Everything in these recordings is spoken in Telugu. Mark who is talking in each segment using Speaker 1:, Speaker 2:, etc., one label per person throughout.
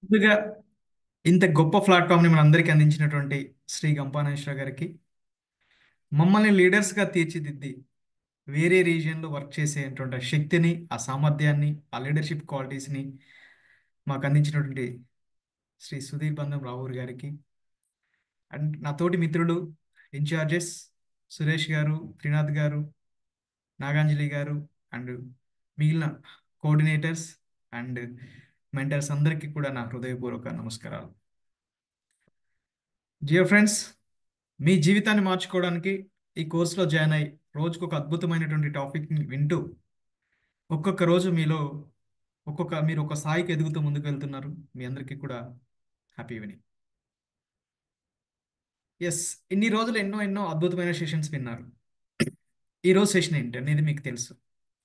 Speaker 1: ముందుగా ఇంత గొప్ప ప్లాట్ఫామ్ని మనందరికీ అందించినటువంటి శ్రీ గంపానేశ్వర గారికి, మమ్మల్ని లీడర్స్గా తీర్చిదిద్ది వేరే రీజియన్లో వర్క్ చేసేటువంటి ఆ శక్తిని, ఆ సామర్థ్యాన్ని, ఆ లీడర్షిప్ క్వాలిటీస్ని మాకు అందించినటువంటి శ్రీ సుధీర్ బంధం రావూర్ గారికి, అండ్ నా తోటి మిత్రులు ఇన్ఛార్జెస్ సురేష్ గారు, త్రినాథ్ గారు, నాగాంజలి గారు, అండ్ మిగిలిన కోఆర్డినేటర్స్ అండ్ మెంటర్స్ అందరికీ కూడా నా హృదయపూర్వక నమస్కారాలు. డియర్ ఫ్రెండ్స్, మీ జీవితాన్ని మార్చుకోవడానికి ఈ కోర్సులో జాయిన్ అయ్యి రోజుకు ఒక అద్భుతమైనటువంటి టాపిక్ని వింటూ ఒక్కొక్క రోజు మీరు ఒక స్థాయికి ఎదుగుతూ ముందుకు వెళ్తున్నారు. మీ అందరికీ కూడా హ్యాపీ ఈవినింగ్. ఎస్, ఇన్ని రోజులు ఎన్నో ఎన్నో అద్భుతమైన సెషన్స్ విన్నారు. ఈ రోజు సెషన్ ఏంటి అనేది మీకు తెలుసు.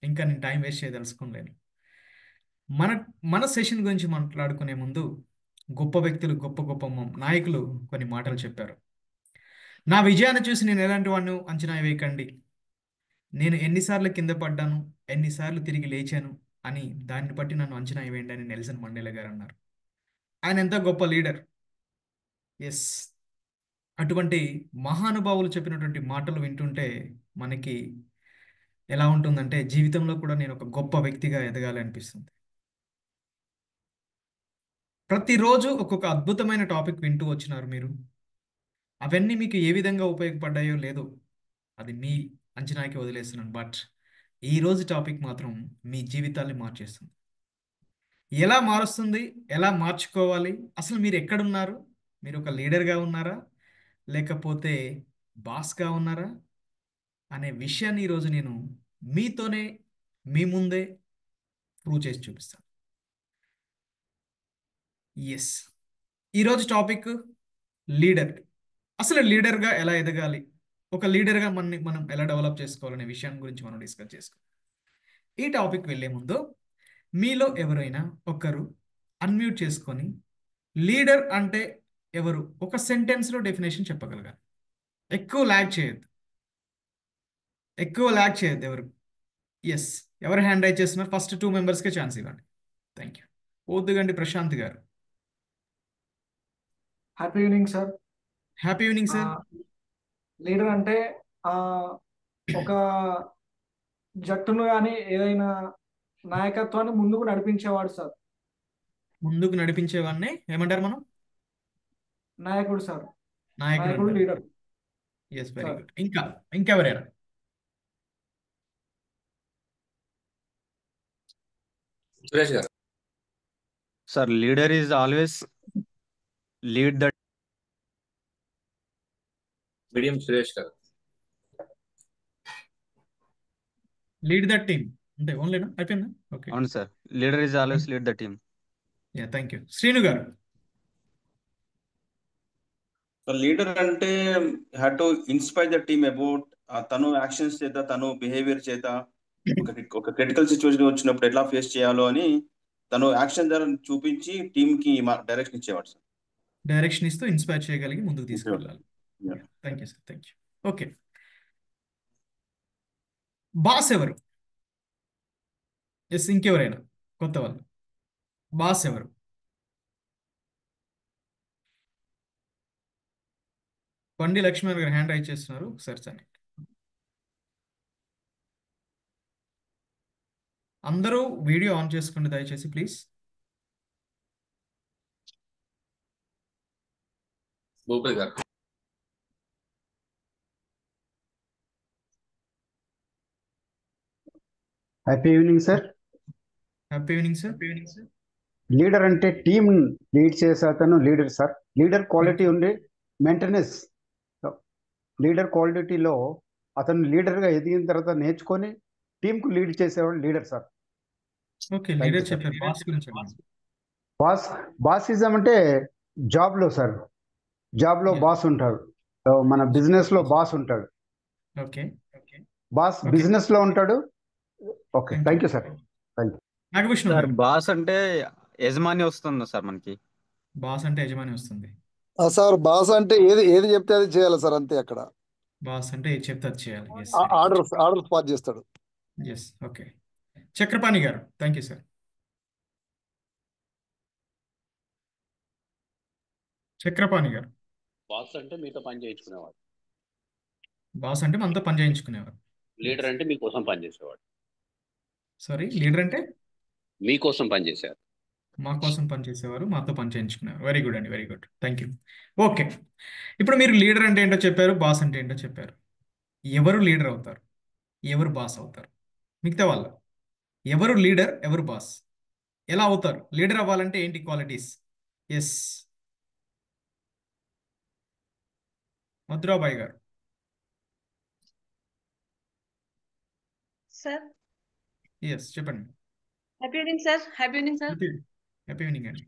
Speaker 1: ఇంకా నేను టైం వేస్ట్ చేయదలుచుకోలేను. మన మన సెషన్ గురించి మాట్లాడుకునే ముందు గొప్ప వ్యక్తులు, గొప్ప గొప్ప నాయకులు కొన్ని మాటలు చెప్పారు. నా విజయాన్ని చూసి నేను ఎలాంటి వాడిని అంచనా వేయకండి, నేను ఎన్నిసార్లు కింద పడ్డాను, ఎన్నిసార్లు తిరిగి లేచాను అని దాన్ని బట్టి నన్ను అంచనా వేయండి అని నెల్సన్ మండేలా గారు అన్నారు. ఆయన ఎంత గొప్ప లీడర్. ఎస్, అటువంటి మహానుభావులు చెప్పినటువంటి మాటలు వింటుంటే మనకి ఎలా ఉంటుందంటే జీవితంలో కూడా నేను ఒక గొప్ప వ్యక్తిగా ఎదగాలి అనిపిస్తుంది. ప్రతిరోజు ఒక్కొక్క అద్భుతమైన టాపిక్ వింటూ వచ్చినారు మీరు. అవన్నీ మీకు ఏ విధంగా ఉపయోగపడ్డాయో లేదో అది మీ అంచనాకి వదిలేస్తున్నాను. బట్ ఈ రోజు టాపిక్ మాత్రం మీ జీవితాన్ని మార్చేస్తుంది. ఎలా మారుస్తుంది, ఎలా మార్చుకోవాలి, అసలు మీరు ఎక్కడున్నారు, మీరు ఒక లీడర్గా ఉన్నారా లేకపోతే బాస్గా ఉన్నారా అనే విషయాన్ని ఈరోజు నేను మీతోనే, మీ ముందే ప్రూవ్ చేసి చూపిస్తాను. ఎస్, ఈరోజు టాపిక్ లీడర్. అసలు లీడర్గా ఎలా ఎదగాలి, ఒక లీడర్గా మనం ఎలా డెవలప్ చేసుకోవాలనే విషయాన్ని గురించి మనం డిస్కస్ చేసుకోవాలి. ఈ టాపిక్ వెళ్ళే ముందు మీలో ఎవరైనా ఒకరు అన్మ్యూట్ చేసుకొని లీడర్ అంటే ఎవరు ఒక సెంటెన్స్లో డెఫినేషన్ చెప్పగలగాలి. ఎక్కువ ల్యాగ్ చేయొద్దు, ఎవరు. ఎస్, ఎవరు హ్యాండ్ రైజ్ చేస్తున్నారు? ఫస్ట్ 2 మెంబర్స్కే ఛాన్స్ ఇవ్వండి. Thank you. ఓద్దుగండి Prashanth garu.
Speaker 2: Happy evening sir.
Speaker 1: Happy evening sir.
Speaker 2: Leader అంటే ఆ, ఒక జట్టును కానీ ఏదైనా నాయకత్వాన్ని ముందుకు నడిపించేవాడు సార్.
Speaker 1: ముందుకు నడిపించేవాడిని ఏమంటారు మనం?
Speaker 2: నాయకుడు సార్.
Speaker 1: నాయకుడు
Speaker 2: నాయకుడు
Speaker 1: అంటారు.
Speaker 2: Leader
Speaker 1: yes, very
Speaker 2: sir.
Speaker 1: Good. ఇంకెవరైనా?
Speaker 3: సురేష్ గారు.
Speaker 4: Sir, leader is always lead the
Speaker 3: బిడియం సురేష్ గారు.
Speaker 1: లీడ్ దట్ టీమ్ అంటే ఓన్లీనా? అయిపోయిందా? Okay.
Speaker 4: on sir. Leader is always lead the team.
Speaker 1: Yeah, thank you. Srinu గారు.
Speaker 5: సో లీడర్ అంటే had to inspire the team about తను యాక్షన్స్ చేత, తను బిహేవియర్ చేత ఒక క్రిటికల్ సిచ్యువేషన్ వచ్చినప్పుడు ఎట్లా ఫేస్ చేయాలో అని తను యాక్షన్ ద్వారా చూపించి టీమ్ కి డైరెక్షన్ ఇచ్చేవాడు సార్.
Speaker 1: డైరెక్షన్ ఇస్తూ ఇన్స్పైర్ చేయగలిగి ముందుకు తీసుకెళ్ళాలి.
Speaker 5: Yeah.
Speaker 1: Thank you sir, thank you. Okay, boss ఎవరు? ఎస్, ఇంకెవరైనా కొత్త వాళ్ళు? బాస్ ఎవరు? బండి లక్ష్మణ్ గారు హ్యాండ్ రైజ్ చేస్తున్నారు, ఒకసారి సార్. అందరూ వీడియో ఆన్ చేసుకోండి దయచేసి ప్లీజ్.
Speaker 3: భూపతి గారు.
Speaker 6: Happy evening sir.
Speaker 1: Happy evening sir.
Speaker 6: Leader అంటే టీమ్ లీడ్ చేసే అతను లీడర్ సార్. లీడర్ క్వాలిటీ ఉండి మెయింటెనెన్స్, లీడర్ క్వాలిటీలో అతను లీడర్గా ఎదిగిన తర్వాత నేర్చుకొని టీంకు లీడ్ చేసేవాడు లీడర్ సార్.
Speaker 1: ఓకే, లీడర్ చెప్పారు. బాస్ గురించి అడగండి.
Speaker 6: బాసిజం అంటే జాబ్లో సార్. జాబ్లో
Speaker 1: Yeah.
Speaker 6: బాస్ ఉంటాడు, మన బిజినెస్లో బాస్ ఉంటాడు.
Speaker 1: Okay,
Speaker 6: boss
Speaker 1: Okay.
Speaker 6: బిజినెస్లో ఉంటాడు. Okay,
Speaker 1: Thank
Speaker 6: thank you sir.
Speaker 1: Nagabhushanam
Speaker 4: Sir,
Speaker 1: గారు.
Speaker 4: boss అంటే యజమాని వస్తుంది సార్ మనకి.
Speaker 1: బాస్ అంటే యజమాని వస్తుంది.
Speaker 7: సార్ బాస్ అంటే ఏది ఏది చెప్తే అది చేయాలి సార్, అంతే. అక్కడ
Speaker 1: బాస్ అంటే ఏది చెప్తే అది చేయాలి. ఎస్,
Speaker 7: ఆర్డర్స్ పాస్ చేస్తాడు.
Speaker 1: ఎస్. ఓకే, చక్రపాణి గారు. Thank you sir. చక్రపాణి గారు.
Speaker 8: బాస్ అంటే మీతో పని చేయించుకునేవాడు.
Speaker 1: బాస్ అంటే మనతో పని చేయించుకునేవారు.
Speaker 8: లీడర్ అంటే మీకోసం పనిచేసేవాడు.
Speaker 1: సారీ, లీడర్ అంటే
Speaker 8: మీకోసం పనిచేశారు.
Speaker 1: మా కోసం పనిచేసేవారు, మాతో పని చేయించుకునేవారు. వెరీ గుడ్ అండి, very good, thank you. Okay, ఇప్పుడు మీరు లీడర్ అంటే ఏంటో చెప్పారు, బాస్ అంటే ఏంటో చెప్పారు. ఎవరు లీడర్ అవుతారు, ఎవరు బాస్ అవుతారు? మిగతా వాళ్ళు ఎవరు లీడర్, ఎవరు బాస్, ఎలా అవుతారు? లీడర్ అవ్వాలంటే ఏంటి క్వాలిటీస్? ఎస్, మధురాబాయి గారు.
Speaker 9: సార్
Speaker 1: ఎస్, చెప్పండి.
Speaker 9: Happy evening sir. Happy evening sir.
Speaker 1: Happy evening అండి.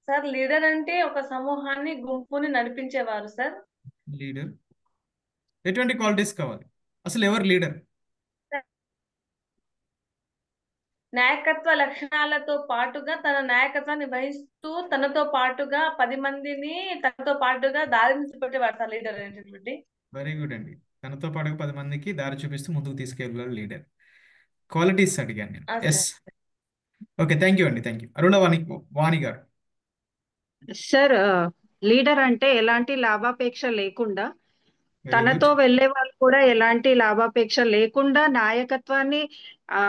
Speaker 9: సార్ లీడర్ అంటే ఒక సమూహాన్ని గుంపుని నడిపించేవారు సార్.
Speaker 1: లీడర్ ఎటువంటి క్వాలిటీస్ కావాలి? అసలు ఎవరు లీడర్?
Speaker 9: నాయకత్వ లక్షణాలతో పాటుగా తన నాయకత్వాన్ని వహిస్తూ తనతో పాటుగా 10 మందిని తనతో పాటుగా దారి నిలబెట్టేవారు సార్ లీడర్ అనేటువంటి.
Speaker 1: వెరీ గుడ్ అండి. తనతో పాటు 10 మందికి దారి చూపిస్తూ ముందుకు తీసుకెళ్ళాలి లీడర్. క్వాలిటీస్ అడిగాను నేను. ఎస్, ఓకే, థ్యాంక్ యూ అండి, థ్యాంక్ యూ. అరుణ వాణి గారు.
Speaker 10: సార్ లీడర్ అంటే ఎలాంటి లాభాపేక్ష లేకుండా
Speaker 1: వెరీ
Speaker 10: తనతో
Speaker 1: గుడ్.
Speaker 10: వెళ్ళే వాళ్ళు కూడా ఎలాంటి లాభాపేక్ష లేకుండా నాయకత్వాన్ని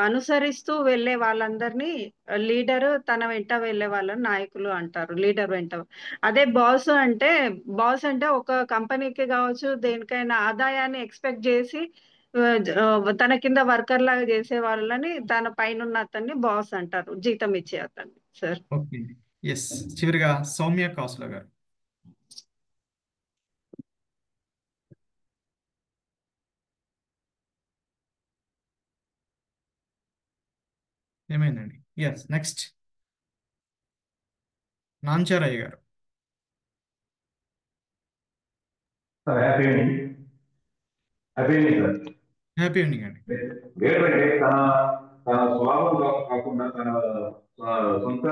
Speaker 10: అనుసరిస్తూ వెళ్ళే వాళ్ళందరినీ లీడర్, తన వెంట వెళ్ళే వాళ్ళని నాయకులు అంటారు, లీడర్ వెంట. అదే బాస్ అంటే ఒక కంపెనీకి కావచ్చు, దేనికైనా ఆదాయాన్ని ఎక్స్పెక్ట్ చేసి తన కింద వర్కర్ లాగా చేసే వాళ్ళని, తన పైన ఉన్న అతన్ని బాస్ అంటారు, జీతం ఇచ్చే అతన్ని సార్.
Speaker 1: Okay, yes. చివరిగా సౌమ్య కాసుల గారు. ఏమైందండి? ఎస్, నెక్స్ట్ నాంచారయ్య గారు.
Speaker 11: Happy evening. Happy evening sir.
Speaker 1: Happy evening అండి.
Speaker 11: లీడర్ అంటే తన స్వభావం కాకుండా, తన సొంత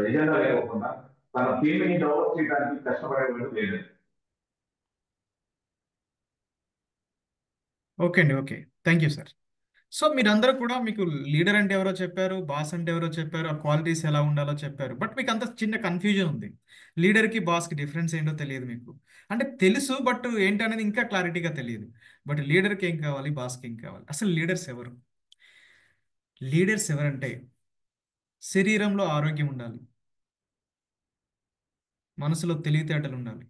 Speaker 11: ఎజెండా లేకుండా తన టీంని డెవలప్ చేయడానికి కష్టపడేవాడు లీడర్.
Speaker 1: ఓకే అండి, okay, thank you sir. So మీరందరూ కూడా మీకు లీడర్ అంటే ఎవరో చెప్పారు, బాస్ అంటే ఎవరో చెప్పారు, ఆ క్వాలిటీస్ ఎలా ఉండాలో చెప్పారు. బట్ మీకు అంత చిన్న కన్ఫ్యూజన్ ఉంది. లీడర్కి బాస్కి డిఫరెన్స్ ఏంటో తెలియదు మీకు. అంటే తెలుసు, బట్ ఏంటనేది ఇంకా క్లారిటీగా తెలియదు. బట్ లీడర్కి ఏం కావాలి, బాస్కి ఏం కావాలి? అసలు లీడర్స్ ఎవరు? లీడర్స్ ఎవరంటే శరీరంలో ఆరోగ్యం ఉండాలి, మనసులో తెలివితేటలు ఉండాలి,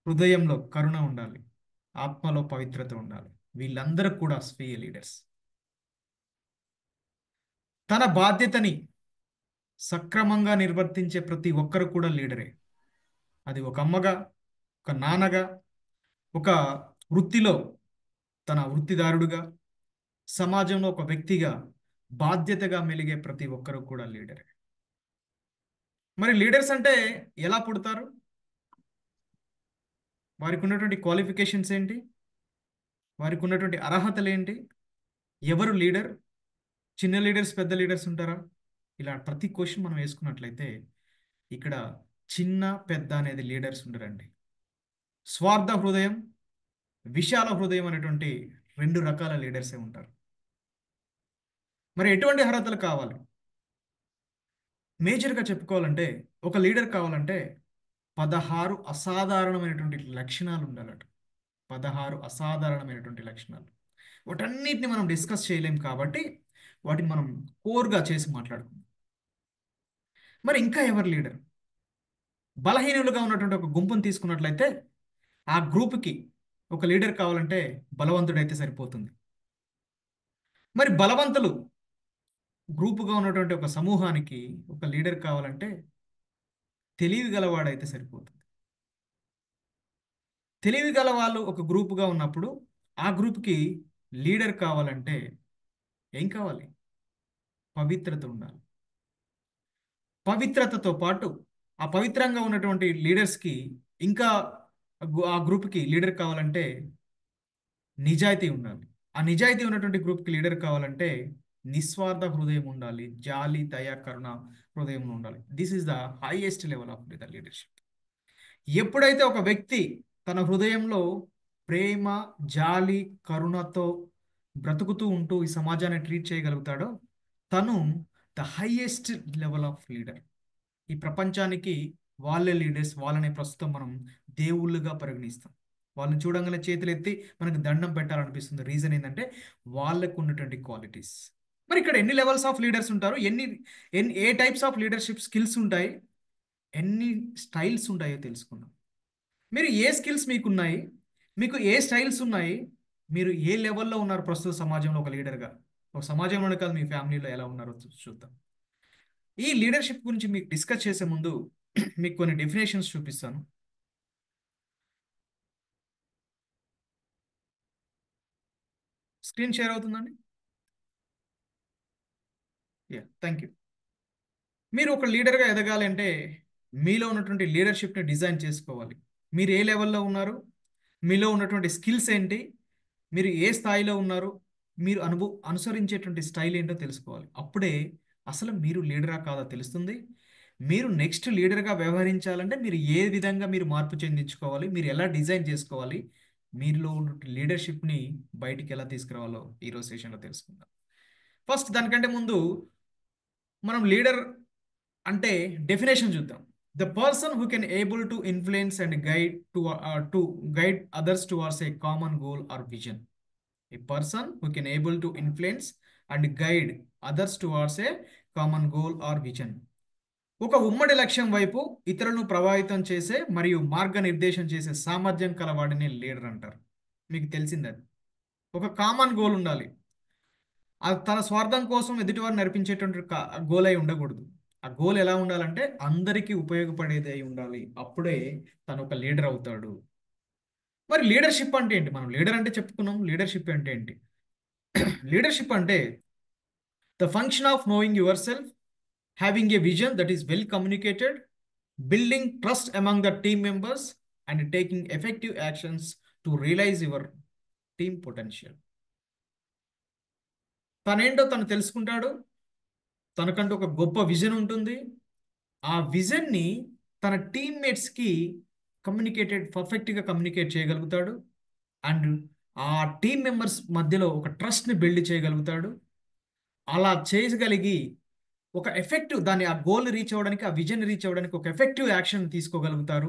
Speaker 1: హృదయంలో కరుణ ఉండాలి, ఆత్మలో పవిత్రత ఉండాలి. వీళ్ళందరూ కూడా స్వీయ లీడర్స్. తన బాధ్యతని సక్రమంగా నిర్వర్తించే ప్రతి ఒక్కరు కూడా లీడరే. అది ఒక అమ్మగా, ఒక నాన్నగా, ఒక వృత్తిలో తన వృత్తిదారుడుగా, సమాజంలో ఒక వ్యక్తిగా బాధ్యతగా మెలిగే ప్రతి ఒక్కరు కూడా లీడరే. మరి లీడర్స్ అంటే ఎలా పుడతారు? వారికి ఉన్నటువంటి క్వాలిఫికేషన్స్ ఏంటి? వారికి ఉన్నటువంటి అర్హతలు ఏంటి? ఎవరు లీడర్? చిన్న లీడర్స్, పెద్ద లీడర్స్ ఉంటారా? ఇలా ప్రతి క్వశ్చన్ మనం వేసుకున్నట్లయితే ఇక్కడ చిన్న పెద్ద అనేది లీడర్స్ ఉండరండి. స్వార్థ హృదయం, విశాల హృదయం అనేటువంటి 2 రకాల లీడర్సే ఉంటారు. మరి ఎటువంటి అర్హతలు కావాలి? మేజర్గా చెప్పుకోవాలంటే ఒక లీడర్ కావాలంటే 16 అసాధారణమైనటువంటి లక్షణాలు ఉండాలట. 16 అసాధారణమైనటువంటి లక్షణాలు. వాటన్నిటిని మనం డిస్కస్ చేయలేం కాబట్టి వాటిని మనం కోర్గా చేసి మాట్లాడుకుందాం. మరి ఇంకా ఎవరు లీడర్? బలహీనులుగా ఉన్నటువంటి ఒక గుంపును తీసుకున్నట్లయితే ఆ గ్రూప్కి ఒక లీడర్ కావాలంటే బలవంతుడైతే సరిపోతుంది. మరి బలవంతులు గ్రూపుగా ఉన్నటువంటి ఒక సమూహానికి ఒక లీడర్ కావాలంటే తెలివి గలవాడైతే సరిపోతుంది. తెలివి గల వాళ్ళు ఒక గ్రూపుగా ఉన్నప్పుడు ఆ గ్రూప్కి లీడర్ కావాలంటే ఏం కావాలి? పవిత్రత ఉండాలి. పవిత్రతతో పాటు ఆ పవిత్రంగా ఉన్నటువంటి లీడర్స్కి ఇంకా ఆ గ్రూప్కి లీడర్ కావాలంటే నిజాయితీ ఉండాలి. ఆ నిజాయితీ ఉన్నటువంటి గ్రూప్కి లీడర్ కావాలంటే నిస్వార్థ హృదయం ఉండాలి, జాలి, దయ, కరుణ హృదయం ఉండాలి. This is the highest level of the leadership. ఎప్పుడైతే ఒక వ్యక్తి తన హృదయంలో ప్రేమ, జాలి, కరుణతో బ్రతుకుతూ ఉంటూ ఈ సమాజాన్ని ట్రీట్ చేయగలుగుతాడో తను the highest level of leader. ఈ ప్రపంచానికి వాళ్ళే లీడర్స్. వాళ్ళని ప్రస్తుతం మనం దేవుళ్ళుగా పరిగణిస్తాం. వాళ్ళని చూడంగానే చేతులు ఎత్తి మనకు దండం పెట్టాలనిపిస్తుంది. రీజన్ ఏంటంటే వాళ్ళకు ఉన్నటువంటి క్వాలిటీస్. మరి ఇక్కడ ఎన్ని లెవెల్స్ ఆఫ్ లీడర్స్ ఉంటారు, ఏ టైప్స్ ఆఫ్ లీడర్షిప్ స్కిల్స్ ఉంటాయి, ఎన్ని స్టైల్స్ ఉంటాయో తెలుసుకుందాం. మీరు ఏ స్కిల్స్ మీకున్నాయి, మీకు ఏ స్టైల్స్ ఉన్నాయి, మీరు ఏ లెవెల్లో ఉన్నారు ప్రస్తుత సమాజంలో ఒక లీడర్గా, ఒక సమాజంలోనే కాదు మీ ఫ్యామిలీలో ఎలా ఉన్నారో చూద్దాం. ఈ లీడర్షిప్ గురించి మీకు డిస్కస్ చేసే ముందు మీకు కొన్ని డెఫినేషన్స్ చూపిస్తాను. స్క్రీన్ షేర్ అవుతుందండి? Thank you. మీరు ఒక లీడర్గా ఎదగాలి అంటే మీలో ఉన్నటువంటి లీడర్షిప్ని డిజైన్ చేసుకోవాలి. మీరు ఏ లెవెల్లో ఉన్నారు, మీలో ఉన్నటువంటి స్కిల్స్ ఏంటి, మీరు ఏ స్థాయిలో ఉన్నారు, మీరు అనుసరించేటువంటి స్టైల్ ఏంటో తెలుసుకోవాలి. అప్పుడే అసలు మీరు లీడరా కాదా తెలుస్తుంది. మీరు నెక్స్ట్ లీడర్గా వ్యవహరించాలంటే మీరు ఏ విధంగా మీరు మార్పు చెందించుకోవాలి, మీరు ఎలా డిజైన్ చేసుకోవాలి, మీలో ఉన్న లీడర్షిప్ని బయటికి ఎలా తీసుకురావాలో ఈరోజు సెషన్లో తెలుసుకుందాం. ఫస్ట్ దానికంటే ముందు మనం లీడర్ అంటే డెఫినేషన్ చూద్దాం. The person who can able to influence and guide others towards a common goal or vision. A person who can able to influence and guide others towards a common goal or vision. ఒక ఉమ్మడి లక్ష్యం వైపు ఇతరులను ప్రభావితం చేసే మరియు మార్గనిర్దేశం చేసే సామర్థ్యం కలవాడిని లీడర్ అంటారు. మీకు తెలిసింది అది. ఒక కామన్ గోల్ ఉండాలి. అది తన స్వార్థం కోసం ఎదుటివారు నడిపించేటువంటి గోల్ అయి ఉండకూడదు. ఆ గోల్ ఎలా ఉండాలంటే అందరికీ ఉపయోగపడేది అయి ఉండాలి. అప్పుడే తను ఒక లీడర్ అవుతాడు. మరి లీడర్షిప్ అంటే ఏంటి? మనం లీడర్ అంటే చెప్పుకున్నాం. లీడర్షిప్ అంటే ఏంటి? లీడర్షిప్ అంటే the function of knowing your self, having a vision that is well communicated, building trust among the team members, and taking effective actions to realize your team potential. తనేంటో తను తెలుసుకుంటాడు. తనకంటూ ఒక గొప్ప విజన్ ఉంటుంది. ఆ విజన్ని తన టీమ్మేట్స్కి పర్ఫెక్ట్గా కమ్యూనికేట్ చేయగలుగుతాడు. అండ్ ఆ టీం మెంబర్స్ మధ్యలో ఒక ట్రస్ట్ని బిల్డ్ చేయగలుగుతాడు. అలా చేయగలిగి ఒక ఎఫెక్టివ్ ఆ గోల్ రీచ్ అవ్వడానికి, ఆ విజన్ రీచ్ అవ్వడానికి ఒక ఎఫెక్టివ్ యాక్షన్ తీసుకోగలుగుతారు.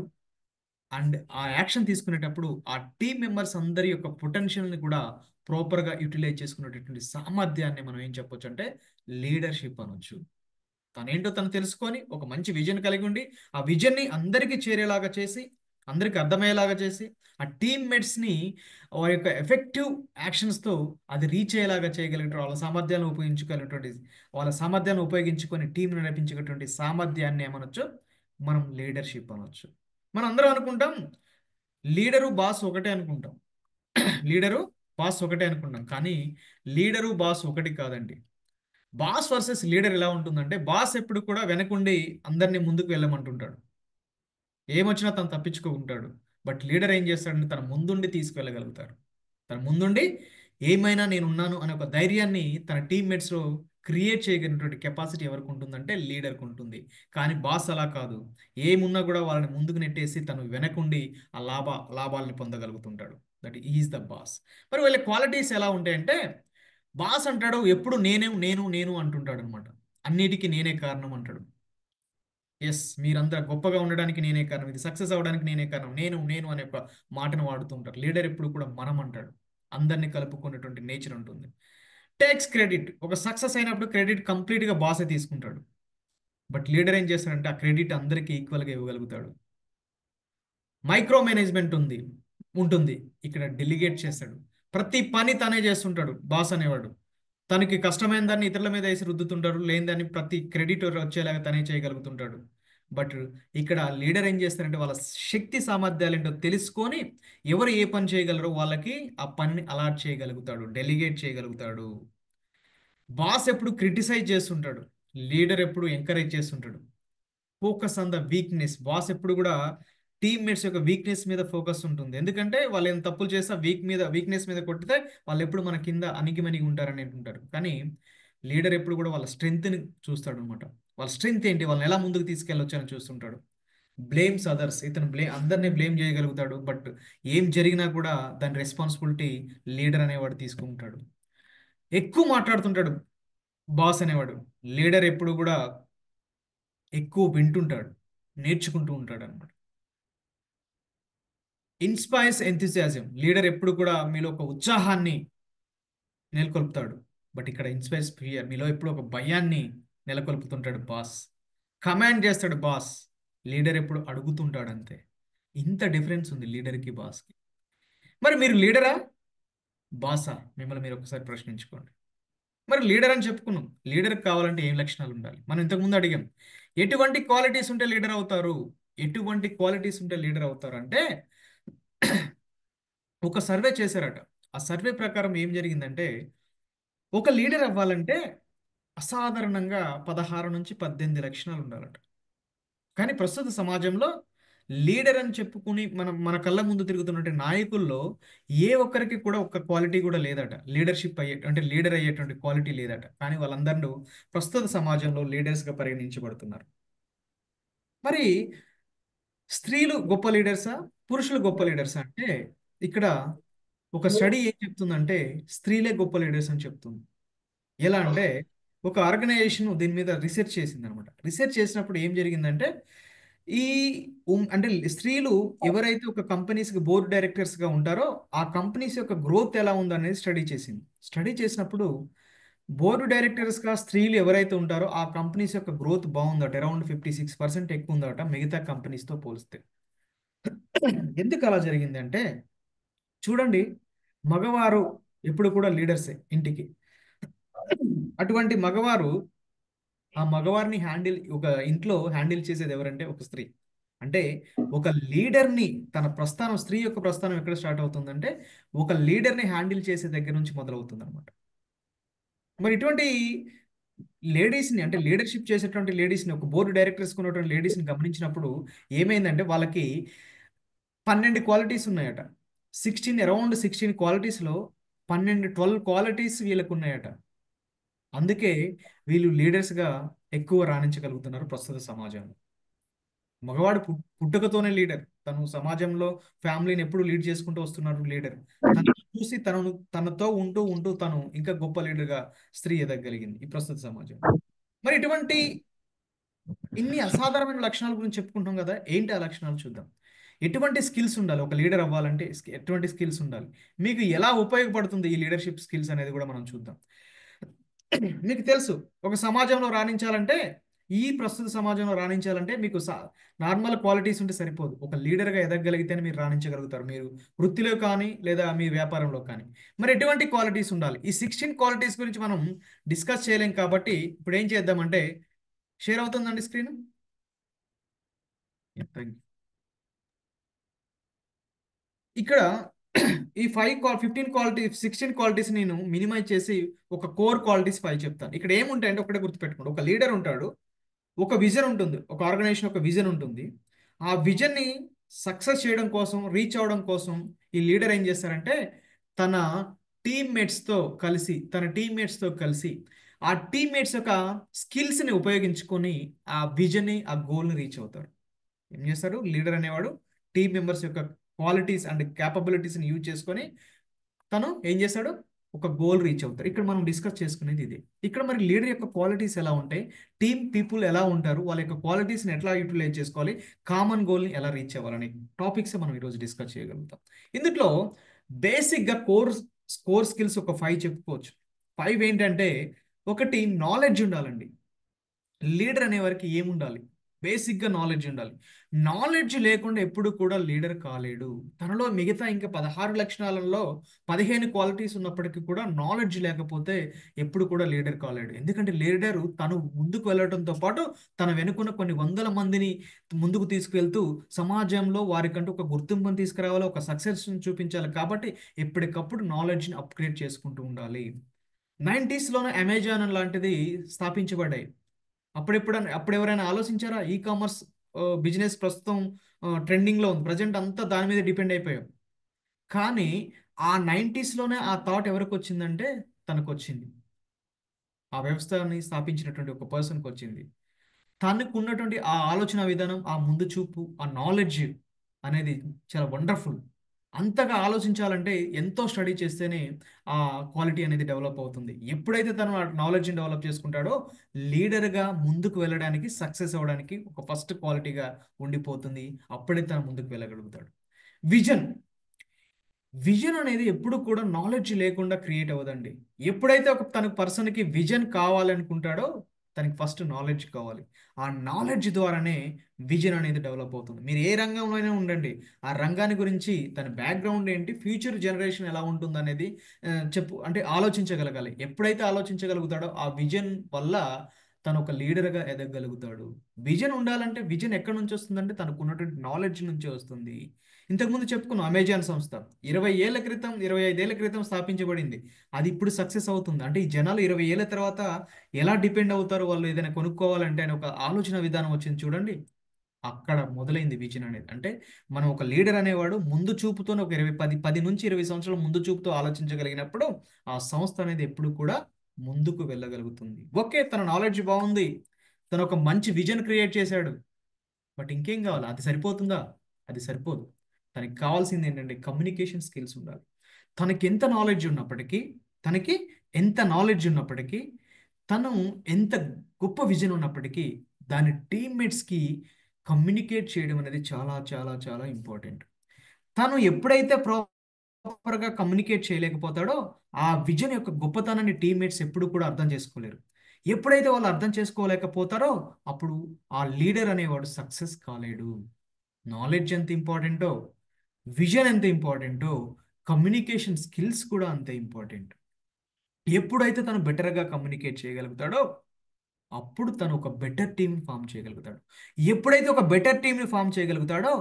Speaker 1: అండ్ ఆ యాక్షన్ తీసుకునేటప్పుడు ఆ టీం మెంబర్స్ అందరి యొక్క పొటెన్షియల్ని కూడా ప్రాపర్గా యూటిలైజ్ చేసుకునేటటువంటి సామర్థ్యాన్ని మనం ఏం చెప్పొచ్చు అంటే లీడర్షిప్ అనొచ్చు. తనేంటో తను తెలుసుకొని ఒక మంచి విజన్ కలిగి ఉండి ఆ విజన్ని అందరికీ చేరేలాగా చేసి, అందరికీ అర్థమయ్యేలాగా చేసి, ఆ టీమ్మేట్స్ని వారి యొక్క ఎఫెక్టివ్ యాక్షన్స్తో అది రీచ్ అయ్యేలాగా చేయగలిగిన వాళ్ళ సామర్థ్యాన్ని ఉపయోగించుకొని టీంను నడిపించేటటువంటి సామర్థ్యాన్ని ఏమనొచ్చు మనం లీడర్షిప్ అనొచ్చు. మనం అందరం అనుకుంటాం లీడరు బాస్ ఒకటే అనుకుంటాం. లీడరు బాస్ ఒకటే అనుకుంటాం. కానీ లీడరు బాస్ ఒకటి కాదండి. బాస్ వర్సెస్ లీడర్ ఎలా ఉంటుందంటే బాస్ ఎప్పుడు కూడా వెనకుండి అందరినీ ముందుకు వెళ్ళమంటుంటాడు. ఏమొచ్చినా తను తప్పించుకుంటాడు. బట్ లీడర్ ఏం చేస్తాడంటే తన ముందుండి తీసుకువెళ్ళగలుగుతాడు. తన ముందుండి ఏమైనా నేను ఉన్నాను అనే ఒక ధైర్యాన్ని తన టీమ్మేట్స్లో క్రియేట్ చేయగలిగినటువంటి కెపాసిటీ ఎవరికి ఉంటుందంటే లీడర్కి ఉంటుంది. కానీ బాస్ అలా కాదు. ఏమున్నా కూడా వాళ్ళని ముందుకు నెట్టేసి తను వెనకుండి ఆ లాభాలని పొందగలుగుతుంటాడు. That is the boss. మరి వీళ్ళ క్వాలిటీస్ ఎలా ఉంటాయంటే బాస్ అంటాడు ఎప్పుడు నేను అంటుంటాడు అనమాట. అన్నిటికీ నేనే కారణం అంటాడు. ఎస్, మీరంతా గొప్పగా ఉండడానికి నేనే కారణం, ఇది సక్సెస్ అవ్వడానికి నేనే కారణం, నేను అనే ఒక మాటను వాడుతూ ఉంటారు. లీడర్ ఎప్పుడు కూడా మనం అంటాడు. అందరినీ కలుపుకునేటువంటి నేచర్ ఉంటుంది. Takes credit. ఒక సక్సెస్ అయినప్పుడు క్రెడిట్ కంప్లీట్గా బాసే తీసుకుంటాడు. బట్ లీడర్ ఏం చేస్తాడంటే ఆ క్రెడిట్ అందరికీ ఈక్వల్గా ఇవ్వగలుగుతాడు. మైక్రో మేనేజ్మెంట్ ఉంటుంది. ఇక్కడ డెలిగేట్ చేస్తాడు. ప్రతి పని తనే చేస్తుంటాడు బాస్ అనేవాడు. తనకి కష్టమైన దాన్ని ఇతరుల మీద వేసి రుద్దుతుంటాడు. లేని దాన్ని ప్రతి క్రెడిట్ వచ్చేలాగా తనే చేయగలుగుతుంటాడు. బట్ ఇక్కడ లీడర్ ఏం చేస్తారంటే వాళ్ళ శక్తి సామర్థ్యాలు ఏంటో తెలుసుకొని ఎవరు ఏ పని చేయగలరో వాళ్ళకి ఆ పనిని అలాట్ చేయగలుగుతాడు, డెలిగేట్ చేయగలుగుతాడు. బాస్ ఎప్పుడు క్రిటిసైజ్ చేస్తుంటాడు, లీడర్ ఎప్పుడు ఎంకరేజ్ చేస్తుంటాడు. Focus on the weakness. Boss ఎప్పుడు కూడా టీమ్మేట్స్ యొక్క వీక్నెస్ మీద ఫోకస్ ఉంటుంది. ఎందుకంటే వాళ్ళు ఏం తప్పులు చేస్తే వీక్నెస్ మీద కొట్టితే వాళ్ళు ఎప్పుడు మన కింద అణిగిమణిగి ఉంటారని అంటుంటారు. కానీ లీడర్ ఎప్పుడు కూడా వాళ్ళ స్ట్రెంగ్త్ని చూస్తాడు అనమాట. వాళ్ళ స్ట్రెంగ్త్ ఏంటి, వాళ్ళని ఎలా ముందుకు తీసుకెళ్ళొచ్చు అని చూస్తుంటాడు. Blames others. ఇతను అందరినీ బ్లేమ్ చేయగలుగుతాడు. బట్ ఏం జరిగినా కూడా దాని రెస్పాన్సిబిలిటీ లీడర్ అనేవాడు తీసుకుంటాడు. ఎక్కువ మాట్లాడుతుంటాడు. బాస్ అనేవాడు, లీడర్ ఎప్పుడు కూడా ఎక్కువ వింటుంటాడు, నేర్చుకుంటూ ఉంటాడు అనమాట. ఇన్స్పైర్స్ ఎంథూసియాజం, లీడర్ ఎప్పుడు కూడా మీలో ఒక ఉత్సాహాన్ని నెలకొల్పుతాడు. బట్ ఇక్కడ ఇన్స్పైర్స్ ఫియర్, మీలో ఎప్పుడు ఒక భయాన్ని నెలకొల్పుతుంటాడు బాస్. కమాండ్ చేస్తాడు బాస్, లీడర్ ఎప్పుడు అడుగుతుంటాడు అంతే. ఇంత డిఫరెన్స్ ఉంది లీడర్కి బాస్కి. మరి మీరు లీడరా బాసా? మిమ్మల్ని మీరు ఒకసారి ప్రశ్నించుకోండి. మరి లీడర్ అని చెప్పుకున్నాం, లీడర్కి కావాలంటే ఏం లక్షణాలు ఉండాలి? మనం ఇంతకుముందు అడిగాం, ఎటువంటి క్వాలిటీస్ ఉంటే లీడర్ అవుతారు, ఎటువంటి క్వాలిటీస్ ఉంటే లీడర్ అవుతారు అంటే ఒక సర్వే చేశారట. ఆ సర్వే ప్రకారం ఏం జరిగిందంటే, ఒక లీడర్ అవ్వాలంటే అసాధారణంగా 16 నుంచి 18 లక్షణాలు ఉండాలట. కానీ ప్రస్తుత సమాజంలో లీడర్ అని చెప్పుకుని మన కళ్ళ ముందు తిరుగుతున్నటువంటి నాయకుల్లో ఏ ఒక్కరికి కూడా ఒక్క క్వాలిటీ కూడా లేదట. లీడర్షిప్ అంటే లీడర్ అయ్యేటువంటి క్వాలిటీ లేదట. కానీ వాళ్ళందరూ ప్రస్తుత సమాజంలో లీడర్స్గా పరిగణించబడుతున్నారు. మరి స్త్రీలు గొప్ప లీడర్సా, పురుషులు గొప్ప లీడర్సా అంటే ఇక్కడ ఒక స్టడీ ఏం చెప్తుందంటే స్త్రీలే గొప్ప లీడర్స్ అని చెప్తుంది. ఎలా అంటే ఒక ఆర్గనైజేషన్ దీని మీద రీసెర్చ్ చేసింది అనమాట. రీసెర్చ్ చేసినప్పుడు ఏం జరిగిందంటే ఈ అంటే స్త్రీలు ఎవరైతే ఒక కంపెనీస్కి బోర్డు డైరెక్టర్స్గా ఉంటారో ఆ కంపెనీస్ యొక్క గ్రోత్ ఎలా ఉందనేది స్టడీ చేసింది. స్టడీ చేసినప్పుడు బోర్డు డైరెక్టర్స్గా స్త్రీలు ఎవరైతే ఉంటారో ఆ కంపెనీస్ యొక్క గ్రోత్ బాగుందట, అరౌండ్ 56% ఎక్కువ ఉందట మిగతా కంపెనీస్తో పోలిస్తే. ఎందుకు అలా జరిగింది అంటే చూడండి, మగవారు ఎప్పుడు కూడా లీడర్సే ఇంటికి. అటువంటి మగవారు, ఆ మగవారిని ఒక ఇంట్లో హ్యాండిల్ చేసేది ఎవరంటే ఒక స్త్రీ. అంటే ఒక లీడర్ని తన ప్రస్థానం, స్త్రీ యొక్క ప్రస్థానం ఎక్కడ స్టార్ట్ అవుతుందంటే ఒక లీడర్ని హ్యాండిల్ చేసే దగ్గర నుంచి మొదలవుతుంది అనమాట. మరి ఇటువంటి లేడీస్ని, అంటే లీడర్షిప్ చేసేటువంటి లేడీస్ని, ఒక బోర్డు డైరెక్టర్స్ ఉన్నటువంటి లేడీస్ని గమనించినప్పుడు ఏమైందంటే వాళ్ళకి 12 క్వాలిటీస్ ఉన్నాయట. అరౌండ్ 16 క్వాలిటీస్లో 12 క్వాలిటీస్ వీళ్ళకు ఉన్నాయట. అందుకే వీళ్ళు లీడర్స్గా ఎక్కువ రాణించగలుగుతున్నారు ప్రస్తుత సమాజంలో. మగవాడు పుట్టుకతోనే లీడర్, తను సమాజంలో ఫ్యామిలీని ఎప్పుడు లీడ్ చేసుకుంటూ వస్తున్నాడు లీడర్. తను చూసి తనతో ఉంటూ తను ఇంకా గొప్ప లీడర్గా స్త్రీ ఎదగగలిగింది ఈ ప్రస్తుత సమాజం. మరి ఇటువంటి ఇన్ని అసాధారణమైన లక్షణాల గురించి చెప్పుకుంటాం కదా, ఏంటి ఆ లక్షణాలు చూద్దాం. ఎటువంటి స్కిల్స్ ఉండాలి ఒక లీడర్ అవ్వాలంటే, ఎటువంటి స్కిల్స్ ఉండాలి, మీకు ఎలా ఉపయోగపడుతుంది ఈ లీడర్షిప్ స్కిల్స్ అనేది కూడా మనం చూద్దాం. మీకు తెలుసు, ఒక సమాజంలో రాణించాలంటే, ఈ ప్రస్తుత సమాజంలో రాణించాలంటే మీకు నార్మల్ క్వాలిటీస్ ఉంటే సరిపోదు. ఒక లీడర్గా ఎదగగలిగితేనే మీరు రాణించగలుగుతారు, మీరు వృత్తిలో కానీ లేదా మీ వ్యాపారంలో కానీ. మరి ఎటువంటి క్వాలిటీస్ ఉండాలి? ఈ 16 క్వాలిటీస్ గురించి మనం డిస్కస్ చేయలేం కాబట్టి ఇప్పుడు ఏం చేద్దామంటే, షేర్ అవుతుందండి స్క్రీన్? ఇక్కడ ఈ 16 క్వాలిటీస్ నేను మినిమైజ్ చేసి ఒక కోర్ క్వాలిటీస్ 5 చెప్తాను. ఇక్కడ ఏముంటాయంటే ఒకటే గుర్తుపెట్టుకోండి, ఒక లీడర్ ఉంటాడు, ఒక విజన్ ఉంటుంది, ఒక ఆర్గనైజేషన్ ఒక విజన్ ఉంటుంది. ఆ విజన్ని సక్సెస్ చేయడం కోసం, రీచ్ అవడం కోసం ఈ లీడర్ ఏం చేస్తారంటే తన టీమ్మేట్స్తో కలిసి ఆ టీమ్మేట్స్ యొక్క స్కిల్స్ని ఉపయోగించుకొని ఆ విజన్ని, ఆ గోల్ని రీచ్ అవుతారు. ఏం చేస్తారు లీడర్ అనేవాడు? టీమ్ మెంబర్స్ యొక్క క్వాలిటీస్ అండ్ క్యాపబిలిటీస్ని యూజ్ చేసుకొని తను ఏం చేస్తాడు? ఒక గోల్ రీచ్ అవుతారు. ఇక్కడ మనం డిస్కస్ చేసుకునేది ఇది. ఇక్కడ మరి లీడర్ యొక్క క్వాలిటీస్ ఎలా ఉంటాయి, టీమ్ పీపుల్ ఎలా ఉంటారు, వాళ్ళ యొక్క క్వాలిటీస్ని ఎట్లా యూటిలైజ్ చేసుకోవాలి, కామన్ గోల్ని ఎలా రీచ్ అవ్వాలనే టాపిక్స్ మనం ఈరోజు డిస్కస్ చేయగలుగుతాం. ఇందులో బేసిక్గా కోర్ స్కిల్స్ ఒక 5 చెప్పుకోవచ్చు. 5 ఏంటంటే, ఒకటి నాలెడ్జ్ ఉండాలండి. లీడర్ అనేవారికి ఏముండాలి? బేసిక్గా నాలెడ్జ్ ఉండాలి. నాలెడ్జ్ లేకుండా ఎప్పుడు కూడా లీడర్ కాలేడు. తనలో మిగతా ఇంకా 16 లక్షణాలలో 15 క్వాలిటీస్ ఉన్నప్పటికీ కూడా నాలెడ్జ్ లేకపోతే ఎప్పుడు కూడా లీడర్ కాలేడు. ఎందుకంటే లీడరు తను ముందుకు వెళ్ళడంతో పాటు తన వెనుకున్న కొన్ని వందల మందిని ముందుకు తీసుకువెళ్తూ సమాజంలో వారికంటూ ఒక గుర్తింపును తీసుకురావాలి, ఒక సక్సెస్ని చూపించాలి. కాబట్టి ఎప్పటికప్పుడు నాలెడ్జ్ని అప్గ్రేడ్ చేసుకుంటూ ఉండాలి. 90sలోనే అమెజాన్ లాంటిది స్థాపించబడ్డాయి. అప్పుడు ఎవరైనా ఆలోచించారా? ఈ కామర్స్ బిజినెస్ ప్రస్తుతం ట్రెండింగ్లో ఉంది, ప్రజెంట్ అంతా దాని మీద డిపెండ్ అయిపోయాం. కానీ ఆ 90sలోనే ఆ థాట్ ఎవరికి వచ్చిందంటే తనకు వచ్చింది. ఆ వ్యవస్థని స్థాపించినటువంటి ఒక పర్సన్కి వచ్చింది. తనకు ఉన్నటువంటి ఆ ఆలోచన విధానం, ఆ ముందు చూపు, ఆ నాలెడ్జ్ అనేది చాలా వండర్ఫుల్. అంతగా ఆలోచించాలంటే ఎంతో స్టడీ చేస్తేనే ఆ క్వాలిటీ అనేది డెవలప్ అవుతుంది. ఎప్పుడైతే తను ఆ నాలెడ్జ్ని డెవలప్ చేసుకుంటాడో లీడర్గా ముందుకు వెళ్ళడానికి, సక్సెస్ అవ్వడానికి ఒక ఫస్ట్ క్వాలిటీగా ఉండిపోతుంది. అప్పుడే తను ముందుకు వెళ్ళగలుగుతాడు. విజన్ విజన్ అనేది ఎప్పుడు కూడా నాలెడ్జ్ లేకుండా క్రియేట్ అవ్వదండి. ఎప్పుడైతే ఒక తన పర్సన్కి విజన్ కావాలనుకుంటాడో తనకి ఫస్ట్ నాలెడ్జ్ కావాలి. ఆ నాలెడ్జ్ ద్వారానే విజన్ అనేది డెవలప్ అవుతుంది. మీరు ఏ రంగంలోనే ఉండండి, ఆ రంగాన్ని గురించి తన బ్యాక్గ్రౌండ్ ఏంటి, ఫ్యూచర్ జనరేషన్ ఎలా ఉంటుంది అనేది అంటే ఆలోచించగలగాలి. ఎప్పుడైతే ఆలోచించగలుగుతాడో ఆ విజన్ వల్ల తను ఒక లీడర్గా ఎదగగలుగుతాడు. విజన్ ఉండాలంటే విజన్ ఎక్కడి నుంచి వస్తుందంటే తనకు ఉన్నటువంటి నాలెడ్జ్ నుంచి వస్తుంది. ఇంతకుముందు చెప్పుకున్నాం అమెజాన్ సంస్థ 25 ఏళ్ల క్రితం స్థాపించబడింది. అది ఇప్పుడు సక్సెస్ అవుతుంది. అంటే ఈ జనాలు 20 ఏళ్ల తర్వాత ఎలా డిపెండ్ అవుతారు, వాళ్ళు ఏదైనా కొనుక్కోవాలంటే అని ఒక ఆలోచన విధానం వచ్చింది చూడండి. అక్కడ మొదలైంది విజన్ అనేది. అంటే మనం ఒక లీడర్ అనేవాడు ముందు చూపుతోనే ఒక 10 నుంచి 20 సంవత్సరాల ముందు చూపుతో ఆలోచించగలిగినప్పుడు ఆ సంస్థ అనేది ఎప్పుడు కూడా ముందుకు వెళ్ళగలుగుతుంది. ఓకే, తన నాలెడ్జ్ బాగుంది, తను ఒక మంచి విజన్ క్రియేట్ చేశాడు, బట్ ఇంకేం కావాలి? అది సరిపోతుందా? అది సరిపోదు. తనకి కావాల్సింది ఏంటంటే కమ్యూనికేషన్ స్కిల్స్ ఉండాలి. తనకి ఎంత నాలెడ్జ్ ఉన్నప్పటికీ తను ఎంత గొప్ప విజన్ ఉన్నప్పటికీ దాని టీమ్మేట్స్కి కమ్యూనికేట్ చేయడం అనేది చాలా చాలా చాలా ఇంపార్టెంట్. తను ఎప్పుడైతే ప్రాపర్గా కమ్యూనికేట్ చేయలేకపోతాడో ఆ విజన్ యొక్క గొప్పతనాన్ని టీమ్మేట్స్ ఎప్పుడు కూడా అర్థం చేసుకోలేరు. ఎప్పుడైతే వాళ్ళు అర్థం చేసుకోలేకపోతారో అప్పుడు ఆ లీడర్ అనేవాడు సక్సెస్ కాలేడు. నాలెడ్జ్ ఎంత ఇంపార్టెంటో, విజన్ ఎంత ఇంపార్టెంటో, కమ్యూనికేషన్ స్కిల్స్ కూడా అంతే ఇంపార్టెంట్. ఎప్పుడైతే తను బెటర్గా కమ్యూనికేట్ చేయగలుగుతాడో అప్పుడు తను ఒక బెటర్ టీంని ఫామ్ చేయగలుగుతాడు. ఎప్పుడైతే ఒక బెటర్ టీంని ఫామ్ చేయగలుగుతాడో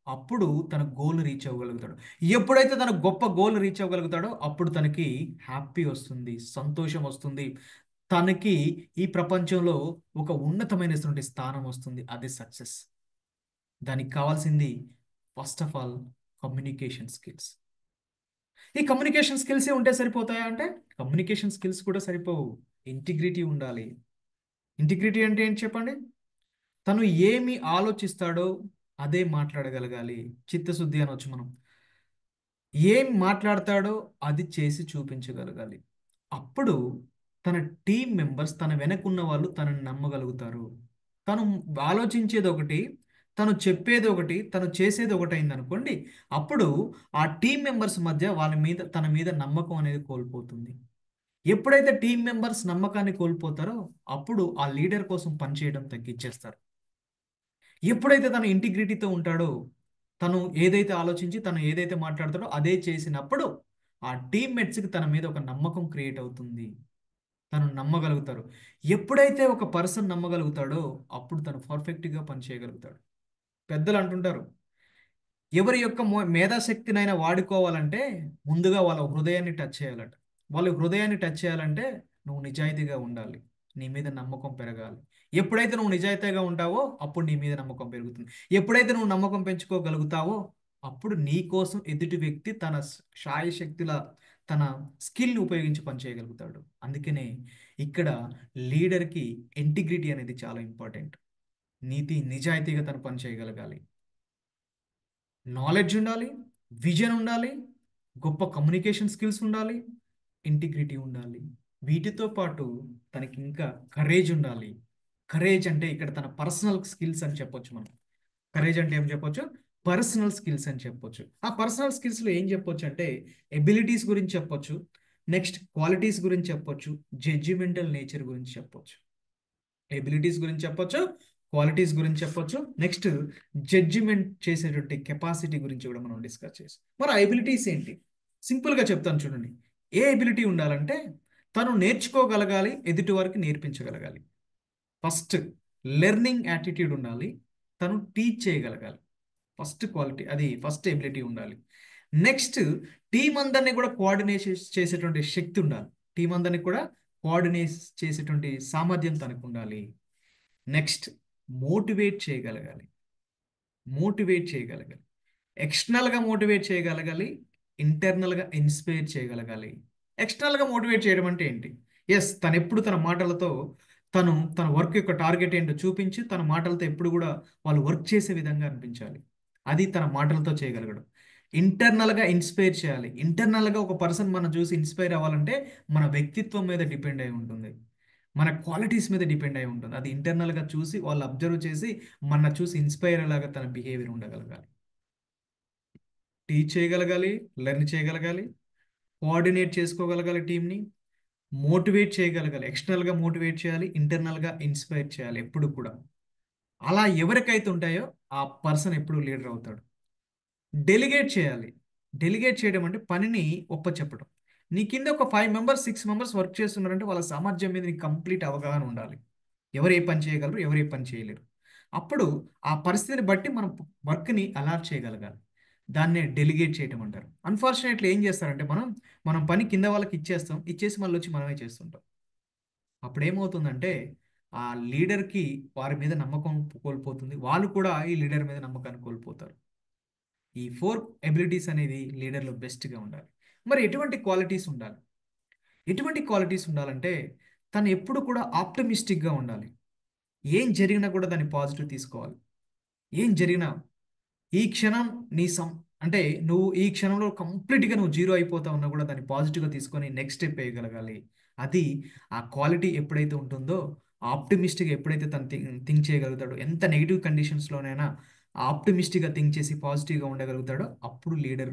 Speaker 1: అప్పుడు తన గోల్ రీచ్ అవ్వగలుగుతాడు. ఎప్పుడైతే తన గొప్ప గోల్ రీచ్ అవ్వగలుగుతాడో అప్పుడు తనకి హ్యాపీ వస్తుంది, సంతోషం వస్తుంది, తనకి ఈ ప్రపంచంలో ఒక ఉన్నతమైనటువంటి స్థానం వస్తుంది. అది సక్సెస్. దానికి కావాల్సింది first of all communication skills. ఈ కమ్యూనికేషన్ స్కిల్సే ఉంటే సరిపోతాయా అంటే కమ్యూనికేషన్ స్కిల్స్ కూడా సరిపోవు. ఇంటిగ్రిటీ ఉండాలి. ఇంటిగ్రిటీ అంటే ఏంటి చెప్పండి? తను ఏమి ఆలోచిస్తాడో అదే మాట్లాడగలగాలి. చిత్తశుద్ధి అనొచ్చు మనం. ఏం మాట్లాడతాడో అది చేసి చూపించగలగాలి. అప్పుడు తన టీం మెంబర్స్, తన వెనకున్న వాళ్ళు తనని నమ్మగలుగుతారు. తను ఆలోచించేది ఒకటి, తను చెప్పేది ఒకటి, తను చేసేది ఒకటి అయింది అనుకోండి, అప్పుడు ఆ టీం మెంబర్స్ మధ్య తన మీద నమ్మకం అనేది కోల్పోతుంది. ఎప్పుడైతే టీం మెంబర్స్ నమ్మకాన్ని కోల్పోతారో అప్పుడు ఆ లీడర్ కోసం పనిచేయడం తగ్గించేస్తారు. ఎప్పుడైతే తను ఇంటిగ్రిటీతో ఉంటాడో, తను ఏదైతే ఆలోచించి తను ఏదైతే మాట్లాడతాడో అదే చేసినప్పుడు ఆ టీమ్మేట్స్కి తన మీద ఒక నమ్మకం క్రియేట్ అవుతుంది. తను నమ్మగలుగుతారు. ఎప్పుడైతే ఒక పర్సన్ నమ్మగలుగుతాడో అప్పుడు తను పర్ఫెక్ట్గా పనిచేయగలుగుతాడు. పెద్దలు అంటుంటారు, ఎవరి యొక్క మేధాశక్తినైనా వాడుకోవాలంటే ముందుగా వాళ్ళ హృదయాన్ని టచ్ చేయాలట. వాళ్ళ హృదయాన్ని టచ్ చేయాలంటే నువ్వు నిజాయితీగా ఉండాలి, నీ మీద నమ్మకం పెరగాలి. ఎప్పుడైతే నువ్వు నిజాయితీగా ఉంటావో అప్పుడు నీ మీద నమ్మకం పెరుగుతుంది. ఎప్పుడైతే నువ్వు నమ్మకం పెంచుకోగలుగుతావో అప్పుడు నీ కోసం ఎదుటి వ్యక్తి తన శాయశక్తుల తన స్కిల్ని ఉపయోగించి పనిచేయగలుగుతాడు. అందుకనే ఇక్కడ లీడర్కి ఇంటిగ్రిటీ అనేది చాలా ఇంపార్టెంట్. నిజాయితీగా తను పని చేయగలగాలి. నాలెడ్జ్ ఉండాలి, విజన్ ఉండాలి, గొప్ప కమ్యూనికేషన్ స్కిల్స్ ఉండాలి, ఇంటిగ్రిటీ ఉండాలి. వీటితో పాటు తనకి ఇంకా కరేజ్ ఉండాలి. కరేజ్ అంటే ఇక్కడ తన పర్సనల్ స్కిల్స్ అని చెప్పొచ్చు మనం. కరేజ్ అంటే ఏం చెప్పొచ్చు? పర్సనల్ స్కిల్స్ అని చెప్పొచ్చు. ఆ పర్సనల్ స్కిల్స్లో ఏం చెప్పొచ్చు అంటే ఎబిలిటీస్ గురించి చెప్పొచ్చు, నెక్స్ట్ క్వాలిటీస్ గురించి చెప్పొచ్చు, జడ్జిమెంటల్ నేచర్ గురించి చెప్పొచ్చు. ఎబిలిటీస్ గురించి చెప్పొచ్చు, క్వాలిటీస్ గురించి చెప్పొచ్చు, నెక్స్ట్ జడ్జిమెంట్ చేసేటువంటి కెపాసిటీ గురించి కూడా మనం డిస్కస్ చేసాం. మరి ఆ ఎబిలిటీస్ ఏంటి? సింపుల్గా చెప్తాను చూడండి. ఏ ఎబిలిటీ ఉండాలంటే తను నేర్చుకోగలగాలి, ఎదుటి వారికి నేర్పించగలగాలి. ఫస్ట్ లెర్నింగ్ యాటిట్యూడ్ ఉండాలి, తను టీచ్ చేయగలగాలి. ఫస్ట్ క్వాలిటీ, అది ఫస్ట్ ఎబిలిటీ ఉండాలి. నెక్స్ట్ టీం అందరినీ కూడా కోఆర్డినేట్ చేసేటువంటి శక్తి ఉండాలి. టీం అందరినీ కూడా కోఆర్డినేట్ చేసేటువంటి సామర్థ్యం తనకు ఉండాలి. నెక్స్ట్ మోటివేట్ చేయగలగాలి. ఎక్స్టర్నల్గా మోటివేట్ చేయగలగాలి, ఇంటర్నల్గా ఇన్స్పైర్ చేయగలగాలి. ఎక్స్టర్నల్గా మోటివేట్ చేయడం అంటే ఏంటి? ఎస్, తను ఎప్పుడు తన మాటలతో తన వర్క్ యొక్క టార్గెట్ ఏంటో చూపించి తన మాటలతో ఎప్పుడు కూడా వాళ్ళు వర్క్ చేసే విధంగా అనిపించాలి. అది తన మాటలతో చేయగలగడం. ఇంటర్నల్గా ఇన్స్పైర్ చేయాలి. ఇంటర్నల్గా ఒక పర్సన్ మనం చూసి ఇన్స్పైర్ అవ్వాలంటే మన వ్యక్తిత్వం మీద డిపెండ్ అయి ఉంటుంది, మన క్వాలిటీస్ మీద డిపెండ్ అయి ఉంటుంది. అది ఇంటర్నల్గా చూసి వాళ్ళు అబ్జర్వ్ చేసి మన చూసి ఇన్స్పైర్ అయ్యేలాగా తన బిహేవియర్ ఉండగలగాలి, టీచ్ చేయగలగాలి, లెర్న్ చేయగలగాలి, కోఆర్డినేట్ చేసుకోగలగాలి టీంని, మోటివేట్ చేయగలగాలి. ఎక్స్టర్నల్గా మోటివేట్ చేయాలి, ఇంటర్నల్గా ఇన్స్పైర్ చేయాలి ఎప్పుడు కూడా. అలా ఎవరికైతే ఉంటాయో ఆ పర్సన్ ఎప్పుడు లీడర్ అవుతాడు. డెలిగేట్ చేయాలి. డెలిగేట్ చేయడం అంటే పనిని ఒప్పచెప్పడం. నీ కింద ఒక 5 మెంబర్స్ 6 మెంబర్స్ వర్క్ చేస్తున్నారంటే వాళ్ళ సామర్థ్యం మీద నీకు కంప్లీట్ అవగాహన ఉండాలి. ఎవరు ఏ పని చేయగలరు, ఎవరు ఏ పని చేయలేరు. అప్పుడు ఆ పరిస్థితిని బట్టి మనం వర్క్ని అలాట్ చేయగలగాలి. దాన్నే డెలిగేట్ చేయడం అంటారు. అన్ఫార్చునేట్లీ ఏం చేస్తారంటే మనం పని కింద వాళ్ళకి ఇచ్చేస్తాం, ఇచ్చేసి మళ్ళీ వచ్చి మనమే చేస్తుంటాం. అప్పుడు ఏమవుతుందంటే ఆ లీడర్కి వారి మీద నమ్మకం కోల్పోతుంది, వాళ్ళు కూడా ఈ లీడర్ మీద నమ్మకాన్ని కోల్పోతారు. ఈ 4 ఎబిలిటీస్ అనేది లీడర్లో బెస్ట్గా ఉండాలి. మరి ఎటువంటి క్వాలిటీస్ ఉండాలి? ఎటువంటి క్వాలిటీస్ ఉండాలంటే తను ఎప్పుడు కూడా ఆప్టమిస్టిక్గా ఉండాలి. ఏం జరిగినా కూడా దాన్ని పాజిటివ్ తీసుకోవాలి. ఏం జరిగినా ఈ క్షణం అంటే నువ్వు ఈ క్షణంలో కంప్లీట్గా నువ్వు జీరో అయిపోతా ఉన్నా కూడా దాన్ని పాజిటివ్గా తీసుకొని నెక్స్ట్ స్టెప్ వేయగలగాలి. అది ఆ క్వాలిటీ ఎప్పుడైతే ఉంటుందో, ఆప్టమిస్టిక్గా ఎప్పుడైతే తను థింక్ చేయగలుగుతాడో, ఎంత నెగిటివ్ కండిషన్స్లోనైనా ఆప్టమిస్టిక్గా థింక్ చేసి పాజిటివ్గా ఉండగలుగుతాడో అప్పుడు లీడర్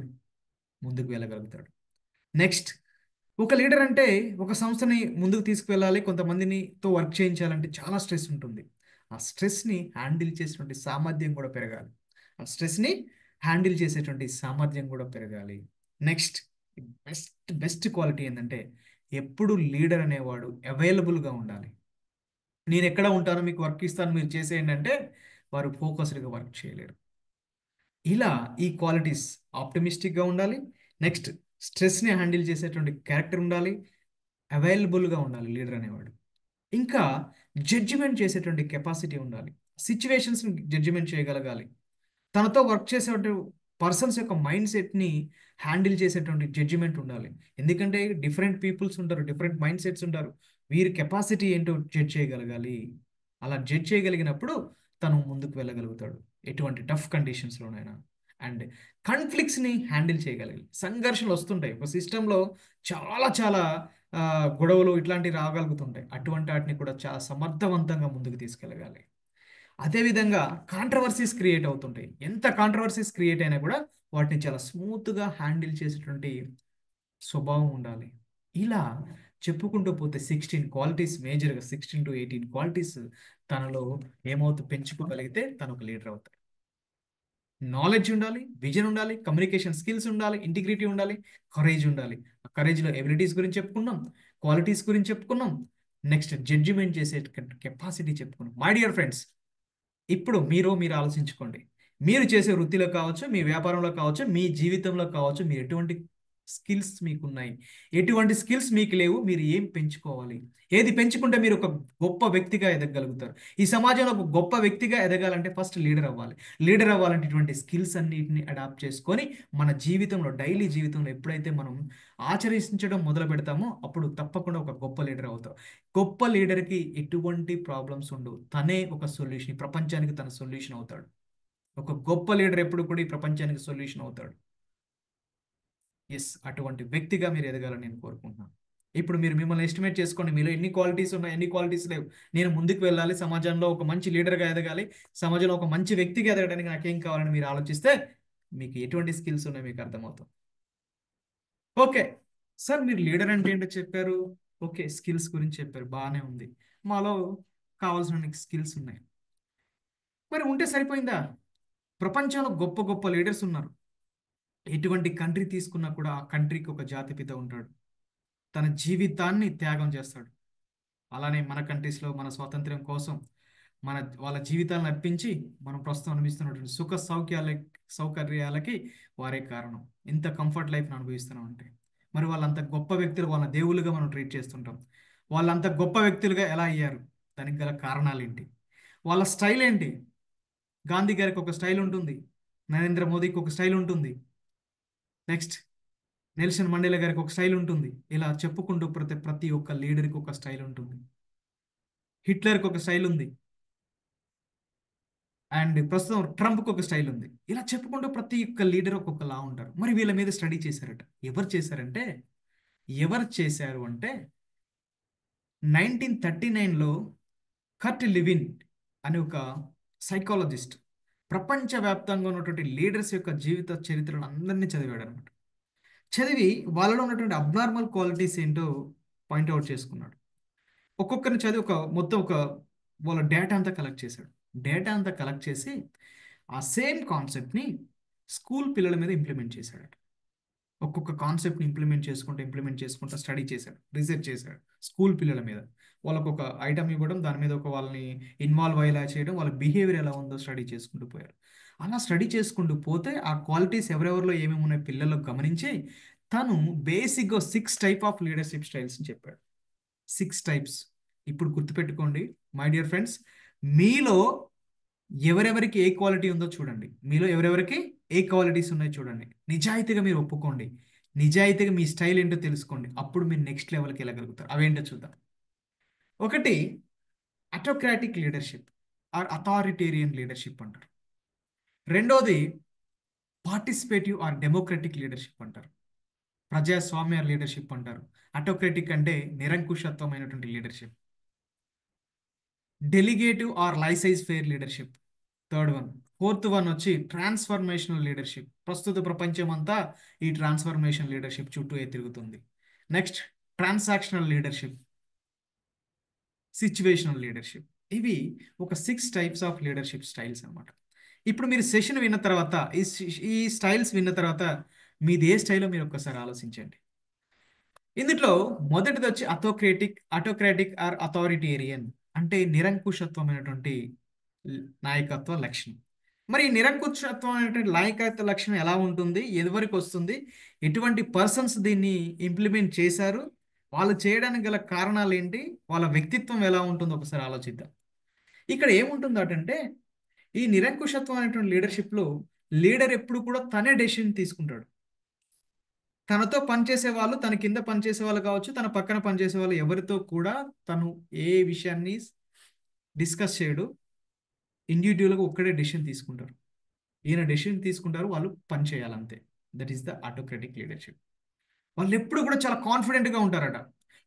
Speaker 1: ముందుకు వెళ్ళగలుగుతాడు. నెక్స్ట్, ఒక లీడర్ అంటే ఒక సంస్థని ముందుకు తీసుకువెళ్ళాలి, కొంతమందినితో వర్క్ చేయించాలంటే చాలా స్ట్రెస్ ఉంటుంది. ఆ స్ట్రెస్ని హ్యాండిల్ చేసేటువంటి సామర్థ్యం కూడా పెరగాలి. ఆ స్ట్రెస్ని హ్యాండిల్ చేసేటువంటి సామర్థ్యం కూడా పెరగాలి. నెక్స్ట్, బెస్ట్ క్వాలిటీ ఏంటంటే ఎప్పుడు లీడర్ అనేవాడు అవైలబుల్గా ఉండాలి. నేను ఎక్కడ ఉంటానో మీకు వర్క్ ఇస్తాను, మీరు చేసేయండి అంటే వారు ఫోకస్డ్గా వర్క్ చేయలేరు. ఇలా ఈ క్వాలిటీస్ ఆప్టమిస్టిక్గా ఉండాలి. నెక్స్ట్, స్ట్రెస్ని హ్యాండిల్ చేసేటువంటి క్యారెక్టర్ ఉండాలి, అవైలబుల్గా ఉండాలి లీడర్ అనేవాడు. ఇంకా జడ్జిమెంట్ చేసేటువంటి కెపాసిటీ ఉండాలి, సిచ్యువేషన్స్ని జడ్జిమెంట్ చేయగలగాలి. తనతో వర్క్ చేసేటువంటి పర్సన్స్ యొక్క మైండ్ సెట్ని హ్యాండిల్ చేసేటువంటి జడ్జిమెంట్ ఉండాలి. ఎందుకంటే డిఫరెంట్ పీపుల్స్ ఉంటారు, డిఫరెంట్ మైండ్ సెట్స్ ఉంటారు. వీరి కెపాసిటీ ఏంటో జడ్జ్ చేయగలగాలి. అలా జడ్జ్ చేయగలిగినప్పుడు తను ముందుకు వెళ్ళగలుగుతాడు ఎటువంటి టఫ్ కండిషన్స్లోనైనా. అండ్ కాన్ఫ్లిక్ట్స్ని హ్యాండిల్ చేయగలగాలి. సంఘర్షణలు వస్తుంటాయి ఒక సిస్టంలో, చాలా చాలా గొడవలు ఇట్లాంటివి రాగలుగుతుంటాయి. అటువంటి వాటిని కూడా చాలా సమర్థవంతంగా ముందుకు తీసుకెళ్ళగాలి. అదేవిధంగా కాంట్రవర్సీస్ క్రియేట్ అవుతుంటాయి. ఎంత కాంట్రవర్సీస్ క్రియేట్ అయినా కూడా వాటిని చాలా స్మూత్గా హ్యాండిల్ చేసేటువంటి స్వభావం ఉండాలి. ఇలా చెప్పుకుంటూ పోతే 16 క్వాలిటీస్, మేజర్గా 16 to 18 క్వాలిటీస్ తనలో పెంచుకోగలిగితే తను ఒక లీడర్ అవుతాడు. నాలెడ్జ్ ఉండాలి, విజన్ ఉండాలి, కమ్యూనికేషన్ స్కిల్స్ ఉండాలి, ఇంటిగ్రిటీ ఉండాలి, కరేజ్ ఉండాలి. ఆ కరేజ్లో ఎబిలిటీస్ గురించి చెప్పుకున్నాం, క్వాలిటీస్ గురించి చెప్పుకున్నాం, నెక్స్ట్ జడ్జిమెంట్ చేసే కెపాసిటీ చెప్పుకున్నాం. మై డియర్ ఫ్రెండ్స్, ఇప్పుడు మీరు ఆలోచించుకోండి. మీరు చేసే వృత్తిలో కావచ్చు, మీ వ్యాపారంలో కావచ్చు, మీ జీవితంలో కావచ్చు, మీరు ఎటువంటి స్కిల్స్ మీకున్నాయి, ఎటువంటి స్కిల్స్ మీకు లేవు, మీరు ఏం పెంచుకోవాలి, ఏది పెంచుకుంటే మీరు ఒక గొప్ప వ్యక్తిగా ఎదగలుగుతారు. ఈ సమాజంలో ఒక గొప్ప వ్యక్తిగా ఎదగాలంటే ఫస్ట్ లీడర్ అవ్వాలి. లీడర్ అవ్వాలంటే ఇటువంటి స్కిల్స్ అన్నిటిని అడాప్ట్ చేసుకొని మన జీవితంలో, డైలీ జీవితంలో ఎప్పుడైతే మనం ఆచరించడం మొదలు పెడతామో అప్పుడు తప్పకుండా ఒక గొప్ప లీడర్ అవుతాం. గొప్ప లీడర్కి ఎటువంటి ప్రాబ్లమ్స్ ఉండవు, తనే ఒక సొల్యూషన్, ప్రపంచానికి తన సొల్యూషన్ అవుతాడు. ఒక గొప్ప లీడర్ ఎప్పుడు కూడా ఈ ప్రపంచానికి సొల్యూషన్ అవుతాడు. ఎస్, అటువంటి వ్యక్తిగా మీరు ఎదగాలని నేను కోరుకుంటున్నాను. ఇప్పుడు మీరు మిమ్మల్ని ఎస్టిమేట్ చేసుకోండి, మీలో ఎన్ని క్వాలిటీస్ ఉన్నాయి, ఎన్ని క్వాలిటీస్ లేవు. నేను ముందుకు వెళ్ళాలి, సమాజంలో ఒక మంచి లీడర్గా ఎదగాలి, సమాజంలో ఒక మంచి వ్యక్తిగా ఎదగడానికి నాకేం కావాలని మీరు ఆలోచిస్తే మీకు ఎటువంటి స్కిల్స్ ఉన్నాయో మీకు అర్థమవుతాం. ఓకే సార్, మీరు లీడర్ అంటే ఏంటో చెప్పారు, ఓకే స్కిల్స్ గురించి చెప్పారు, బాగానే ఉంది. మాలో కావాల్సిన స్కిల్స్ ఉన్నాయి. మరి ఉంటే సరిపోయిందా? ప్రపంచంలో గొప్ప గొప్ప లీడర్స్ ఉన్నారు. ఎటువంటి కంట్రీ తీసుకున్నా కూడా ఆ కంట్రీకి ఒక జాతిపిత ఉంటాడు, తన జీవితాన్ని త్యాగం చేస్తాడు. అలానే మన కంట్రీస్లో మన స్వాతంత్ర్యం కోసం వాళ్ళ జీవితాలను అర్పించి మనం ప్రస్తుతం అనుభవిస్తున్నటువంటి సుఖ సౌకర్యాలకి వారే కారణం. ఇంత కంఫర్ట్ లైఫ్ని అనుభవిస్తున్నాం అంటే మరి వాళ్ళంత గొప్ప వ్యక్తులు, వాళ్ళ దేవుళ్ళుగా మనం ట్రీట్ చేస్తుంటాం. వాళ్ళంత గొప్ప వ్యక్తులుగా ఎలా అయ్యారు? దానికి గల కారణాలు ఏంటి? వాళ్ళ స్టైల్ ఏంటి? గాంధీ గారికి ఒక స్టైల్ ఉంటుంది, నరేంద్ర మోదీకి ఒక స్టైల్ ఉంటుంది, నెక్స్ట్ నెల్సన్ మండేలా గారికి ఒక స్టైల్ ఉంటుంది. ఇలా చెప్పుకుంటూ ప్రతి ఒక్క లీడర్కి ఒక స్టైల్ ఉంటుంది. హిట్లర్కి ఒక స్టైల్ ఉంది, అండ్ ప్రస్తుతం ట్రంప్కి ఒక స్టైల్ ఉంది. ఇలా చెప్పుకుంటూ ప్రతి ఒక్క లీడర్ ఒక్కొక్కలా ఉంటారు. మరి వీళ్ళ మీద స్టడీ చేశారట. ఎవరు చేశారు అంటే 1939లో కర్ట్ లివిన్ అనే ఒక సైకాలజిస్ట్ ప్రపంచవ్యాప్తంగా ఉన్నటువంటి లీడర్స్ యొక్క జీవిత చరిత్రను అందరినీ చదివాడు అనమాట. చదివి వాళ్ళలో ఉన్నటువంటి అబ్నార్మల్ క్వాలిటీస్ ఏంటో పాయింట్అవుట్ చేసుకున్నాడు. ఒక్కొక్కరిని చదివి మొత్తం వాళ్ళ డేటా అంతా కలెక్ట్ చేశాడు. డేటా అంతా కలెక్ట్ చేసి ఆ సేమ్ కాన్సెప్ట్ని స్కూల్ పిల్లల మీద ఇంప్లిమెంట్ చేశాడు. ఒక్కొక్క కాన్సెప్ట్ని ఇంప్లిమెంట్ చేసుకుంటూ స్టడీ చేశాడు, రీసెర్చ్ చేశాడు స్కూల్ పిల్లల మీద. వాళ్ళకు ఒక ఐటమ్ ఇవ్వడం, దాని మీద వాళ్ళని ఇన్వాల్వ్ అయ్యేలా చేయడం, వాళ్ళ బిహేవియర్ ఎలా ఉందో స్టడీ చేసుకుంటూ పోయారు. అలా స్టడీ చేసుకుంటూ పోతే ఆ క్వాలిటీస్ ఎవరెవరిలో ఏమేమి ఉన్నాయి పిల్లలకు గమనించి తను బేసిక్గా 6 టైప్ ఆఫ్ లీడర్షిప్ స్టైల్స్ చెప్పాడు. 6 టైప్స్. ఇప్పుడు గుర్తుపెట్టుకోండి మై డియర్ ఫ్రెండ్స్, మీలో ఎవరెవరికి ఏ క్వాలిటీ ఉందో చూడండి. మీలో ఎవరెవరికి ఏ క్వాలిటీస్ ఉన్నాయో చూడండి. నిజాయితీగా మీరు ఒప్పుకోండి. నిజాయితీగా మీ స్టైల్ ఏంటో తెలుసుకోండి. అప్పుడు మీరు నెక్స్ట్ లెవెల్కి వెళ్ళగలుగుతారు. అవేంటో చూద్దాం. ఒకటి అటోక్రాటిక్ లీడర్షిప్ ఆర్ అథారిటేరియన్ లీడర్షిప్ అంటారు. రెండోది పార్టిసిపేటివ్ ఆర్ డెమోక్రటిక్ లీడర్షిప్ అంటారు. ప్రజాస్వామ్య లీడర్షిప్ అంటారు. అటోక్రటిక్ అంటే నిరంకుశత్వమైనటువంటి leadership. Delegative or laissez faire leadership third one. Fourth one వచ్చి ట్రాన్స్ఫర్మేషనల్ లీడర్షిప్. ప్రస్తుత ప్రపంచం అంతా ఈ ట్రాన్స్ఫర్మేషన్ లీడర్షిప్ చుట్టూ తిరుగుతుంది. Next transactional leadership, situational leadership. ఇవి ఒక 6 టైప్స్ ఆఫ్ లీడర్షిప్ స్టైల్స్ అన్నమాట. ఇప్పుడు మీరు సెషన్ విన్న తర్వాత ఈ స్టైల్స్ విన్న తర్వాత మీది ఏ స్టైల్లో మీరు ఒక్కసారి ఆలోచించండి. ఇందులో మొదటిది వచ్చి అటోక్రాటిక్ ఆర్ అథారిటేరియన్ అంటే నిరంకుశత్వమైనటువంటి నాయకత్వ లక్షణం. మరి ఈ నిరంకుశత్వమైనటువంటి నాయకత్వ లక్షణం ఎలా ఉంటుంది, ఎవరికి వస్తుంది, ఎటువంటి పర్సన్స్ దీన్ని ఇంప్లిమెంట్ చేశారు, వాళ్ళు చేయడానికి గల కారణాలు ఏంటి, వాళ్ళ వ్యక్తిత్వం ఎలా ఉంటుందో ఒకసారి ఆలోచిద్దాం. ఇక్కడ ఏముంటుందో అంటే ఈ నిరంకుశత్వం అనేటువంటి లీడర్షిప్లో లీడర్ ఎప్పుడు కూడా తనే డెసిషన్ తీసుకుంటాడు. తనతో పనిచేసే వాళ్ళు, తన కింద పనిచేసే వాళ్ళు కావచ్చు, తన పక్కన పనిచేసే వాళ్ళు ఎవరితో కూడా తను ఏ విషయాన్ని డిస్కస్ చేయడు. ఇండివిజువల్గా ఒక్కడే డెసిషన్ తీసుకుంటారు. ఈయన డెసిషన్ తీసుకుంటారు, వాళ్ళు పని చేయాలంతే. That is the autocratic leadership. వాళ్ళు ఎప్పుడు కూడా చాలా కాన్ఫిడెంట్గా ఉంటారట.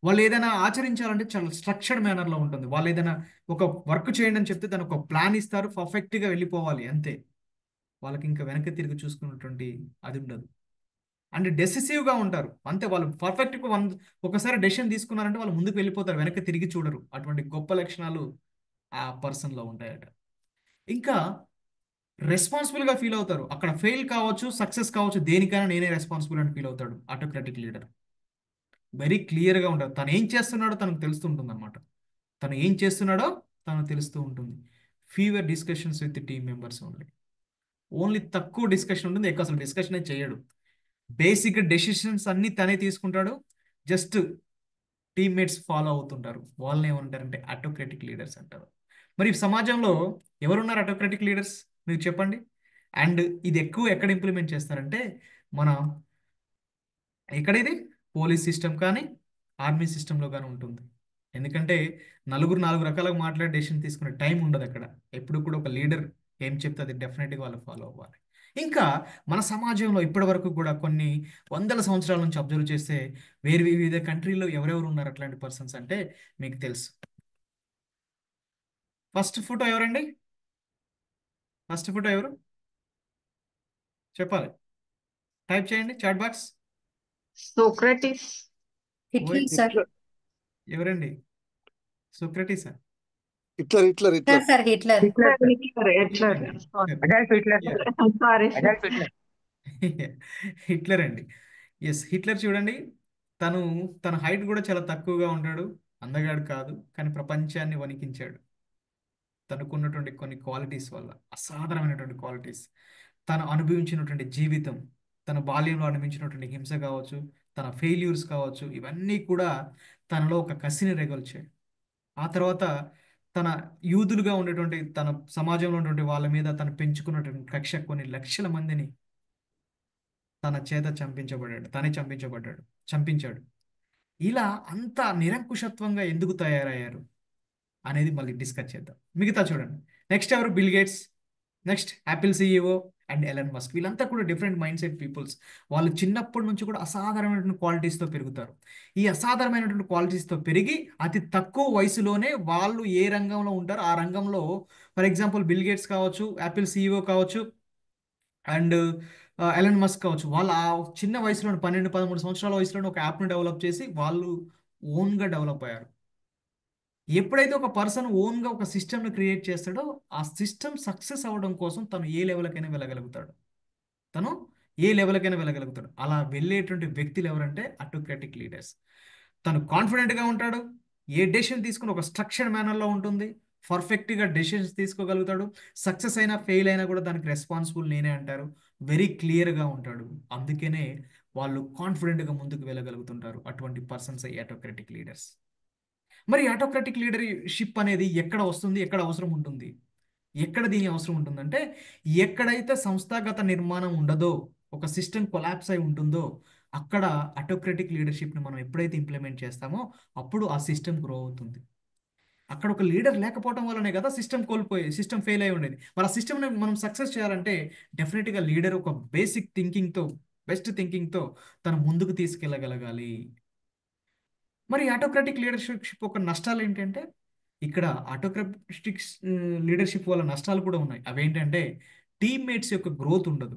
Speaker 1: వాళ్ళు ఏదైనా ఆచరించాలంటే చాలా స్ట్రక్చర్డ్ మేనర్లో ఉంటుంది. వాళ్ళు ఏదైనా ఒక వర్క్ చేయండి అని చెప్తే దాని ఒక ప్లాన్ ఇస్తారు, పర్ఫెక్ట్గా వెళ్ళిపోవాలి అంతే. వాళ్ళకి ఇంకా వెనక్కి తిరిగి చూసుకున్నటువంటి అది ఉండదు. అండ్ డెసిసివ్గా ఉంటారు అంతే. వాళ్ళు పర్ఫెక్ట్గా ఒకసారి డెసిషన్ తీసుకున్నారంటే వాళ్ళు ముందుకు వెళ్ళిపోతారు, వెనక్కి తిరిగి చూడరు. అటువంటి గొప్ప లక్షణాలు ఆ పర్సన్లో ఉంటాయట. ఇంకా రెస్పాన్సిబుల్గా ఫీల్ అవుతారు. అక్కడ ఫెయిల్ కావచ్చు, సక్సెస్ కావచ్చు, దేనికైనా నేనే రెస్పాన్సిబుల్ అని ఫీల్ అవుతాడు ఆటోక్రాటిక్ లీడర్. వెరీ క్లియర్గా ఉంటాడు. తను ఏం చేస్తున్నాడో తనకు తెలుస్తుంటుంది అనమాట. తను ఏం చేస్తున్నాడో తనకు తెలుస్తూ ఉంటుంది. Fever discussions with team members only తక్కువ డిస్కషన్ ఉంటుంది, ఎక్కువ అసలు డిస్కషనే చేయడు. బేసిక్ డెసిషన్స్ అన్నీ తనే తీసుకుంటాడు. జస్ట్ టీమ్మేట్స్ ఫాలో అవుతుంటారు. వాళ్ళని ఏమంటారంటే ఆటోక్రాటిక్ లీడర్స్ అంటారు. మరి సమాజంలో ఎవరున్నారు ఆటోక్రాటిక్ లీడర్స్ మీరు చెప్పండి. అండ్ ఇది ఎక్కువ ఎక్కడ ఇంప్లిమెంట్ చేస్తారంటే మన ఇది పోలీస్ సిస్టమ్ కానీ ఆర్మీ సిస్టంలో కానీ ఉంటుంది. ఎందుకంటే నలుగురు 4 రకాలుగా మాట్లాడి డెసిషన్ తీసుకునే టైం ఉండదు అక్కడ. ఎప్పుడు కూడా ఒక లీడర్ ఏం చెప్తే అది డెఫినెట్గా వాళ్ళు ఫాలో అవ్వాలి. ఇంకా మన సమాజంలో ఇప్పటి వరకు కూడా కొన్ని వందల సంవత్సరాల నుంచి అబ్జర్వ్ చేస్తే వివిధ కంట్రీలో ఎవరెవరు ఉన్నారు అట్లాంటి పర్సన్స్ అంటే మీకు తెలుసు. ఫస్ట్ ఫోటో ఎవరండి? ఫస్ట్ ఫోటో ఎవరు చెప్పాలి, టైప్ చేయండి chat box.
Speaker 10: Socrates.
Speaker 12: Hitler sir.
Speaker 1: ఎవరండి? సోక్రటీసా?
Speaker 7: Hitler Hitler Hitler
Speaker 12: sir Hitler.
Speaker 10: Sorry.
Speaker 1: Hitler అండి. ఎస్, హిట్లర్ చూడండి. తన హైట్ కూడా చాలా తక్కువగా ఉంటాడు, అందగాడు కాదు, కానీ ప్రపంచాన్ని వణికించాడు తనకున్నటువంటి కొన్ని క్వాలిటీస్ వల్ల. అసాధారణమైనటువంటి క్వాలిటీస్. తను అనుభవించినటువంటి జీవితం, తన బాల్యంలో అనుభవించినటువంటి హింస కావచ్చు, తన ఫెయిల్యూర్స్ కావచ్చు, ఇవన్నీ కూడా తనలో ఒక కసిని రేగొల్చాయి. ఆ తర్వాత తన యూదులుగా ఉండేటువంటి తన సమాజంలో ఉన్నటువంటి వాళ్ళ మీద తను పెంచుకున్నటువంటి కక్ష కొన్ని లక్షల మందిని తన చేత చంపించాడు. ఇలా అంత నిరంకుశత్వంగా ఎందుకు తయారయ్యారు అనేది మళ్ళీ డిస్కస్ చేద్దాం. మిగతా చూడండి. నెక్స్ట్ ఎవరు? Bill gates. Next Apple CEO and Elon Musk, వీళ్ళంతా కూడా డిఫరెంట్ మైండ్ సెట్ పీపుల్స్. వాళ్ళు చిన్నప్పటి నుంచి కూడా అసాధారణమైనటువంటి క్వాలిటీస్తో పెరుగుతారు. ఈ అసాధారణమైనటువంటి క్వాలిటీస్తో పెరిగి అతి తక్కువ వయసులోనే వాళ్ళు ఏ రంగంలో ఉంటారో ఆ రంగంలో, ఫర్ ఎగ్జాంపుల్ బిల్ గేట్స్ కావచ్చు, యాపిల్ సిఇఓ కావచ్చు, అండ్ ఎలన్ మస్క్ కావచ్చు, వాళ్ళు ఆ చిన్న వయసులో 12-13 సంవత్సరాల వయసులోనే ఒక యాప్ను డెవలప్ చేసి వాళ్ళు ఓన్గా డెవలప్ అయ్యారు. ఎప్పుడైతే ఒక పర్సన్ ఓన్గా ఒక సిస్టమ్ని క్రియేట్ చేస్తాడో ఆ సిస్టమ్ సక్సెస్ అవ్వడం కోసం తను ఏ లెవెల్కైనా వెళ్ళగలుగుతాడు. తను ఏ లెవెల్కైనా వెళ్ళగలుగుతాడు. అలా వెళ్ళేటువంటి వ్యక్తులు ఎవరంటే అటోక్రాటిక్ లీడర్స్. తను కాన్ఫిడెంట్గా ఉంటాడు. ఏ డెసిషన్ తీసుకుని ఒక స్ట్రక్చర్డ్ మేనర్లో ఉంటుంది. పర్ఫెక్ట్గా డెసిషన్స్ తీసుకోగలుగుతాడు. సక్సెస్ అయినా ఫెయిల్ అయినా కూడా దానికి రెస్పాన్సిబుల్ నేనే అంటారు. వెరీ క్లియర్గా ఉంటాడు. అందుకనే వాళ్ళు కాన్ఫిడెంట్గా ముందుకు వెళ్ళగలుగుతుంటారు. అటువంటి పర్సన్స్ ఆటోక్రాటిక్ లీడర్స్. మరి ఆటోక్రాటిక్ లీడర్షిప్ అనేది ఎక్కడ వస్తుంది, ఎక్కడ అవసరం ఉంటుంది? ఎక్కడ దీని అవసరం ఉంటుందంటే, ఎక్కడైతే సంస్థాగత నిర్మాణం ఉండదో, ఒక సిస్టమ్ కొలాప్స్ అయి ఉంటుందో, అక్కడ ఆటోక్రాటిక్ లీడర్షిప్ని మనం ఎప్పుడైతే ఇంప్లిమెంట్ చేస్తామో అప్పుడు ఆ సిస్టమ్ గ్రో అవుతుంది. అక్కడ ఒక లీడర్ లేకపోవడం వల్లనే కదా సిస్టమ్ ఫెయిల్ అయి ఉండేది. మరి ఆ సిస్టమ్ని మనం సక్సెస్ చేయాలంటే డెఫినెట్గా లీడర్ ఒక బేసిక్ థింకింగ్తో, బెస్ట్ థింకింగ్తో తను ముందుకు తీసుకెళ్ళగలగాలి. మరి ఆటోక్రాటిక్ లీడర్షిప్ ఒక నష్టాలు ఏంటంటే, ఇక్కడ ఆటోక్రాటిక్ లీడర్షిప్ వల్ల నష్టాలు కూడా ఉన్నాయి. అవేంటంటే టీమ్మేట్స్ యొక్క గ్రోత్ ఉండదు.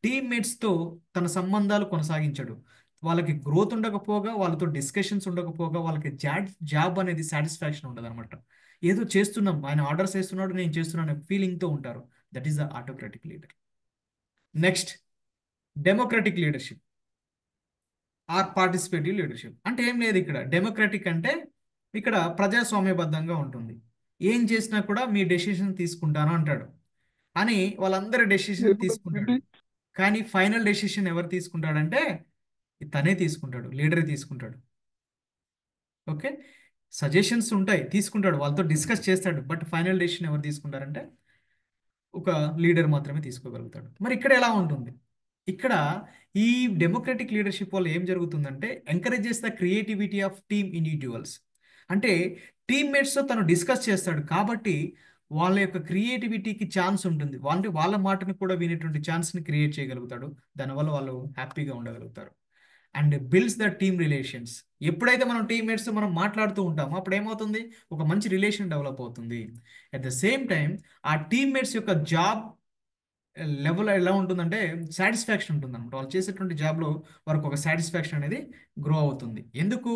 Speaker 1: టీమ్మేట్స్తో తన సంబంధాలు కొనసాగించడు. వాళ్ళకి గ్రోత్ ఉండకపోగా, వాళ్ళతో డిస్కషన్స్ ఉండకపోగా, వాళ్ళకి జాబ్ అనేది సాటిస్ఫాక్షన్ ఉండదు అనమాట. ఏదో చేస్తున్నాం, ఆయన ఆర్డర్స్ వేస్తున్నాడు, నేను చేస్తున్నాను ఫీలింగ్తో ఉంటారు. That is the autocratic leader. Next democratic leadership or participative leadership. అంటే ఏం లేదు, ఇక్కడ డెమోక్రాటిక్ అంటే ఇక్కడ ప్రజాస్వామ్యబద్ధంగా ఉంటుంది. ఏం చేసినా కూడా మీ డెసిషన్ తీసుకుంటాను అంటాడు అని వాళ్ళందరి డెసిషన్ తీసుకుంటాడు. కానీ ఫైనల్ డెసిషన్ ఎవరు తీసుకుంటాడంటే తనే తీసుకుంటాడు, లీడరే తీసుకుంటాడు. ఓకే, సజెషన్స్ ఉంటాయి, తీసుకుంటాడు, వాళ్ళతో డిస్కస్ చేస్తాడు, బట్ ఫైనల్ డెసిషన్ ఎవరు తీసుకుంటారంటే ఒక లీడర్ మాత్రమే తీసుకోగలుగుతాడు. మరి ఇక్కడ ఎలా ఉంటుంది? ఇక్కడ ఈ డెమోక్రటిక్ లీడర్షిప్ వల్ల ఏం జరుగుతుందంటే encourages the creativity of team individuals. అంటే టీమ్మేట్స్తో తను డిస్కస్ చేస్తాడు కాబట్టి వాళ్ళ యొక్క క్రియేటివిటీకి ఛాన్స్ ఉంటుంది. వాళ్ళ మాటను కూడా వినేటువంటి ఛాన్స్ని క్రియేట్ చేయగలుగుతాడు. దానివల్ల వాళ్ళు హ్యాపీగా ఉండగలుగుతారు. And builds the team relations. ఎప్పుడైతే మనం టీమ్మేట్స్తో మనం మాట్లాడుతూ ఉంటామో అప్పుడు ఏమవుతుంది, ఒక మంచి రిలేషన్ డెవలప్ అవుతుంది. అట్ ద సేమ్ టైం ఆ టీమ్మేట్స్ యొక్క జాబ్ లెవెల్ ఎలా ఉంటుందంటే సాటిస్ఫాక్షన్ ఉంటుంది అనమాట. వాళ్ళు చేసేటువంటి జాబ్లో వారికి ఒక సాటిస్ఫాక్షన్ అనేది గ్రో అవుతుంది. ఎందుకు?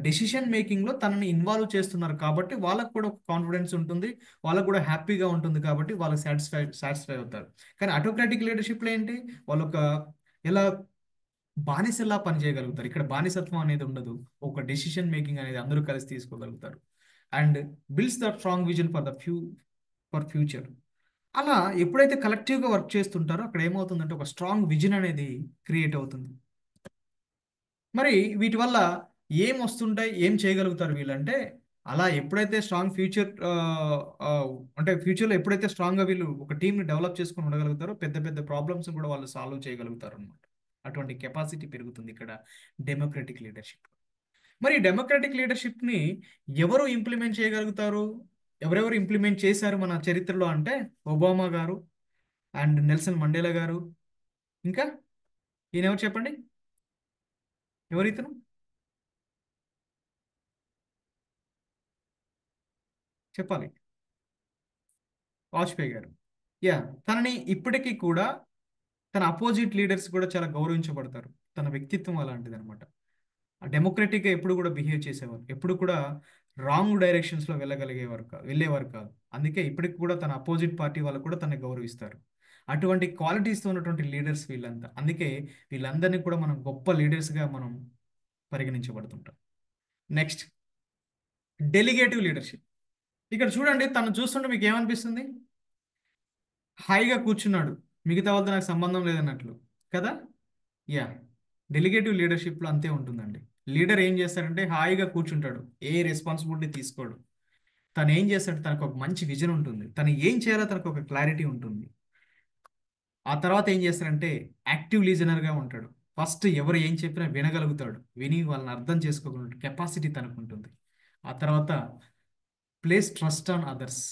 Speaker 1: డెసిషన్ మేకింగ్లో తనని ఇన్వాల్వ్ చేస్తున్నారు కాబట్టి వాళ్ళకు కూడా ఒక కాన్ఫిడెన్స్ ఉంటుంది, వాళ్ళకు కూడా హ్యాపీగా ఉంటుంది కాబట్టి వాళ్ళకి సాటిస్ఫై అవుతారు. కానీ ఆటోక్రాటిక్ లీడర్షిప్లో ఏంటి, వాళ్ళు ఒక ఎలా బానిసలా పనిచేయగలుగుతారు. ఇక్కడ బానిసత్వం అనేది ఉండదు, ఒక డెసిషన్ మేకింగ్ అనేది అందరూ కలిసి తీసుకోగలుగుతారు. And builds the strong vision for future. అలా ఎప్పుడైతే కలెక్టివ్గా వర్క్ చేస్తుంటారో అక్కడ ఏమవుతుందంటే ఒక స్ట్రాంగ్ విజన్ అనేది క్రియేట్ అవుతుంది. మరి వీటి వల్ల ఏం వస్తుంటాయి, ఏం చేయగలుగుతారు వీళ్ళంటే, అలా ఎప్పుడైతే స్ట్రాంగ్ ఫ్యూచర్ అంటే ఫ్యూచర్లో ఎప్పుడైతే స్ట్రాంగ్గా వీళ్ళు ఒక టీంని డెవలప్ చేసుకుని ఉండగలుగుతారో పెద్ద పెద్ద ప్రాబ్లమ్స్ కూడా వాళ్ళు సాల్వ్ చేయగలుగుతారు అనమాట. అటువంటి కెపాసిటీ పెరుగుతుంది ఇక్కడ డెమోక్రటిక్ లీడర్షిప్. మరి డెమోక్రటిక్ లీడర్షిప్ని ఎవరు ఇంప్లిమెంట్ చేయగలుగుతారు, ఎవరెవరు ఇంప్లిమెంట్ చేశారు మన చరిత్రలో అంటే ఒబామా గారు అండ్ నెల్సన్ మండేలా గారు. ఇంకా ఈయన ఎవరు చెప్పండి, ఎవరు ఇతను? చెప్పాలి. వాజ్పేయి గారు. యా, తనని ఇప్పటికీ కూడా తన అపోజిట్ లీడర్స్ కూడా చాలా గౌరవించబడతారు. తన వ్యక్తిత్వం అలాంటిది అనమాట. డెమోక్రటిక్గా ఎప్పుడు కూడా బిహేవ్ చేసేవారు, ఎప్పుడు కూడా రాంగ్ డైరెక్షన్స్లో వెళ్ళేవారు కాదు. అందుకే ఇప్పటికి కూడా తన అపోజిట్ పార్టీ వాళ్ళు కూడా తనని గౌరవిస్తారు. అటువంటి క్వాలిటీస్తో ఉన్నటువంటి లీడర్స్ వీళ్ళంతా. అందుకే వీళ్ళందరినీ కూడా మనం గొప్ప లీడర్స్గా మనం పరిగణించబడుతుంటాం. Next డెలిగేటివ్ leadership. ఇక్కడ చూడండి, తను చూస్తుంటే మీకు ఏమనిపిస్తుంది? హాయిగా కూర్చున్నాడు, మిగతా వాళ్ళతో నాకు సంబంధం లేదన్నట్లు కదా. యా, డెలిగేటివ్ లీడర్షిప్లో అంతే ఉంటుందండి. లీడర్ ఏం చేస్తాడంటే హాయిగా కూర్చుంటాడు, ఏ రెస్పాన్సిబిలిటీ తీసుకోడు. తను ఏం చేస్తాడు, తనకు ఒక మంచి విజన్ ఉంటుంది, తను ఏం చేయాలో తనకు ఒక క్లారిటీ ఉంటుంది. ఆ తర్వాత ఏం చేస్తాడంటే యాక్టివ్ లిజనర్గా ఉంటాడు. ఫస్ట్ ఎవరు ఏం చెప్పినా వినగలుగుతాడు, విని వాళ్ళని అర్థం చేసుకోగలుగుతాడు, కెపాసిటీ తనకు ఉంటుంది. ఆ తర్వాత ప్లేస్ ట్రస్ట్ ఆన్ అదర్స్.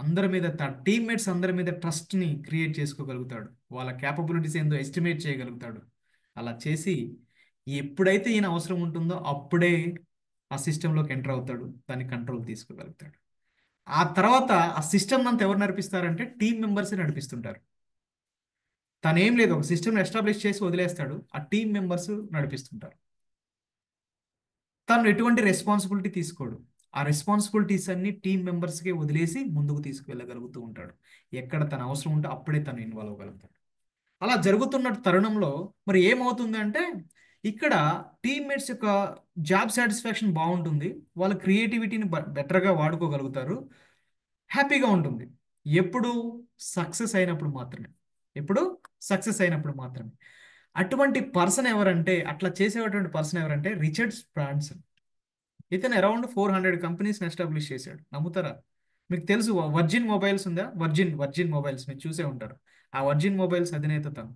Speaker 1: అందరి మీద టీమ్మేట్స్ అందరి మీద ట్రస్ట్ని క్రియేట్ చేసుకోగలుగుతాడు. వాళ్ళ క్యాపబిలిటీస్ ఏందో ఎస్టిమేట్ చేయగలుగుతాడు. అలా చేసి ఎప్పుడైతే ఈయన అవసరం ఉంటుందో అప్పుడే ఆ సిస్టంలోకి ఎంటర్ అవుతాడు, దాన్ని కంట్రోల్ తీసుకోగలుగుతాడు. ఆ తర్వాత ఆ సిస్టమ్ అంతా ఎవరు నడిపిస్తారంటే టీం మెంబర్సే నడిపిస్తుంటారు. తను ఏం లేదు, ఒక సిస్టమ్ ఎస్టాబ్లిష్ చేసి వదిలేస్తాడు, ఆ టీం మెంబర్స్ నడిపిస్తుంటారు. తను ఎటువంటి రెస్పాన్సిబిలిటీ తీసుకోడు. ఆ రెస్పాన్సిబిలిటీస్ అన్ని టీం మెంబర్స్కే వదిలేసి ముందుకు తీసుకువెళ్ళగలుగుతూ ఉంటాడు. ఎక్కడ తన అవసరం ఉంటే అప్పుడే తను ఇన్వాల్వ్ అవ్వగలుగుతాడు. అలా జరుగుతున్న తరుణంలో మరి ఏమవుతుంది అంటే ఇక్కడ టీమ్మేట్స్ యొక్క జాబ్ సాటిస్ఫాక్షన్ బాగుంటుంది, వాళ్ళ క్రియేటివిటీని బెటర్గా వాడుకోగలుగుతారు, హ్యాపీగా ఉంటుంది. ఎప్పుడు సక్సెస్ అయినప్పుడు మాత్రమే. ఎప్పుడు సక్సెస్ అయినప్పుడు మాత్రమే. అటువంటి పర్సన్ ఎవరంటే, అట్లా చేసేటువంటి పర్సన్ ఎవరంటే రిచర్డ్ బ్రాన్సన్. ఇతను అరౌండ్ 400 కంపెనీస్ని ఎస్టాబ్లిష్ చేశాడు. నమ్ముతారా? మీకు తెలుసు వర్జిన్ మొబైల్స్ ఉందా? వర్జిన్ మొబైల్స్ మీరు చూసే ఉంటారు. ఆ వర్జిన్ మొబైల్స్ అధినేత తను.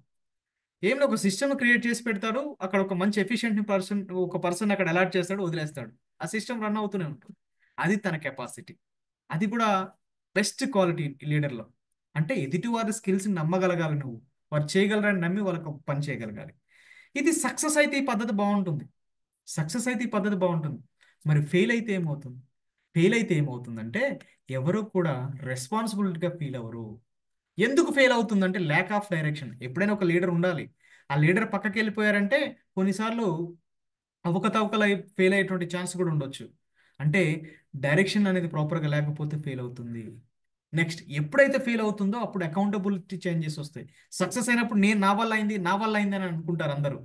Speaker 1: ఏం ఒక సిస్టమ్ క్రియేట్ చేసి పెడతాడు, అక్కడ ఒక మంచి ఎఫిషియెంట్ ఒక పర్సన్ అక్కడ అలాట్ చేస్తాడు, వదిలేస్తాడు, ఆ సిస్టమ్ రన్ అవుతూనే ఉంటుంది. అది తన కెపాసిటీ. అది కూడా బెస్ట్ క్వాలిటీ లీడర్లో. అంటే ఎదుటి వారి స్కిల్స్ని నమ్మగలగాలి, నువ్వు వారు చేయగలరని నమ్మి వాళ్ళకు పని చేయగలగాలి. ఇది సక్సెస్ అయితే ఈ పద్ధతి బాగుంటుంది. సక్సెస్ అయితే ఈ పద్ధతి బాగుంటుంది. మరి ఫెయిల్ అయితే ఏమవుతుంది? ఫెయిల్ అయితే ఏమవుతుందంటే ఎవరు కూడా రెస్పాన్సిబిలిటీగా ఫీల్ అవ్వరు. ఎందుకు ఫెయిల్ అవుతుందంటే ల్యాక్ ఆఫ్ డైరెక్షన్. ఎప్పుడైనా ఒక లీడర్ ఉండాలి. ఆ లీడర్ పక్కకి వెళ్ళిపోయారంటే కొన్నిసార్లు అవకతవకలు ఫెయిల్ అయ్యేటువంటి ఛాన్స్ కూడా ఉండొచ్చు. అంటే డైరెక్షన్ అనేది ప్రాపర్గా లేకపోతే ఫెయిల్ అవుతుంది. నెక్స్ట్ ఎప్పుడైతే ఫెయిల్ అవుతుందో అప్పుడు అకౌంటబిలిటీ చేంజెస్ వస్తాయి. సక్సెస్ అయినప్పుడు నా వల్ల అయింది అని అనుకుంటారు అందరూ.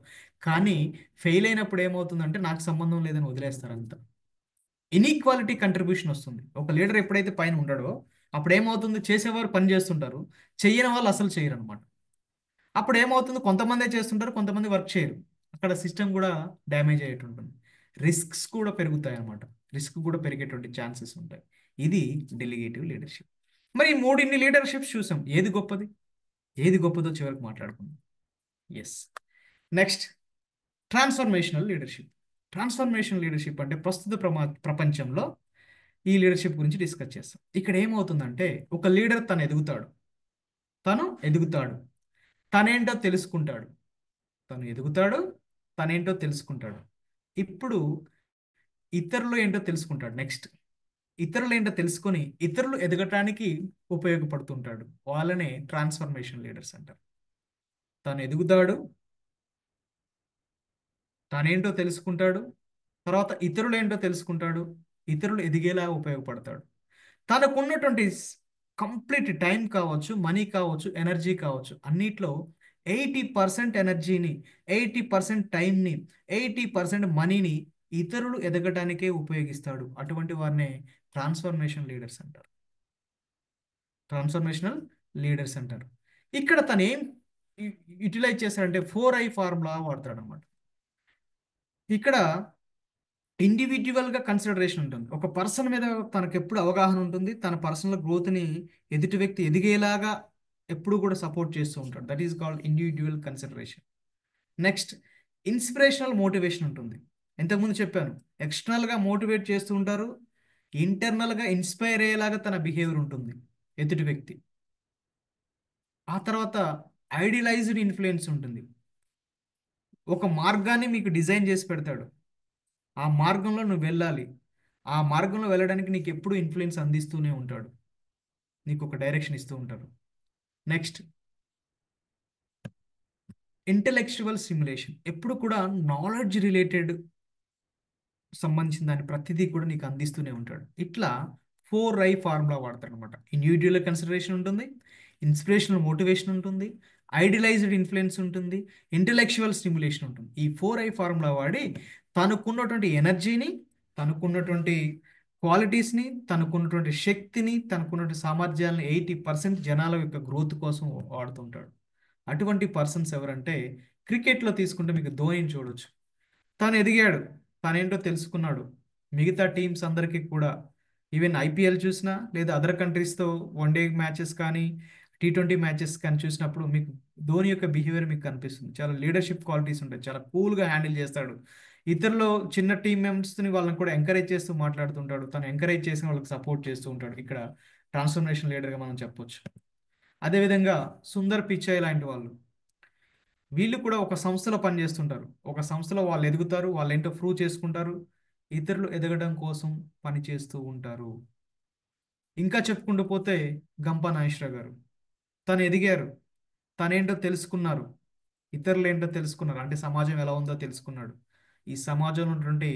Speaker 1: కానీ ఫెయిల్ అయినప్పుడు ఏమవుతుందంటే నాకు సంబంధం లేదని వదిలేస్తారు అంతా. ఇన్ఈక్వాలిటీ కంట్రిబ్యూషన్ వస్తుంది. ఒక లీడర్ ఎప్పుడైతే పైన ఉండడో అప్పుడు ఏమవుతుంది, చేసేవారు పని చేస్తుంటారు, చెయ్యని వాళ్ళు అసలు చేయరు అనమాట. అప్పుడు ఏమవుతుంది, కొంతమందే చేస్తుంటారు, కొంతమంది వర్క్ చేయరు. అక్కడ సిస్టమ్ కూడా డ్యామేజ్ అయ్యేటుంటుంది. రిస్క్స్ కూడా పెరుగుతాయి అన్నమాట. రిస్క్ కూడా పెరిగేటువంటి ఛాన్సెస్ ఉంటాయి. ఇది డెలిగేటివ్ లీడర్షిప్. మరి ఈ ఇన్ని లీడర్షిప్స్ చూసాం. ఏది గొప్పది, ఏది గొప్పదో చివరికి మాట్లాడుకుందాం. Yes, next transformational leadership. Transformational leadership అంటే ప్రస్తుత ప్రపంచంలో ఈ లీడర్షిప్ గురించి డిస్కస్ చేస్తాం. ఇక్కడ ఏమవుతుందంటే ఒక లీడర్ తను ఎదుగుతాడు, తనేంటో తెలుసుకుంటాడు. తనేంటో తెలుసుకుంటాడు. ఇప్పుడు ఇతరులు ఏంటో తెలుసుకుంటాడు. నెక్స్ట్ ఇతరులు ఏంటో తెలుసుకొని ఇతరులు ఎదగటానికి ఉపయోగపడుతుంటాడు. వాళ్ళనే ట్రాన్స్ఫర్మేషన్ లీడర్స్ అంటారు. తను ఎదుగుతాడు, తనేంటో తెలుసుకుంటాడు, తర్వాత ఇతరులు ఏంటో తెలుసుకుంటాడు, ఇతరులు ఎదిగేలా ఉపయోగపడతాడు. తనకున్నటువంటి కంప్లీట్ టైం కావచ్చు, మనీ కావచ్చు, ఎనర్జీ కావచ్చు, అన్నిట్లో 80% ఎనర్జీని, 80% టైంని, 80% మనీని ఇతరులు ఎదగటానికే ఉపయోగిస్తాడు. అటువంటి వారినే ట్రాన్స్ఫర్మేషన్ లీడర్స్ అంటారు. ట్రాన్స్ఫర్మేషనల్ లీడర్స్ అంటారు. ఇక్కడ తను ఏం యూటిలైజ్ చేస్తాడంటే 4I ఫార్ములా వాడతాడు అనమాట. ఇక్కడ ఇండివిజువల్గా కన్సిడరేషన్ ఉంటుంది. ఒక పర్సన్ మీద తనకు ఎప్పుడు అవగాహన ఉంటుంది, తన పర్సనల్ గ్రోత్ని ఎదుటి వ్యక్తి ఎదిగేలాగా ఎప్పుడు కూడా సపోర్ట్ చేస్తూ ఉంటాడు. That is called individual consideration. Next inspirational motivation ఉంటుంది. ఇంతకుముందు చెప్పాను, ఎక్స్టర్నల్గా మోటివేట్ చేస్తూ ఉంటారు, ఇంటర్నల్గా ఇన్స్పైర్ అయ్యేలాగా తన బిహేవియర్ ఉంటుంది ఎదుటి వ్యక్తి. ఆ తర్వాత ఐడియలైజ్డ్ ఇన్ఫ్లుయెన్స్ ఉంటుంది. ఒక మార్గాన్ని మీకు డిజైన్ చేసి పెడతాడు, ఆ మార్గంలో నువ్వు వెళ్ళాలి, ఆ మార్గంలో వెళ్ళడానికి నీకు ఎప్పుడు ఇన్ఫ్లుయెన్స్ అందిస్తూనే ఉంటాడు, నీకు ఒక డైరెక్షన్ ఇస్తూ ఉంటారు. Next intellectual stimulation. ఎప్పుడు కూడా నాలెడ్జ్ రిలేటెడ్ సంబంధించిన దాని ప్రతిదీ కూడా నీకు అందిస్తూనే ఉంటాడు. ఇట్లా 4I ఫార్ములా వాడతాడు అనమాట. ఇండివిజువల్ కన్సిడరేషన్ ఉంటుంది, ఇన్స్పిరేషనల్ మోటివేషన్ ఉంటుంది, ఐడియలైజ్డ్ ఇన్ఫ్లుయెన్స్ ఉంటుంది, ఇంటెలెక్చువల్ స్టిమ్యులేషన్ ఉంటుంది. ఈ 4I ఫార్ములా వాడి తనకున్నటువంటి ఎనర్జీని, తనకున్నటువంటి క్వాలిటీస్ని, తనకున్నటువంటి శక్తిని, తనకున్నటువంటి సామర్థ్యాలను 80% జనాల యొక్క గ్రోత్ కోసం వాడుతుంటాడు. అటువంటి పర్సన్స్ ఎవరంటే క్రికెట్లో తీసుకుంటే మీకు ధోనిని చూడొచ్చు. తను ఎదిగాడు, తనేంటో తెలుసుకున్నాడు. మిగతా టీమ్స్ అందరికీ కూడా ఈవెన్ IPL చూసినా లేదా అదర్ కంట్రీస్తో వన్డే మ్యాచెస్ కానీ T20 మ్యాచెస్ కానీ చూసినప్పుడు మీకు ధోని యొక్క బిహేవియర్ మీకు కనిపిస్తుంది. చాలా లీడర్షిప్ క్వాలిటీస్ ఉంటాయి, చాలా కూల్గా హ్యాండిల్ చేస్తాడు. ఇతరులు చిన్న టీమ్ మెంబర్స్ని వాళ్ళని కూడా ఎంకరేజ్ చేస్తూ మాట్లాడుతుంటాడు, తను ఎంకరేజ్ చేసిన వాళ్ళకి సపోర్ట్ చేస్తూ ఉంటాడు. ఇక్కడ ట్రాన్స్ఫర్మేషన్ లీడర్గా మనం చెప్పొచ్చు. అదేవిధంగా సుందర్ పిచాయ్ లాంటి వాళ్ళు, వీళ్ళు కూడా ఒక సంస్థలో పనిచేస్తుంటారు. ఒక సంస్థలో వాళ్ళు ఎదుగుతారు, వాళ్ళు ఏంటో ప్రూవ్ చేసుకుంటారు, ఇతరులు ఎదగడం కోసం పని చేస్తూ ఉంటారు. ఇంకా చెప్పుకుంటూ పోతే గంప నాగేశ్వరరావు గారు, తను ఎదిగారు, తనేంటో తెలుసుకున్నారు, ఇతరులు ఏంటో తెలుసుకున్నారు, అంటే సమాజం ఎలా ఉందో తెలుసుకున్నాడు. ఈ సమాజంలో ఉన్నటువంటి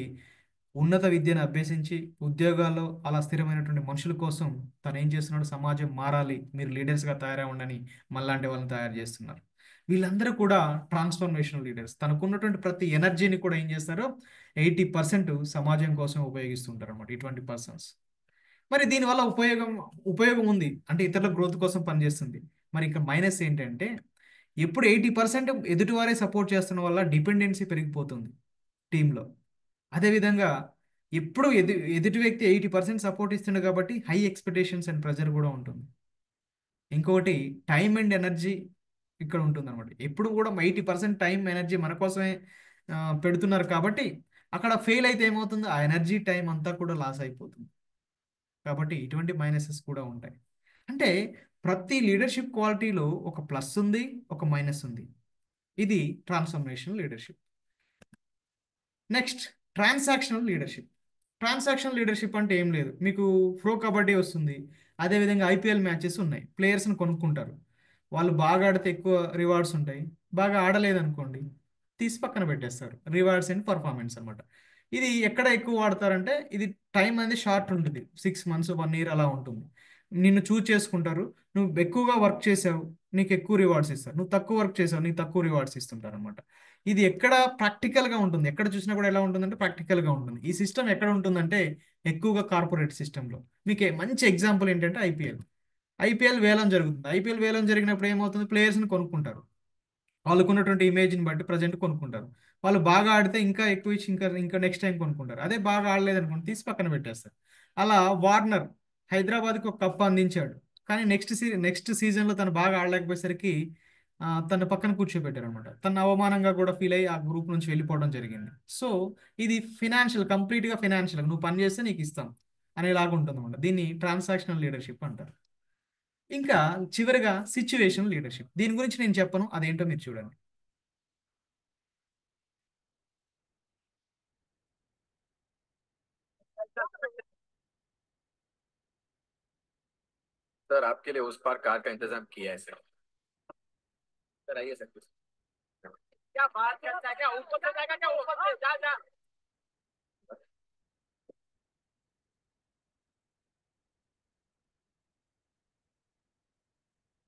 Speaker 1: ఉన్నత విద్యను అభ్యసించి ఉద్యోగాల్లో అలా స్థిరమైనటువంటి మనుషుల కోసం తను ఏం చేస్తున్నాడు, సమాజం మారాలి, మీరు లీడర్స్గా తయారవ్వండి, మళ్ళాంటి వాళ్ళని తయారు చేస్తున్నారు. వీళ్ళందరూ కూడా ట్రాన్స్ఫర్మేషనల్ లీడర్స్. తనకున్నటువంటి ప్రతి ఎనర్జీని కూడా ఏం చేస్తారు, 80% సమాజం కోసం ఉపయోగిస్తుంటారు అనమాట ఇటువంటి పర్సన్స్. మరి దీనివల్ల ఉపయోగం ఉంది, అంటే ఇతరుల గ్రోత్ కోసం పనిచేస్తుంది. మరి ఇంకా మైనస్ ఏంటంటే, ఎప్పుడు 80% ఎదుటివారే సపోర్ట్ చేస్తున్న వల్ల డిపెండెన్సీ పెరిగిపోతుంది టీంలో. అదేవిధంగా ఎప్పుడు ఎదుటి వ్యక్తి 80% సపోర్ట్ ఇస్తుంది కాబట్టి హై ఎక్స్పెక్టేషన్స్ అండ్ ప్రెజర్ కూడా ఉంటుంది. ఇంకొకటి టైం అండ్ ఎనర్జీ ఇక్కడ ఉంటుంది అనమాట. ఎప్పుడు కూడా 80% టైం ఎనర్జీ మన కోసమే పెడుతున్నారు కాబట్టి అక్కడ ఫెయిల్ అయితే ఏమవుతుంది, ఆ ఎనర్జీ టైం అంతా కూడా లాస్ అయిపోతుంది. కాబట్టి ఇటువంటి మైనసెస్ కూడా ఉంటాయి. అంటే ప్రతి లీడర్షిప్ క్వాలిటీలో ఒక ప్లస్ ఉంది, ఒక మైనస్ ఉంది. ఇది transformational leadership. Next transactional leadership. Transactional leadership అంటే ఏం లేదు, మీకు ప్రో కబడ్డీ వస్తుంది, అదేవిధంగా ఐపీఎల్ మ్యాచెస్ ఉన్నాయి, ప్లేయర్స్ని కొనుక్కుంటారు, వాళ్ళు బాగా ఆడితే ఎక్కువ రివార్డ్స్ ఉంటాయి, బాగా ఆడలేదనుకోండి తీసి పక్కన పెట్టేస్తారు. రివార్డ్స్ అండ్ పర్ఫార్మెన్స్ అనమాట. ఇది ఎక్కడ ఎక్కువ వాడతారంటే, ఇది టైం అనేది షార్ట్ ఉంటుంది, 6 months 1 year అలా ఉంటుంది. నిన్ను చూజ్ చేసుకుంటారు, నువ్వు ఎక్కువగా వర్క్ చేసావు నీకు ఎక్కువ రివార్డ్స్ ఇస్తారు, నువ్వు తక్కువ వర్క్ చేసావు నీకు తక్కువ రివార్డ్స్ ఇస్తుంటారు అనమాట. ఇది ఎక్కడ ప్రాక్టికల్గా ఉంటుంది, ఎక్కడ చూసినా కూడా ఎలా ఉంటుందంటే ప్రాక్టికల్గా ఉంటుంది. ఈ సిస్టమ్ ఎక్కడ ఉంటుందంటే ఎక్కువగా కార్పొరేట్ సిస్టంలో. మీకు మంచి ఎగ్జాంపుల్ ఏంటంటే ఐపీఎల్ వేలం జరుగుతుంది. ఐపీఎల్ వేలం జరిగినప్పుడు ఏమవుతుంది, ప్లేయర్స్ని కొనుక్కుంటారు, వాళ్ళకున్నటువంటి ఇమేజ్ని బట్టి ప్రజెంట్ కొనుక్కుంటారు. వాళ్ళు బాగా ఆడితే ఇంకా ఎక్కువ ఇచ్చి ఇంకా నెక్స్ట్ టైం కొనుక్కుంటారు. అదే బాగా ఆడలేదు అనుకోండి తీసి పక్కన పెట్టేస్తారు. అలా వార్నర్ హైదరాబాద్కి ఒక కప్ అందించాడు, కానీ నెక్స్ట్ సీజన్లో తను బాగా ఆడలేకపోయేసరికి తన పక్కన కూర్చోబెట్టారు అనమాట. తను అవమానంగా కూడా ఫీల్ అయ్యి ఆ గ్రూప్ నుంచి వెళ్ళిపోవడం జరిగింది. సో ఇది కంప్లీట్గా ఫినాన్షియల్, నువ్వు పని చేస్తే నీకు ఇస్తాం అనేలాగా ఉంటుంది అనమాట. దీన్ని ట్రాన్సాక్షనల్ లీడర్షిప్ అంటారు. ఇంకా చివరిగా సిచ్యువేషనల్ లీడర్షిప్. దీని గురించి నేను చెప్పను, అదేంటో మీరు చూడండి.
Speaker 13: सर आपके लिए उस पार कार का इंतजाम किया है सर। सर आइए सर। क्या बात करता है, क्या ऊपर से जाएगा, क्या ऊपर से जा जा।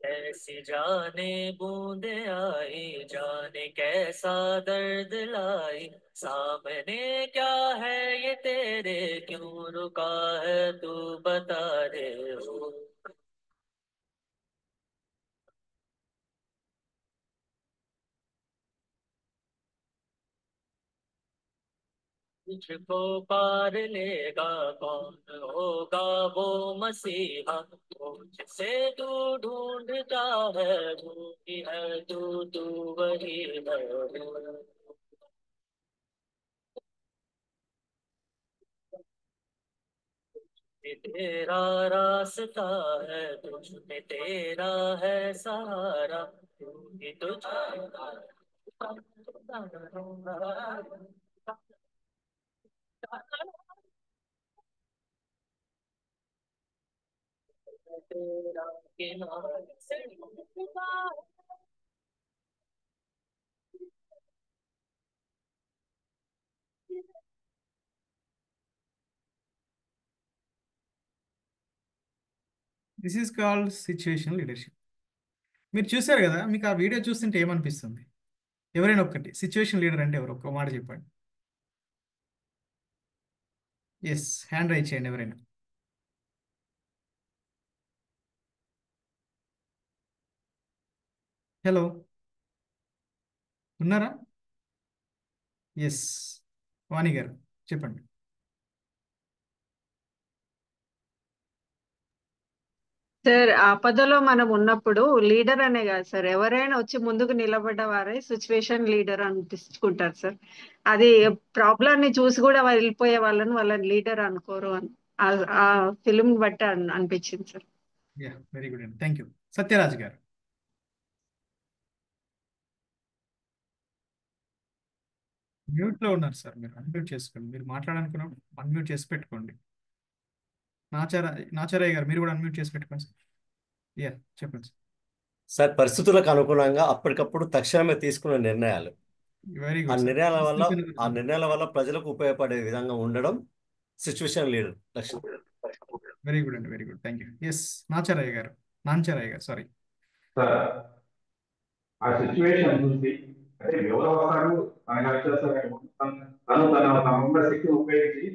Speaker 14: ऐसी जाने बूंदे आई, जाने कैसा दर्द लाई, सामने क्या है ये तेरे, क्यों रुका है तू बता दे हो। तुझको पार लेगा कौन होगा वो मसीहा, मुझसे तू ढूंढता है, ढूंढी है तू वही है। तेरा रास्ता है, तुझमें तेरा है सहारा, तू ही
Speaker 1: this is called situational leadership. మీరు చూసారు కదా, మీకు ఆ వీడియో చూస్తుంటే ఏమనిపిస్తుంది? ఎవరైనా ఒక్కటి సిచ్యువేషన్ లీడర్ అంటే ఎవరు, ఒక్క మాట చెప్పండి. ఎస్, హ్యాండ్ రైజ్ చేయండి ఎవరైనా. హలో, ఉన్నారా? ఎస్, వాణి గారు చెప్పండి.
Speaker 10: సార్, ఆపదలో మనం ఉన్నప్పుడు లీడర్ అనే కాదు సార్, ఎవరైనా వచ్చి ముందుకు నిలబడ్డ వారే సిచ్యువేషన్ లీడర్ అనిపించుకుంటారు సార్. అది ప్రాబ్లం ని చూసి కూడా వెళ్ళిపోయే వాళ్ళని లీడర్ అనుకోరు అని ఆ ఫిలిం బట్టి అనిపించింది సార్.
Speaker 1: యా, వెరీ గుడ్ అండి, థ్యాంక్ యూ. సత్యరాజ్ గారు. మ్యూట్ లో ఉన్నారు సార్, మీరు అన్మ్యూట్ చేసుకోండి. మీరు మాట్లాడాలనుకున్నప్పుడు అన్మ్యూట్ చేసి పెట్టుకోండి. నాచారయ్య గారు మీరు కూడా అన్మ్యూట్ చేసి పెట్టుకోండి సార్. యా, చెప్పండి సార్.
Speaker 15: సార్, పరిస్థితులకు అనుగుణంగా అప్పటికప్పుడు తక్షణమే తీసుకునే నిర్ణయాలు,
Speaker 1: వెరీ
Speaker 15: ఆ
Speaker 1: గుడ్ సార్.
Speaker 15: నిర్ణయాల వల్ల ప్రజలకు ఉపయోగపడే విధంగా ఉండడం సిచ్యువేషన్ లీడర్ లక్షణం.
Speaker 1: వెరీ గుడ్ అండి, very good, thank you. Yes, Nacharayya garu, sorry.
Speaker 11: Sir, ఆ సిచ్యువేషన్ చూసి అంటే ఎవరో వస్తారు మనకి వచ్చేస్తారు తను తన ఉన్న శక్తిని ఉపయోగించి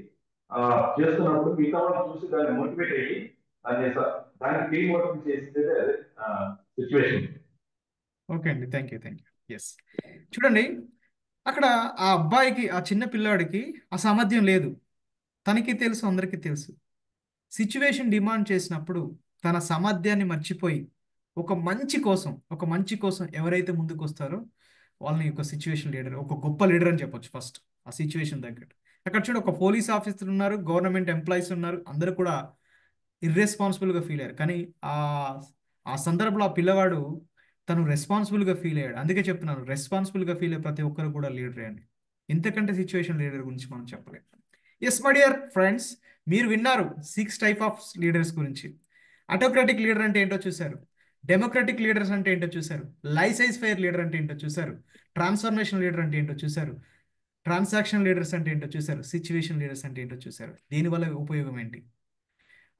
Speaker 11: చేస్తున్నప్పుడు మిగతా వాళ్ళు చూసి దాన్ని మోటివేట్ అయ్యి దాన్ని డీమోటివేట్ చేసేదే అదే సిచ్యువేషన్.
Speaker 1: ఓకే అండి, thank you, thank you. Yes, చూడండి, అక్కడ ఆ అబ్బాయికి, ఆ చిన్న పిల్లాడికి ఆ సామర్థ్యం లేదు. తనకి తెలుసు, అందరికీ తెలుసు. సిచ్యువేషన్ డిమాండ్ చేసినప్పుడు తన సామర్థ్యాన్ని మర్చిపోయి ఒక మంచి కోసం ఎవరైతే ముందుకు వస్తారో వాళ్ళని ఒక సిచ్యువేషన్ లీడర్, ఒక గొప్ప లీడర్ అని చెప్పొచ్చు. ఫస్ట్ ఆ సిచ్యువేషన్ తగ్గట్టు అక్కడ చూడు, ఒక పోలీస్ ఆఫీసర్ ఉన్నారు, గవర్నమెంట్ ఎంప్లాయీస్ ఉన్నారు, అందరూ కూడా ఇర్రెస్పాన్సిబుల్గా ఫీల్ అయ్యారు. కానీ ఆ ఆ సందర్భంలో ఆ పిల్లవాడు తను రెస్పాన్సిబుల్గా ఫీల్ అయ్యాడు. అందుకే చెప్తున్నాను, రెస్పాన్సిబుల్గా ఫీల్ అయ్యే ప్రతి ఒక్కరు కూడా లీడరే అండి. ఇంతకంటే సిచ్యువేషన్ లీడర్ గురించి మనం చెప్పలేము. ఎస్ మై డియర్ ఫ్రెండ్స్, మీరు విన్నారు 6 టైప్ ఆఫ్ లీడర్స్ గురించి. ఆటోక్రాటిక్ లీడర్ అంటే ఏంటో చూశారు, డెమోక్రటిక్ లీడర్స్ అంటే ఏంటో చూశారు, లైసైజ్ ఫెయిర్ లీడర్ అంటే ఏంటో చూశారు, ట్రాన్స్ఫర్మేషన్ లీడర్ అంటే ఏంటో చూశారు, ట్రాన్సాక్షన్ లీడర్స్ అంటే ఏంటో చూశారు, సిచ్యువేషన్ లీడర్స్ అంటే ఏంటో చూశారు. దీనివల్ల ఉపయోగం ఏంటి?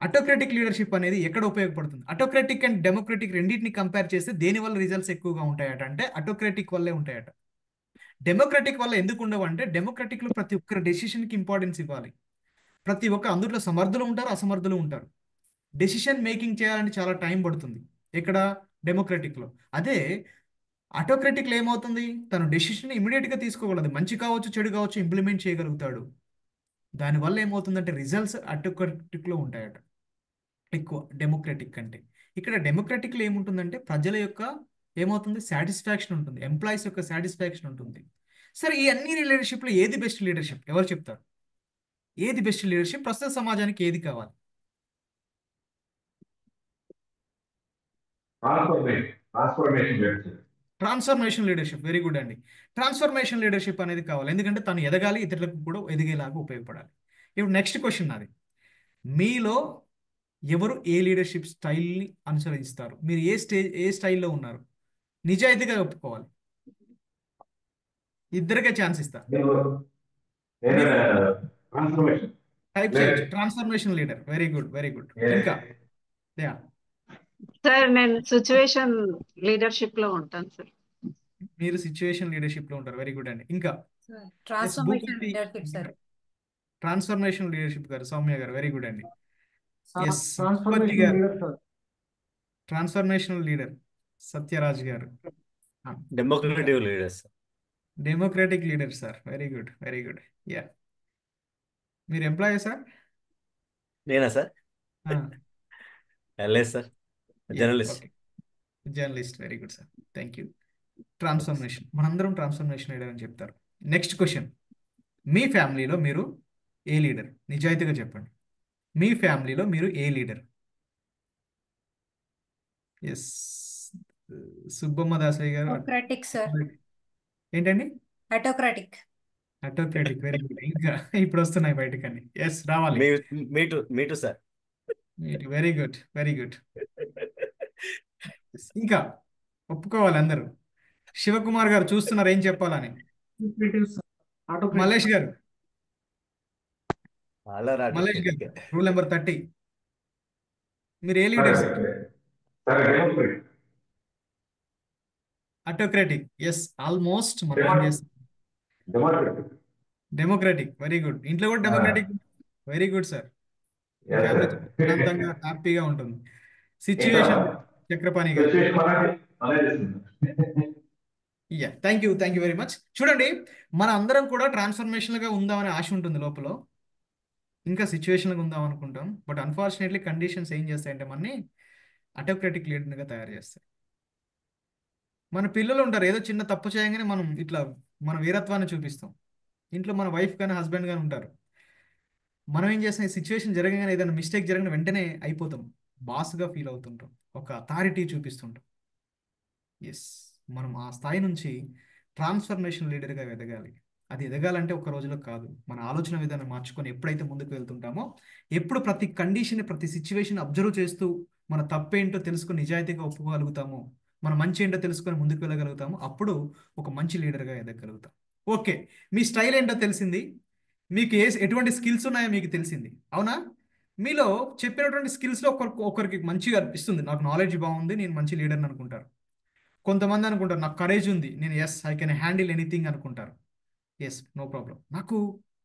Speaker 1: ఆటోక్రటిక్ లీడర్షిప్ అనేది ఎక్కడ ఉపయోగపడుతుంది? ఆటోక్రటిక్ అండ్ డెమోక్రటిక్ రెండింటిని కంపేర్ చేస్తే దేనివల్ల రిజల్ట్స్ ఎక్కువగా ఉంటాయట అంటే ఆటోక్రటిక్ వల్లే ఉంటాయట. డెమోక్రటిక్ వల్ల ఎందుకు ఉండవు అంటే డెమోక్రటిక్లో ప్రతి ఒక్కరి డెసిషన్కి ఇంపార్టెన్స్ ఇవ్వాలి. ప్రతి ఒక్క అందులో సమర్థులు ఉంటారు, అసమర్థులు ఉంటారు. డెసిషన్ మేకింగ్ చేయాలంటే చాలా టైం పడుతుంది ఇక్కడ డెమోక్రటిక్లో. అదే ఆటోక్రటిక్లో ఏమవుతుంది, తను డెసిషన్ ఇమీడియట్గా తీసుకోగలదు, మంచి కావచ్చు చెడు కావచ్చు ఇంప్లిమెంట్ చేయగలుగుతాడు. దానివల్ల ఏమవుతుందంటే రిజల్ట్స్ ఆటోక్రటిక్లో ఉంటాయట ఎక్కువ డెమోక్రటిక్ కంటే. ఇక్కడ డెమోక్రటిక్లో ఏముంటుందంటే ప్రజల యొక్క ఏమవుతుంది, సాటిస్ఫాక్షన్ ఉంటుంది, ఎంప్లాయీస్ యొక్క సాటిస్ఫాక్షన్ ఉంటుంది. సరే, ఈ అన్ని లీడర్షిప్లో ఏది బెస్ట్ లీడర్షిప్ ఎవరు చెప్తారు? ఏది బెస్ట్ లీడర్షిప్? ప్రస్తుత సమాజానికి ఏది కావాలి? Transformation leadership. వెరీ గుడ్ అండి. ట్రాన్స్ఫర్మేషన్ లీడర్షిప్ అనేది కావాలి, ఎందుకంటే తను ఎదగాలి, ఇతరులకు కూడా ఎదిగేలాగా ఉపయోగపడాలి. ఇప్పుడు నెక్స్ట్ క్వశ్చన్ నాది, మీలో ఎవరు ఏ లీడర్షిప్ స్టైల్ని అనుసరిస్తారు? మీరు ఏ స్టైల్లో ఉన్నారు? నిజాయితీగా ఒప్పుకోవాలి. ఇద్దరికే ఛాన్స్ ఇస్తా. టైప్ చేయొచ్చు, transformation leader. Very good, very good. ఇంకా
Speaker 10: సార్, నేను సిచ్యువేషన్ లీడర్షిప్ లో ఉంటాను సార్.
Speaker 1: మీరు సిచ్యువేషన్ లీడర్షిప్ లో ఉంటారు. వెరీ గుడ్ అండి. ఇంకా
Speaker 12: transformation leadership sir.
Speaker 1: Transformation leadership గారు, సౌమ్య గారు, వెరీ గుడ్ అండి. ఎస్, ట్రాన్స్ఫర్మేషనల్ లీడర్ సత్యరాజ్ గారు.
Speaker 15: Democratic leaders.
Speaker 1: Democratic leader sir. Very good, very good. Ya, మీరు ఎంప్లాయీ సార్?
Speaker 15: నేనా సార్? లేదు sir, journalist.
Speaker 1: Journalist, very good sir, thank you. Transformation, మనందరం ట్రాన్స్ఫర్మేషన్ లీడర్ అని చెప్తారు. నెక్స్ట్ క్వశ్చన్, మీ ఫ్యామిలీలో మీరు ఏ లీడర్? నిజాయితీగా చెప్పండి, మీ ఫ్యామిలీలో మీరు ఏ లీడర్? ఎస్, సుబ్బమ్మ దాసయ్య గారు.
Speaker 12: Autocratic sir.
Speaker 1: ఏంటండి?
Speaker 12: ఆటోక్రాటిక్.
Speaker 1: Autocratic, very good. ఇంకా ఇప్పుడు వస్తున్నాయి బయటకని. ఎస్, రావాలి.
Speaker 15: Me too sir.
Speaker 1: Very good, very good. ఇంకా ఒప్పుకోవాలి అందరూ. శివకుమార్ గారు చూస్తున్నారు ఏం చెప్పాలని. మల్లేష్ గారు, మల్లేష్ గారు, రూల్ నెంబర్ 30, మీరు ఏ leader sir? Autocratic. Yes, almost మనం ఏం చేస్తాం. Democratic, very good. ఇంట్లో కూడా డెమోక్రాటిక్. Very good sir. ప్రశాంతంగా హ్యాపీగా ఉంటుంది. సిచ్యువేషన్ చక్రపాణి గారు. Yeah, thank you very much. చూడండి, మన అందరం కూడా ట్రాన్స్ఫర్మేషన్గా ఉందామనే ఆశ ఉంటుంది లోపల, ఇంకా సిచ్యువేషన్గా ఉందాం అనుకుంటాం. బట్ అన్ఫార్చునేట్లీ కండిషన్స్ ఏం చేస్తాయంటే మనని ఆటోక్రాటిక్ లీడర్గా తయారు చేస్తాయి. మన పిల్లలు ఉంటారు, ఏదో చిన్న తప్పు చేయగానే మనం ఇట్లా మన వీరత్వాన్ని చూపిస్తాం. ఇంట్లో మన వైఫ్ కానీ హస్బెండ్ కానీ ఉంటారు, మనం ఏం చేస్తాం, ఈ సిచ్యువేషన్ జరగగానే ఏదైనా మిస్టేక్ జరగని వెంటనే అయిపోతాం, బాస్గా ఫీల్ అవుతుంటాం, ఒక అథారిటీ చూపిస్తుంటాం. ఎస్, మనం ఆ స్థాయి నుంచి ట్రాన్స్ఫర్మేషన్ లీడర్గా ఎదగాలి. అది ఎదగాలంటే ఒక రోజులో కాదు. మన ఆలోచన విధానం మార్చుకొని ఎప్పుడైతే ముందుకు వెళ్తుంటామో, ఎప్పుడు ప్రతి కండిషన్, ప్రతి సిచ్యువేషన్ అబ్జర్వ్ చేస్తూ మన తప్పేంటో తెలుసుకొని నిజాయితీగా ఒప్పుకోగలుగుతామో, మన మంచి ఏంటో తెలుసుకొని ముందుకు వెళ్ళగలుగుతామో, అప్పుడు ఒక మంచి లీడర్గా ఎదగలుగుతాం. ఓకే, మీ స్టైల్ ఏంటో తెలిసింది, మీకు ఎటువంటి స్కిల్స్ ఉన్నాయో మీకు తెలిసింది, అవునా? మీలో చెప్పినటువంటి స్కిల్స్లో ఒకరికి మంచిగా అనిపిస్తుంది, నాకు నాలెడ్జ్ బాగుంది, నేను మంచి లీడర్ని అనుకుంటారు. కొంతమంది అనుకుంటారు నాకు కరేజ్ ఉంది, నేను ఐ కెన్ హ్యాండిల్ ఎనీథింగ్ అనుకుంటారు. No problem. నాకు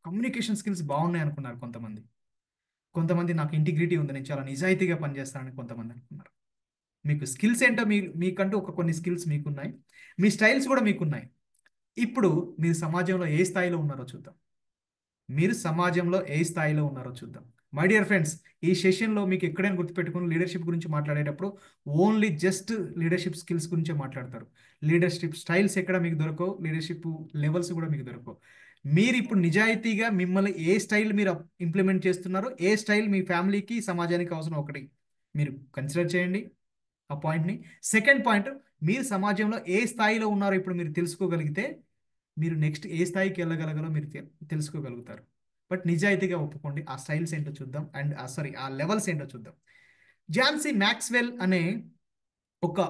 Speaker 1: కమ్యూనికేషన్ స్కిల్స్ బాగున్నాయి అనుకున్నారు కొంతమంది. కొంతమంది నాకు ఇంటిగ్రిటీ ఉంది, నేను చాలా నిజాయితీగా పనిచేస్తానని కొంతమంది అనుకున్నారు. మీకు స్కిల్స్ ఏంటో మీకంటూ కొన్ని స్కిల్స్ మీకున్నాయి, మీ స్టైల్స్ కూడా మీకున్నాయి. ఇప్పుడు మీరు సమాజంలో ఏ స్థాయిలో ఉన్నారో చూద్దాం. మై డియర్ ఫ్రెండ్స్, ఈ సెషన్లో మీకు ఎక్కడైనా గుర్తుపెట్టుకుని లీడర్షిప్ గురించి మాట్లాడేటప్పుడు ఓన్లీ జస్ట్ లీడర్షిప్ స్కిల్స్ గురించే మాట్లాడతారు. లీడర్షిప్ స్టైల్స్ ఎక్కడ మీకు దొరకవు, లీడర్షిప్ లెవెల్స్ కూడా మీకు దొరకవు. మీరు ఇప్పుడు నిజాయితీగా మిమ్మల్ని ఏ స్టైల్ మీరు ఇంప్లిమెంట్ చేస్తున్నారో, ఏ స్టైల్ మీ ఫ్యామిలీకి సమాజానికి అవసరం, ఒకటి మీరు కన్సిడర్ చేయండి ఆ పాయింట్ని. సెకండ్ పాయింట్, మీరు సమాజంలో ఏ స్థాయిలో ఉన్నారో ఇప్పుడు మీరు తెలుసుకోగలిగితే మీరు నెక్స్ట్ ఏ స్థాయికి వెళ్ళగలగలో మీరు తెలుసుకోగలుగుతారు. బట్ నిజాయితీగా ఒప్పుకోండి, ఆ స్టైల్స్ ఏంటో చూద్దాం, అండ్ ఆ లెవెల్స్ ఏంటో చూద్దాం. జాన్సీ మ్యాక్స్వెల్ అనే ఒక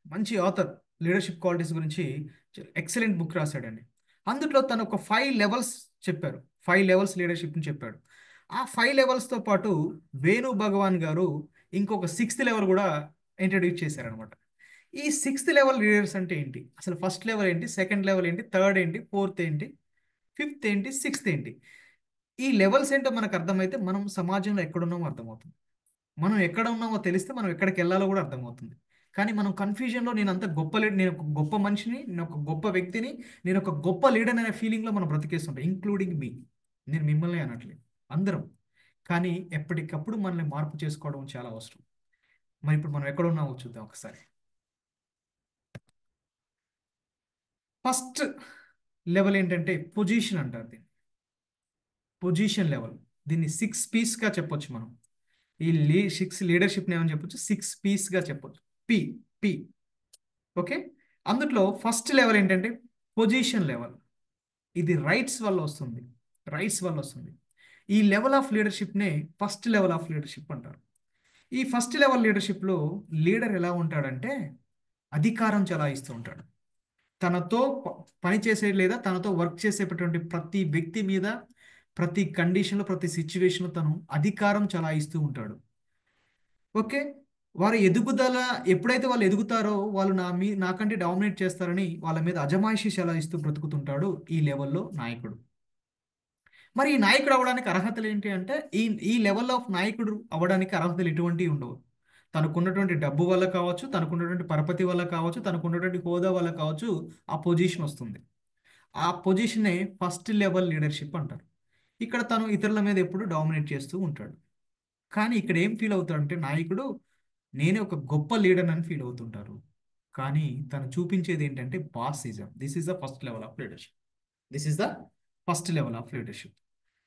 Speaker 1: మంచి ఆథర్ లీడర్షిప్ క్వాలిటీస్ గురించి ఎక్సలెంట్ బుక్ రాశాడండి. అందులో తను ఒక 5 లెవెల్స్ చెప్పారు, 5 లెవెల్స్ లీడర్షిప్ని చెప్పాడు. ఆ 5 లెవెల్స్తో పాటు వేణు భగవాన్ గారు ఇంకొక 6th లెవెల్ కూడా ఇంట్రడ్యూస్ చేశారనమాట. ఈ 6th లెవెల్ లీడర్స్ అంటే ఏంటి, అసలు ఫస్ట్ లెవెల్ ఏంటి, సెకండ్ లెవెల్ ఏంటి, థర్డ్ ఏంటి, ఫోర్త్ ఏంటి, ఫిఫ్త్ ఏంటి, 6th ఏంటి, ఈ లెవెల్స్ ఏంటో మనకు అర్థమైతే మనం సమాజంలో ఎక్కడున్నామో అర్థమవుతుంది. మనం ఎక్కడ ఉన్నామో తెలిస్తే మనం ఎక్కడికి వెళ్ళాలో కూడా అర్థమవుతుంది. కానీ మనం కన్ఫ్యూజన్లో నేను అంత గొప్ప లీడర్, నేను ఒక గొప్ప మనిషిని, నేను ఒక గొప్ప వ్యక్తిని, నేను ఒక గొప్ప లీడర్ అనే ఫీలింగ్లో మనం బ్రతికేస్తుంటాం, ఇంక్లూడింగ్ మీ. నేను మిమ్మల్ని అనట్లేదు, అందరం. కానీ ఎప్పటికప్పుడు మనల్ని మార్పు చేసుకోవడం చాలా అవసరం. మరి ఇప్పుడు మనం ఎక్కడ ఉన్నామో చూద్దాం ఒకసారి. ఫస్ట్ లెవెల్ ఏంటంటే పొజిషన్ అంటారు దీన్ని, పొజిషన్ లెవెల్. దీన్ని 6 P'గా చెప్పొచ్చు మనం. ఈ 6 లీడర్షిప్ని ఏమని చెప్పొచ్చు, 6 P'గా చెప్పొచ్చు. P okay. అందులో ఫస్ట్ లెవెల్ ఏంటంటే పొజిషన్ లెవెల్. ఇది రైట్స్ వల్ల వస్తుంది. ఈ లెవెల్ ఆఫ్ లీడర్షిప్నే ఫస్ట్ లెవెల్ ఆఫ్ లీడర్షిప్ అంటారు. ఈ ఫస్ట్ లెవెల్ లీడర్షిప్లో లీడర్ ఎలా ఉంటాడంటే అధికారం చలాయిస్తూ ఉంటాడు. తనతో పనిచేసే లేదా తనతో వర్క్ చేసేటటువంటి ప్రతి వ్యక్తి మీద, ప్రతి కండిషన్లో, ప్రతి సిచ్యువేషన్లో తను అధికారం చలాయిస్తూ ఉంటాడు. ఓకే, వారి ఎదుగుదల, ఎప్పుడైతే వాళ్ళు ఎదుగుతారో వాళ్ళు నాకంటే డామినేట్ చేస్తారని వాళ్ళ మీద అజమాయిషి చలాయిస్తూ బ్రతుకుతుంటాడు ఈ లెవెల్లో నాయకుడు. మరి ఈ నాయకుడు అవ్వడానికి అర్హతలు ఏంటి అంటే, ఈ లెవెల్ ఆఫ్ నాయకుడు అవ్వడానికి అర్హతలు ఎటువంటివి ఉండవు. తనకున్నటువంటి డబ్బు వల్ల కావచ్చు, తనకున్నటువంటి పరపతి వల్ల కావచ్చు, తనకున్నటువంటి హోదా వల్ల కావచ్చు, ఆ పొజిషన్ వస్తుంది. ఆ పొజిషనే ఫస్ట్ లెవెల్ లీడర్షిప్ అంటారు. ఇక్కడ తను ఇతరుల మీద ఎప్పుడు డామినేట్ చేస్తూ ఉంటాడు. కానీ ఇక్కడ ఏం ఫీల్ అవుతాడంటే నాయకుడు, నేనే ఒక గొప్ప లీడర్ అని ఫీల్ అవుతుంటారు. కానీ తను చూపించేది ఏంటంటే bossism. This is the first level of leadership.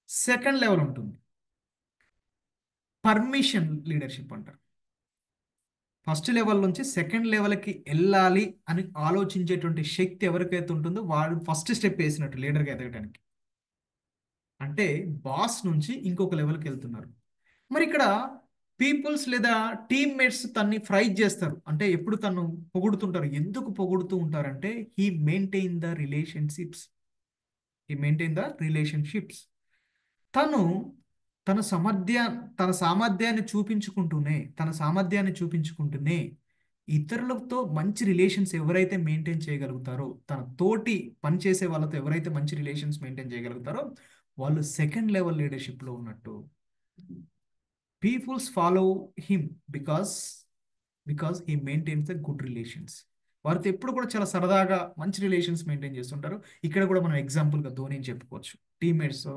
Speaker 1: Second level ఉంటుంది, పర్మిషన్ లీడర్షిప్ అంటారు. ఫస్ట్ లెవెల్ నుంచి సెకండ్ లెవెల్కి వెళ్ళాలి అని ఆలోచించేటువంటి శక్తి ఎవరికైతే ఉంటుందో వాడు ఫస్ట్ స్టెప్ వేసినట్టు లీడర్గా ఎదగడానికి. అంటే బాస్ నుంచి ఇంకొక లెవెల్కి వెళ్తున్నారు. మరి ఇక్కడ పీపుల్స్ లేదా టీమ్మేట్స్ తన్ని ప్రైజ్ చేస్తారు, అంటే ఎప్పుడు తను పొగుడుతుంటారు. ఎందుకు పొగుడుతూ ఉంటారంటే హీ మెయింటైన్ ద రిలేషన్షిప్స్. తను తన సామర్థ్యాన్ని చూపించుకుంటూనే ఇతరులతో మంచి రిలేషన్స్ ఎవరైతే మెయింటైన్ చేయగలుగుతారో, తన తోటి పనిచేసే వాళ్ళతో ఎవరైతే మంచి రిలేషన్స్ మెయింటైన్ చేయగలుగుతారో వాళ్ళు సెకండ్ లెవెల్ లీడర్షిప్లో ఉన్నట్టు. Peoples follow him because he maintains the good relations. వారితో ఎప్పుడు కూడా చాలా సరదాగా మంచి రిలేషన్స్ మెయింటైన్ చేస్తుంటారు. ఇక్కడ కూడా మనం ఎగ్జాంపుల్గా ధోనిని చెప్పుకోవచ్చు. టీమ్మేట్స్,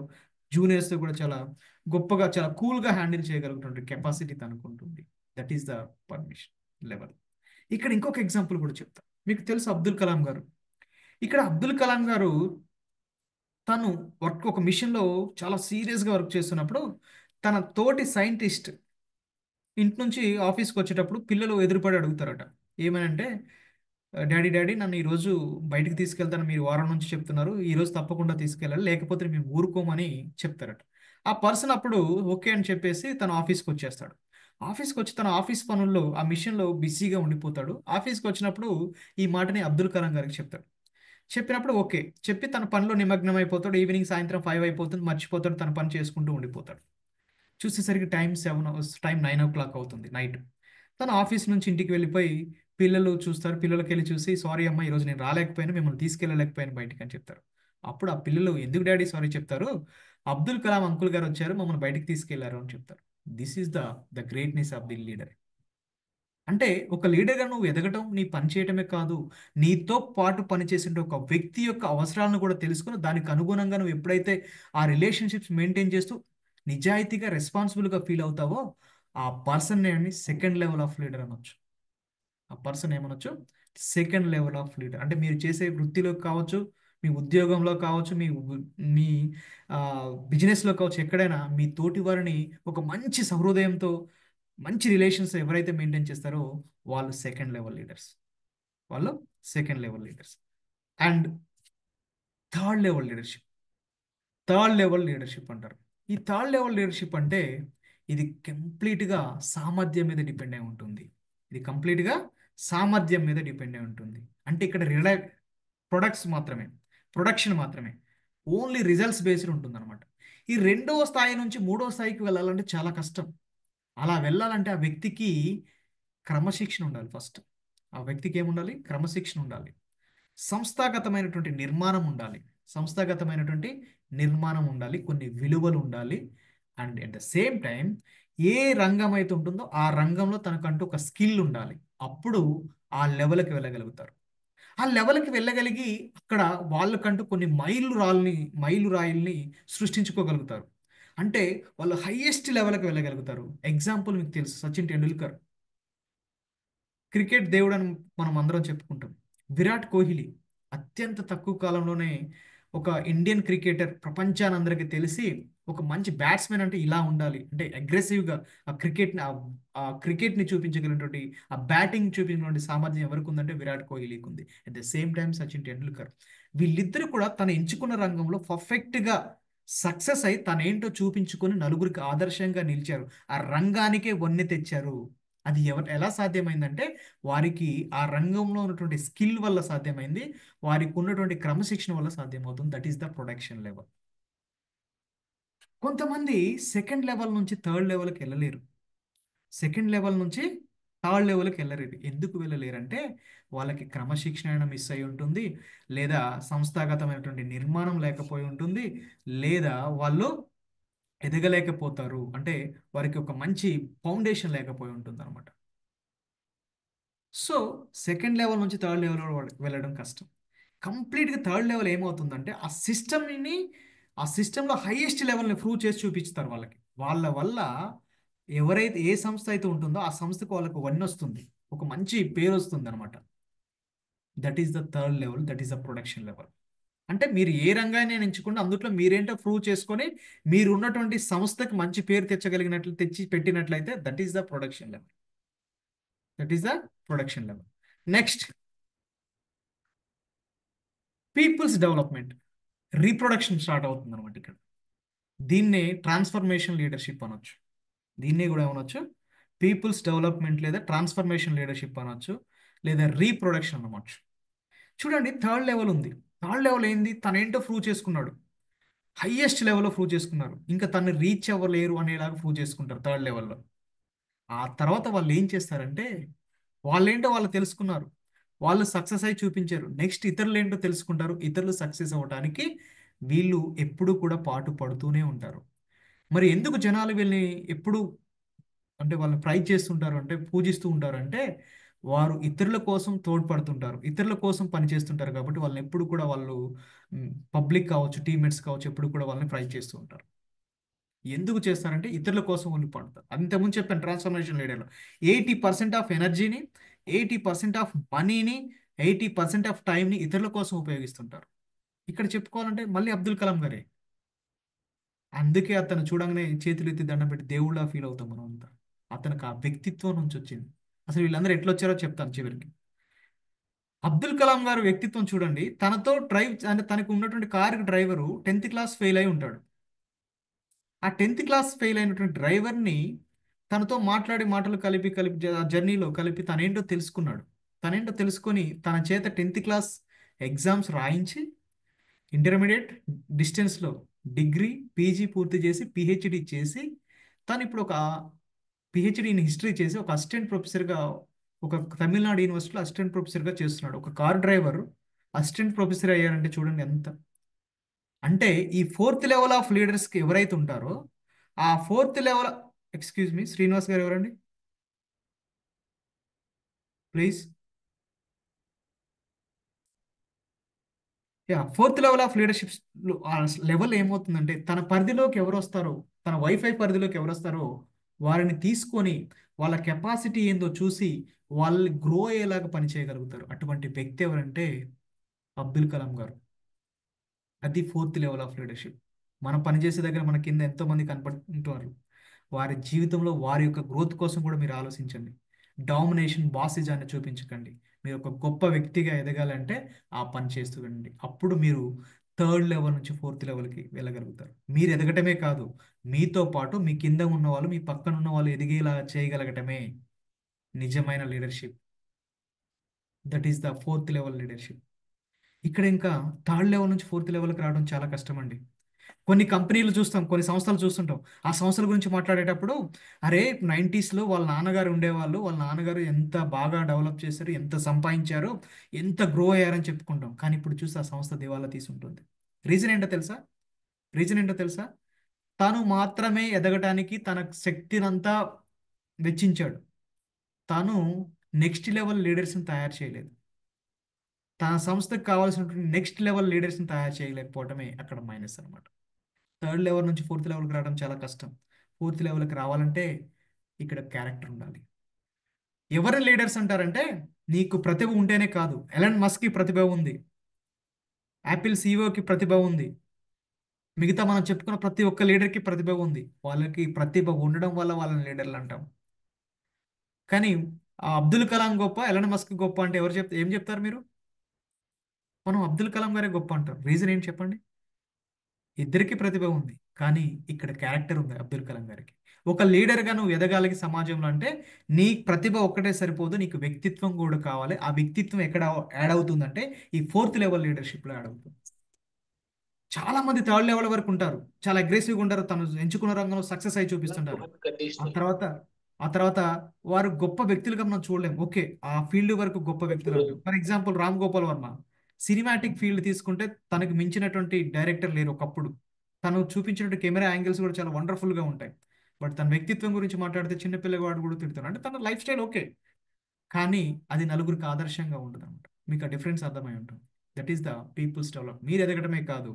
Speaker 1: జూనియర్స్తో కూడా చాలా గొప్పగా, చాలా కూల్గా హ్యాండిల్ చేయగలుగుతుంది కెపాసిటీ తనకుంటుంది. That is the permission level. ఇక్కడ ఇంకొక ఎగ్జాంపుల్ కూడా చెప్తా. మీకు తెలుసు అబ్దుల్ కలాం గారు. ఇక్కడ అబ్దుల్ కలాం గారు తను ఒక మిషన్లో చాలా సీరియస్గా వర్క్ చేస్తున్నప్పుడు తన తోటి సైంటిస్ట్ ఇంటి నుంచి ఆఫీస్కి వచ్చేటప్పుడు పిల్లలు ఎదురుపడి అడుగుతారట. ఏమనంటే, డాడీ డాడీ నన్ను ఈరోజు బయటికి తీసుకెళ్తాను, మీరు వారం నుంచి చెప్తున్నారు, ఈరోజు తప్పకుండా తీసుకెళ్ళాలి, లేకపోతే మేము ఊరుకోమని చెప్తారట. ఆ పర్సన్ అప్పుడు ఓకే అని చెప్పేసి తన ఆఫీస్కి వచ్చేస్తాడు. ఆఫీస్కి వచ్చి తన ఆఫీస్ పనుల్లో ఆ మిషన్లో బిజీగా ఉండిపోతాడు. ఆఫీస్కి వచ్చినప్పుడు ఈ మాటని అబ్దుల్ కలాం గారికి చెప్తాడు. చెప్పినప్పుడు ఓకే చెప్పి తన పనిలో నిమగ్నం అయిపోతాడు. ఈవినింగ్ సాయంత్రం 5 అయిపోతుంది, మర్చిపోతాడు, తన పని చేసుకుంటూ ఉండిపోతాడు. చూసేసరికి టైం 9 o'clock అవుతుంది నైట్. తను ఆఫీస్ నుంచి ఇంటికి వెళ్ళిపోయి పిల్లలు చూస్తారు. పిల్లలకి వెళ్ళి చూసి, సారీ అమ్మా, ఈరోజు నేను రాలేకపోయాను, మిమ్మల్ని తీసుకెళ్ళలేకపోయాను బయటికి అని చెప్తారు. అప్పుడు ఆ పిల్లలు, ఎందుకు డాడీ సారీ చెప్తారు, అబ్దుల్ కలాం అంకుల్ గారు వచ్చారు, మమ్మల్ని బయటికి తీసుకెళ్లారు అని చెప్తారు. This is the greatness of the leader. అంటే ఒక లీడర్గా నువ్వు ఎదగటం, నీ పని చేయటమే కాదు, నీతో పాటు పనిచేసే ఒక వ్యక్తి యొక్క అవసరాలను కూడా తెలుసుకుని దానికి అనుగుణంగా నువ్వు ఎప్పుడైతే ఆ రిలేషన్షిప్స్ మెయింటైన్ చేస్తూ నిజాయితీగా రెస్పాన్సిబుల్గా ఫీల్ అవుతావో, ఆ పర్సన్ నేమి సెకండ్ లెవెల్ ఆఫ్ లీడర్ అనొచ్చు. ఆ పర్సన్ ఏమనొచ్చు, సెకండ్ లెవెల్ ఆఫ్ లీడర్. అంటే మీరు చేసే వృత్తిలో కావచ్చు, మీ ఉద్యోగంలో కావచ్చు, మీ బిజినెస్లో కావచ్చు, ఎక్కడైనా మీ తోటి వారిని ఒక మంచి సహృదయంతో మంచి రిలేషన్స్ ఎవరైతే మెయింటైన్ చేస్తారో వాళ్ళు సెకండ్ లెవెల్ లీడర్స్. వాళ్ళు second level leaders. And third level leadership. Third level leadership అంటారు. ఈ థర్డ్ లెవెల్ లీడర్షిప్ అంటే ఇది కంప్లీట్గా సామర్థ్యం మీద డిపెండ్ అయి ఉంటుంది. ఇది కంప్లీట్గా సామర్థ్యం మీద డిపెండ్ అయి ఉంటుంది. అంటే ఇక్కడ ప్రొడక్షన్ మాత్రమే, ఓన్లీ రిజల్ట్స్ బేస్డ్ ఉంటుంది అనమాట. ఈ 2వ స్థాయి నుంచి 3వ స్థాయికి వెళ్ళాలంటే చాలా కష్టం. అలా వెళ్ళాలంటే ఆ వ్యక్తికి క్రమశిక్షణ ఉండాలి. ఫస్ట్ ఆ వ్యక్తికి ఏముండాలి, క్రమశిక్షణ ఉండాలి, సంస్థాగతమైనటువంటి నిర్మాణం ఉండాలి, కొన్ని విలువలు ఉండాలి. And at the same time ఏ రంగం అయితే ఉంటుందో ఆ రంగంలో తనకంటూ ఒక స్కిల్ ఉండాలి. అప్పుడు ఆ లెవెల్కి వెళ్ళగలుగుతారు. ఆ లెవెల్కి వెళ్ళగలిగి అక్కడ వాళ్ళకంటూ కొన్ని మైలురాయిల్ని సృష్టించుకోగలుగుతారు. అంటే వాళ్ళు హైయెస్ట్ లెవెల్కి వెళ్ళగలుగుతారు. ఎగ్జాంపుల్ మీకు తెలుసు, సచిన్ టెండూల్కర్ క్రికెట్ దేవుడు అని మనం అందరం చెప్పుకుంటాం. విరాట్ కోహ్లీ అత్యంత తక్కువ కాలంలోనే ఒక ఇండియన్ క్రికెటర్ ప్రపంచానందరికీ తెలిసి ఒక మంచి బ్యాట్స్మెన్ అంటే ఇలా ఉండాలి, అంటే అగ్రెసివ్గా ఆ క్రికెట్ని చూపించగలిగినటువంటి, ఆ బ్యాటింగ్ చూపించినటువంటి సామర్థ్యం ఎవరికి ఉందంటే విరాట్ కోహ్లీకి ఉంది. At the same time Sachin Tendulkar. వీళ్ళిద్దరూ కూడా తను ఎంచుకున్న రంగంలో పర్ఫెక్ట్గా సక్సెస్ అయి తనేంటో చూపించుకొని నలుగురికి ఆదర్శంగా నిలిచారు. ఆ రంగానికే వన్నె తెచ్చారు. అది ఎలా సాధ్యమైందంటే వారికి ఆ రంగంలో ఉన్నటువంటి స్కిల్ వల్ల సాధ్యమైంది, వారికి ఉన్నటువంటి క్రమశిక్షణ వల్ల సాధ్యమవుతుంది. That is the production level. కొంతమంది సెకండ్ లెవెల్ నుంచి థర్డ్ లెవెల్కి వెళ్ళలేరు. ఎందుకు వెళ్ళలేరంటే వాళ్ళకి క్రమశిక్షణ మిస్ అయి ఉంటుంది, లేదా సంస్థాగతమైనటువంటి నిర్మాణం లేకపోయి ఉంటుంది, లేదా వాళ్ళు ఎదగలేకపోతారు. అంటే వారికి ఒక మంచి ఫౌండేషన్ లేకపోయి ఉంటుంది అనమాట. సో సెకండ్ లెవెల్ నుంచి థర్డ్ లెవెల్ వెళ్ళడం కష్టం. కంప్లీట్గా థర్డ్ లెవెల్ ఏమవుతుందంటే ఆ సిస్టంలో హైయెస్ట్ లెవెల్ని ప్రూవ్ చేసి చూపిస్తారు వాళ్ళకి. వాళ్ళ వల్ల ఎవరైతే ఏ సంస్థ అయితే ఉంటుందో ఆ సంస్థకు వాళ్ళకు వన్ వస్తుంది, ఒక మంచి పేరు వస్తుంది అనమాట. That is the third level, that is the production level. అంటే మీరు ఏ రంగాన్ని ఎంచుకుంటే అందులో మీరేంటో ప్రూవ్ చేసుకొని మీరు ఉన్నటువంటి సంస్థకి మంచి పేరు తెచ్చి పెట్టినట్లయితే that is the production level. Next, peoples development, reproduction start అవుతుంది అనమాట ఇక్కడ. దీన్నే ట్రాన్స్ఫర్మేషన్ లీడర్షిప్ అనొచ్చు. దీన్నే కూడా ఏమనొచ్చు, పీపుల్స్ డెవలప్మెంట్ లేదా ట్రాన్స్ఫర్మేషన్ లీడర్షిప్ అనొచ్చు, లేదా రీప్రొడక్షన్ అనొచ్చు. చూడండి, థర్డ్ లెవెల్ ఉంది. థర్డ్ లెవెల్ ఏంది, తనేంటో ప్రూవ్ చేసుకున్నాడు, హైయెస్ట్ లెవెల్లో ప్రూవ్ చేసుకున్నారు, ఇంకా తను రీచ్ అవ్వలేరు అనేలాగా ప్రూవ్ చేసుకుంటారు థర్డ్ లెవెల్లో. ఆ తర్వాత వాళ్ళు ఏం చేస్తారంటే వాళ్ళేంటో వాళ్ళు తెలుసుకున్నారు, వాళ్ళు సక్సెస్ అయి చూపించారు. నెక్స్ట్ ఇతరులు ఏంటో తెలుసుకుంటారు, ఇతరులు సక్సెస్ అవ్వడానికి వీళ్ళు ఎప్పుడు కూడా పాటు పడుతూనే ఉంటారు. మరి ఎందుకు జనాలు వీళ్ళని ఎప్పుడు అంటే వాళ్ళని ప్రైజ్ చేస్తుంటారు అంటే పూజిస్తూ ఉంటారు అంటే వారు ఇతరుల కోసం తోడ్పడుతుంటారు, ఇతరుల కోసం పనిచేస్తుంటారు. కాబట్టి వాళ్ళని ఎప్పుడు కూడా వాళ్ళు పబ్లిక్ కావచ్చు, టీమ్మేట్స్ కావచ్చు, ఎప్పుడు కూడా వాళ్ళని ప్రైజ్ చేస్తూ ఉంటారు. ఎందుకు చేస్తారంటే ఇతరుల కోసం వాళ్ళు పడతారు. అంతకుముందు చెప్పాను, ట్రాన్స్ఫర్మేషన్ లీడర్లో 80% ఆఫ్ ఎనర్జీని, 80% ఆఫ్ మనీని, 80% ఆఫ్ టైంని ఇతరుల కోసం ఉపయోగిస్తుంటారు. ఇక్కడ చెప్పుకోవాలంటే మళ్ళీ అబ్దుల్ కలాం గారే. అందుకే అతను చూడంగానే చేతులు ఎత్తి దండం పెట్టి దేవుళ్ళ ఫీల్ అవుతాం మనం అంతా. అతనికి ఆ వ్యక్తిత్వం నుంచి వచ్చింది. అసలు వీళ్ళందరూ ఎట్లా వచ్చారో చెప్తాను చివరికి. అబ్దుల్ కలాం గారు వ్యక్తిత్వం చూడండి. తనతో డ్రైవ్ అంటే తనకు ఉన్నటువంటి car driver 10th class fail అయి ఉంటాడు. ఆ 10th క్లాస్ ఫెయిల్ అయినటువంటి డ్రైవర్ని తనతో మాట్లాడి మాటలు కలిపి కలిపి ఆ జర్నీలో కలిపి తనేంటో తెలుసుకున్నాడు. తనేంటో తెలుసుకొని తన చేత 10th క్లాస్ ఎగ్జామ్స్ రాయించి ఇంటర్మీడియట్ డిస్టెన్స్లో డిగ్రీ పీజీ పూర్తి చేసి పిహెచ్డి చేసి తను ఇప్పుడు ఒక పిహెచ్డి ఇన్ హిస్టరీ చేసి ఒక అసిస్టెంట్ ప్రొఫెసర్గా ఒక తమిళనాడు యూనివర్సిటీలో అసిస్టెంట్ ప్రొఫెసర్గా చేస్తున్నాడు. ఒక కార్ డ్రైవర్ అసిస్టెంట్ ప్రొఫెసర్ అయ్యారంటే చూడండి ఎంత. అంటే ఈ 4th లెవెల్ ఆఫ్ లీడర్స్కి ఎవరైతే ఉంటారో ఆ 4th level, excuse me Srinivas గారు ఎవరండి please. Yeah 4th level of leadership level ఏమవుతుందంటే తన పరిధిలోకి ఎవరు వస్తారో, తన వైఫై పరిధిలోకి ఎవరు వస్తారో వారిని తీసుకొని వాళ్ళ కెపాసిటీ ఏందో చూసి వాళ్ళని గ్రో అయ్యేలాగా పనిచేయగలుగుతారు. అటువంటి వ్యక్తి ఎవరంటే అబ్దుల్ కలాం గారు. అది 4th లెవెల్ ఆఫ్ లీడర్షిప్. మనం పనిచేసే దగ్గర మన కింద ఎంతో మంది కనపడుతుంటారు. వారి జీవితంలో వారి యొక్క గ్రోత్ కోసం కూడా మీరు ఆలోచించండి. డామినేషన్ బాసిజాన్ని చూపించకండి. మీరు ఒక గొప్ప వ్యక్తిగా ఎదగాలంటే ఆ పని చేస్తూ ఉండండి. అప్పుడు మీరు 3rd లెవెల్ నుంచి 4th లెవెల్కి వెళ్ళగలుగుతారు. మీరు ఎదగటమే కాదు, మీతో పాటు మీ కింద ఉన్న వాళ్ళు, మీ పక్కన ఉన్న వాళ్ళు ఎదిగేలా చేయగలగటమే నిజమైన leadership. That is the 4th level leadership. ఇక్కడ ఇంకా 3rd లెవెల్ నుంచి 4th లెవెల్కి రావడం చాలా కష్టం అండి. కొన్ని కంపెనీలు చూస్తాం, కొన్ని సంస్థలు చూస్తుంటాం. ఆ సంస్థల గురించి మాట్లాడేటప్పుడు అరే 90sలో వాళ్ళ నాన్నగారు ఉండేవాళ్ళు, వాళ్ళ నాన్నగారు ఎంత బాగా డెవలప్ చేశారు, ఎంత సంపాదించారు, ఎంత గ్రో అయ్యారని చెప్పుకుంటాం. కానీ ఇప్పుడు చూసి ఆ సంస్థ దివాలా తీసుంటుంది. రీజన్ ఏంటో తెలుసా? రీజన్ ఏంటో తెలుసా? తను మాత్రమే ఎదగటానికి తన శక్తినంతా వెచ్చించాడు. తను నెక్స్ట్ లెవెల్ లీడర్స్ని తయారు చేయలేదు. తన సంస్థకు కావాల్సినటువంటి నెక్స్ట్ లెవెల్ లీడర్స్ని తయారు చేయలేకపోవడమే అక్కడ మైనస్ అనమాట. 3rd లెవెల్ నుంచి 4th లెవెల్కి రావడం చాలా కష్టం. 4th లెవెల్కి రావాలంటే ఇక్కడ క్యారెక్టర్ ఉండాలి. ఎవరి లీడర్స్ అంటారంటే నీకు ప్రతిభ ఉంటేనే కాదు. ఎలన్ మస్క్కి ప్రతిభ ఉంది, యాపిల్ సీఈఓకి ప్రతిభ ఉంది, మిగతా మనం చెప్పుకున్న ప్రతి ఒక్క లీడర్కి ప్రతిభ ఉంది. వాళ్ళకి ప్రతిభ ఉండడం వల్ల వాళ్ళని లీడర్లు అంటాం. కానీ ఆ అబ్దుల్ కలాం గొప్ప, ఎలన్ మస్క్ గొప్ప అంటే ఏం చెప్తారు మీరు? మనం అబ్దుల్ కలాం గారే గొప్ప అంటారు. రీజన్ ఏంటి చెప్పండి? ఇద్దరికి ప్రతిభ ఉంది, కానీ ఇక్కడ క్యారెక్టర్ ఉంది అబ్దుల్ కలాం గారికి. ఒక లీడర్గా నువ్వు ఎదగాలి సమాజంలో అంటే నీ ప్రతిభ ఒక్కటే సరిపోదు, నీకు వ్యక్తిత్వం కూడా కావాలి. ఆ వ్యక్తిత్వం ఎక్కడ యాడ్ అవుతుందంటే ఈ 4th లెవెల్ లీడర్షిప్లో యాడ్ అవుతుంది. చాలా మంది 3rd లెవెల్ వరకు ఉంటారు, చాలా అగ్రెసివ్గా ఉంటారు, తను ఎంచుకున్న రంగంలో సక్సెస్ అయి చూపిస్తుంటారు. ఆ తర్వాత వారు గొప్ప వ్యక్తులుగా మనం చూడలేం. ఓకే, ఆ ఫీల్డ్ వరకు గొప్ప వ్యక్తులు అంటారు. For example Ram Gopal Varma. Cinematic field తీసుకుంటే తనకు మించినటువంటి డైరెక్టర్ లేరు ఒకప్పుడు. తను చూపించినటువంటి కెమెరా యాంగిల్స్ కూడా చాలా వండర్ఫుల్గా ఉంటాయి. బట్ తన వ్యక్తిత్వం గురించి మాట్లాడితే చిన్నపిల్లవాడు కూడా తిడతాడు. అంటే తన లైఫ్ స్టైల్ ఓకే, కానీ అది నలుగురికి ఆదర్శంగా ఉంటుంది అనమాట. మీకు ఆ డిఫరెన్స్ అర్థమై ఉంటుంది. That is the peoples develop. మీరు ఎదగడమే కాదు,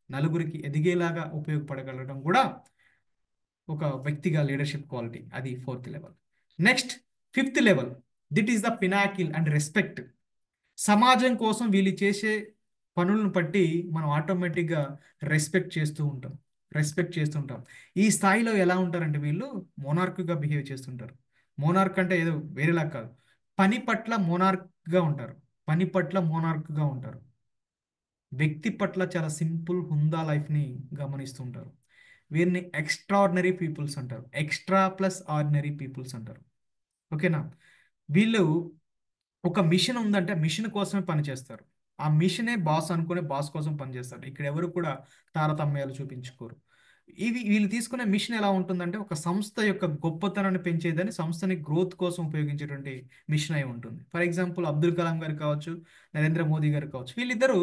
Speaker 1: నలుగురికి ఎదిగేలాగా ఉపయోగపడగలగడం కూడా ఒక వ్యక్తిగా లీడర్షిప్ క్వాలిటీ. అది 4th level. Next 5th level. That is the pinnacle and respect. సమాజం కోసం వీళ్ళు చేసే పనులను బట్టి మనం ఆటోమేటిక్గా రెస్పెక్ట్ చేస్తుంటాం. ఈ స్థాయిలో ఎలా ఉంటారంటే వీళ్ళు మోనార్క్గా బిహేవ్ చేస్తుంటారు. మోనార్క్ అంటే ఏదో వేరేలా కాదు, పని పట్ల మోనార్క్గా ఉంటారు. వ్యక్తి పట్ల చాలా సింపుల్ హుందా లైఫ్ని గమనిస్తుంటారు. వీరిని ఎక్స్ట్రాడినరీ పీపుల్స్ అంటారు. ఎక్స్ట్రా ప్లస్ ఆర్డినరీ పీపుల్స్ అంటారు. ఓకేనా? వీళ్ళు ఒక మిషన్ ఉందంటే మిషన్ కోసమే పనిచేస్తారు. ఆ మిషనే బాస్ అనుకునే బాస్ కోసం పనిచేస్తారు. ఇక్కడ ఎవరు కూడా తారతమ్యాలు చూపించుకోరు. వీళ్ళు తీసుకునే మిషన్ ఎలా ఉంటుందంటే ఒక సంస్థ యొక్క గొప్పతనాన్ని పెంచేదని, సంస్థని గ్రోత్ కోసం ఉపయోగించేటువంటి మిషన్ అయి ఉంటుంది. ఫర్ ఎగ్జాంపుల్ అబ్దుల్ కలాం గారు కావచ్చు, నరేంద్ర మోదీ గారు కావచ్చు. వీళ్ళిద్దరూ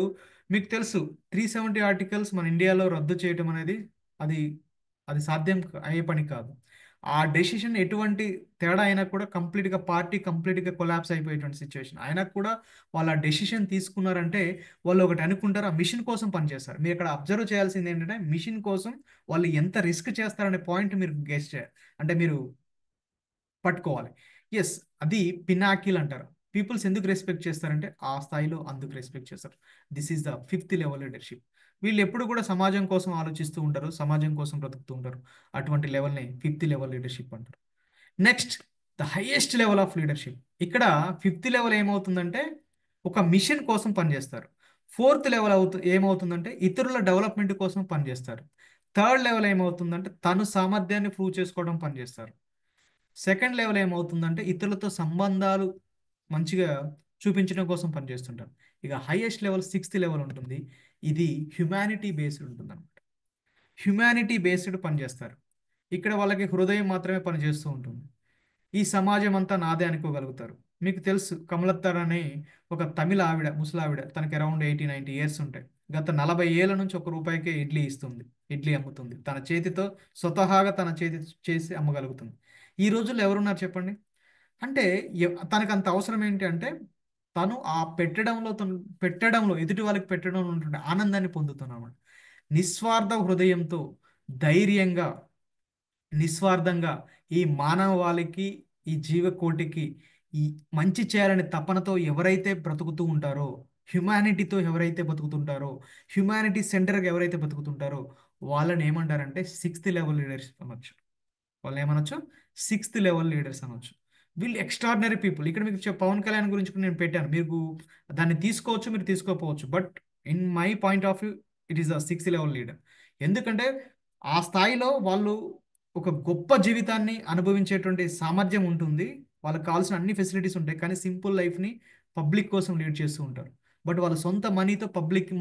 Speaker 1: మీకు తెలుసు 370 ఆర్టికల్స్ మన ఇండియాలో రద్దు చేయటం అనేది అది సాధ్యం అయ్యే పని కాదు. ఆ డెసిషన్ ఎటువంటి తేడా అయినా కూడా పార్టీ కంప్లీట్గా కొలాప్స్ అయిపోయేటువంటి సిచ్యువేషన్ అయినా కూడా వాళ్ళు ఆ డెసిషన్ తీసుకున్నారంటే వాళ్ళు ఒకటి అనుకుంటారు, ఆ మిషన్ కోసం పనిచేస్తారు. మీరు ఇక్కడ అబ్జర్వ్ చేయాల్సింది ఏంటంటే మిషన్ కోసం వాళ్ళు ఎంత రిస్క్ చేస్తారనే పాయింట్ మీరు గెస్ చేయాలి, అంటే మీరు పట్టుకోవాలి. ఎస్, అది పినాకిల్ అంటారు. పీపుల్స్ ఎందుకు రెస్పెక్ట్ చేస్తారంటే ఆ స్థాయిలో అందుకు రెస్పెక్ట్ చేస్తారు. This is the 5th level leadership. వీళ్ళు ఎప్పుడు కూడా సమాజం కోసం ఆలోచిస్తూ ఉంటారు, సమాజం కోసం బ్రతుకుతూ ఉంటారు. అటువంటి లెవెల్ని 5th లెవెల్ లీడర్షిప్ అంటారు. Next the highest level of leadership. ఇక్కడ 5th లెవెల్ ఏమవుతుందంటే ఒక మిషన్ కోసం పనిచేస్తారు. 4th లెవెల్ ఏమవుతుందంటే ఇతరుల డెవలప్మెంట్ కోసం పనిచేస్తారు. 3rd లెవెల్ ఏమవుతుందంటే తను సామర్థ్యాన్ని ప్రూవ్ చేసుకోవడం పనిచేస్తారు. 2nd లెవెల్ ఏమవుతుందంటే ఇతరులతో సంబంధాలు మంచిగా చూపించడం కోసం పనిచేస్తుంటారు. ఇక హైయెస్ట్ లెవెల్ 6th లెవెల్ ఉంటుంది. ఇది హ్యుమానిటీ బేస్డ్ ఉంటుంది అనమాట. హ్యుమానిటీ బేస్డ్ పనిచేస్తారు. ఇక్కడ వాళ్ళకి హృదయం మాత్రమే పనిచేస్తూ ఉంటుంది. ఈ సమాజం అంతా నాదే అనుకోగలుగుతారు. మీకు తెలుసు కమలత్తర్ అనే ఒక తమిళ ఆవిడ, ముసలావిడ, తనకి అరౌండ్ 80-90 ఇయర్స్ ఉంటాయి. గత 40 ఏళ్ల నుంచి ₹1 ఇడ్లీ ఇస్తుంది, ఇడ్లీ అమ్ముతుంది. తన చేతితో స్వతహాగా తన చేతి చేసి అమ్మగలుగుతుంది. ఈ రోజుల్లో ఎవరున్నారు చెప్పండి? అంటే తనకు అంత అవసరం ఏంటి అంటే తను ఆ పెట్టడంలో ఎదుటి వాళ్ళకి పెట్టడంలో ఉంటుండే ఆనందాన్ని పొందుతున్నాడు. నిస్వార్థ హృదయంతో ధైర్యంగా నిస్వార్థంగా ఈ మానవాళికి, ఈ జీవకోటికి ఈ మంచి చేయాలనే తపనతో ఎవరైతే బ్రతుకుతూ ఉంటారో, హ్యుమానిటీతో ఎవరైతే బతుకుతుంటారో, హ్యుమానిటీ సెంటర్గా ఎవరైతే బతుకుతుంటారో వాళ్ళని ఏమంటారంటే 6th లెవెల్ లీడర్స్ అనొచ్చు. వాళ్ళు ఏమనొచ్చు? 6th లెవెల్ లీడర్స్ అనొచ్చు. వీళ్ళు ఎక్స్ట్రాడినరీ పీపుల్. ఇక్కడ మీకు పవన్ కళ్యాణ్ గురించి కూడా నేను పెట్టాను. మీకు దాన్ని తీసుకోవచ్చు, మీరు తీసుకోకపోవచ్చు. But in my point of view it is the 6th level leader. ఎందుకంటే ఆ స్థాయిలో వాళ్ళు ఒక గొప్ప జీవితాన్ని అనుభవించేటువంటి సామర్థ్యం ఉంటుంది. వాళ్ళకి కావాల్సిన అన్ని ఫెసిలిటీస్ ఉంటాయి. కానీ సింపుల్ లైఫ్ని పబ్లిక్ కోసం లీడ్ చేస్తూ ఉంటారు. బట్ వాళ్ళ సొంత మనీతో పబ్లిక్కి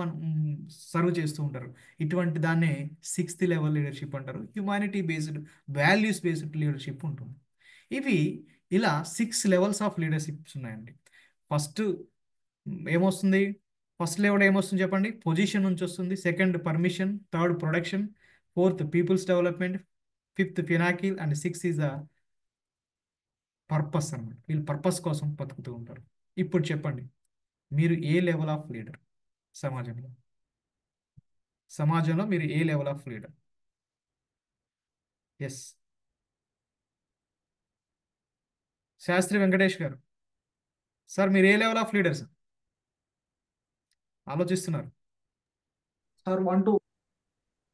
Speaker 1: సర్వ్ చేస్తూ ఉంటారు. ఇటువంటి దాన్నే 6th లెవెల్ లీడర్షిప్ అంటారు. Humanity based, values based leadership ఉంటుంది. ఇవి ఇలా 6 లెవెల్స్ ఆఫ్ లీడర్షిప్స్ ఉన్నాయండి. ఫస్ట్ ఏమొస్తుంది? ఫస్ట్ లెవెల్ ఏమొస్తుంది చెప్పండి? పొజిషన్ నుంచి వస్తుంది. 2nd permission, 3rd production, 4th peoples development, 5th pinnacle and 6th is the purpose అన్నమాట. వీళ్ళు పర్పస్ కోసం బతుకుతూ ఉంటారు. ఇప్పుడు చెప్పండి, మీరు ఏ లెవెల్ ఆఫ్ లీడర్? సమాజంలో మీరు ఏ level of leader? Yes, Shastri Venkatesh garu sir, మీరు ఏ లెవెల్ ఆఫ్ లీడర్ సార్? ఆలోచిస్తున్నారు.
Speaker 2: Sir 1-2.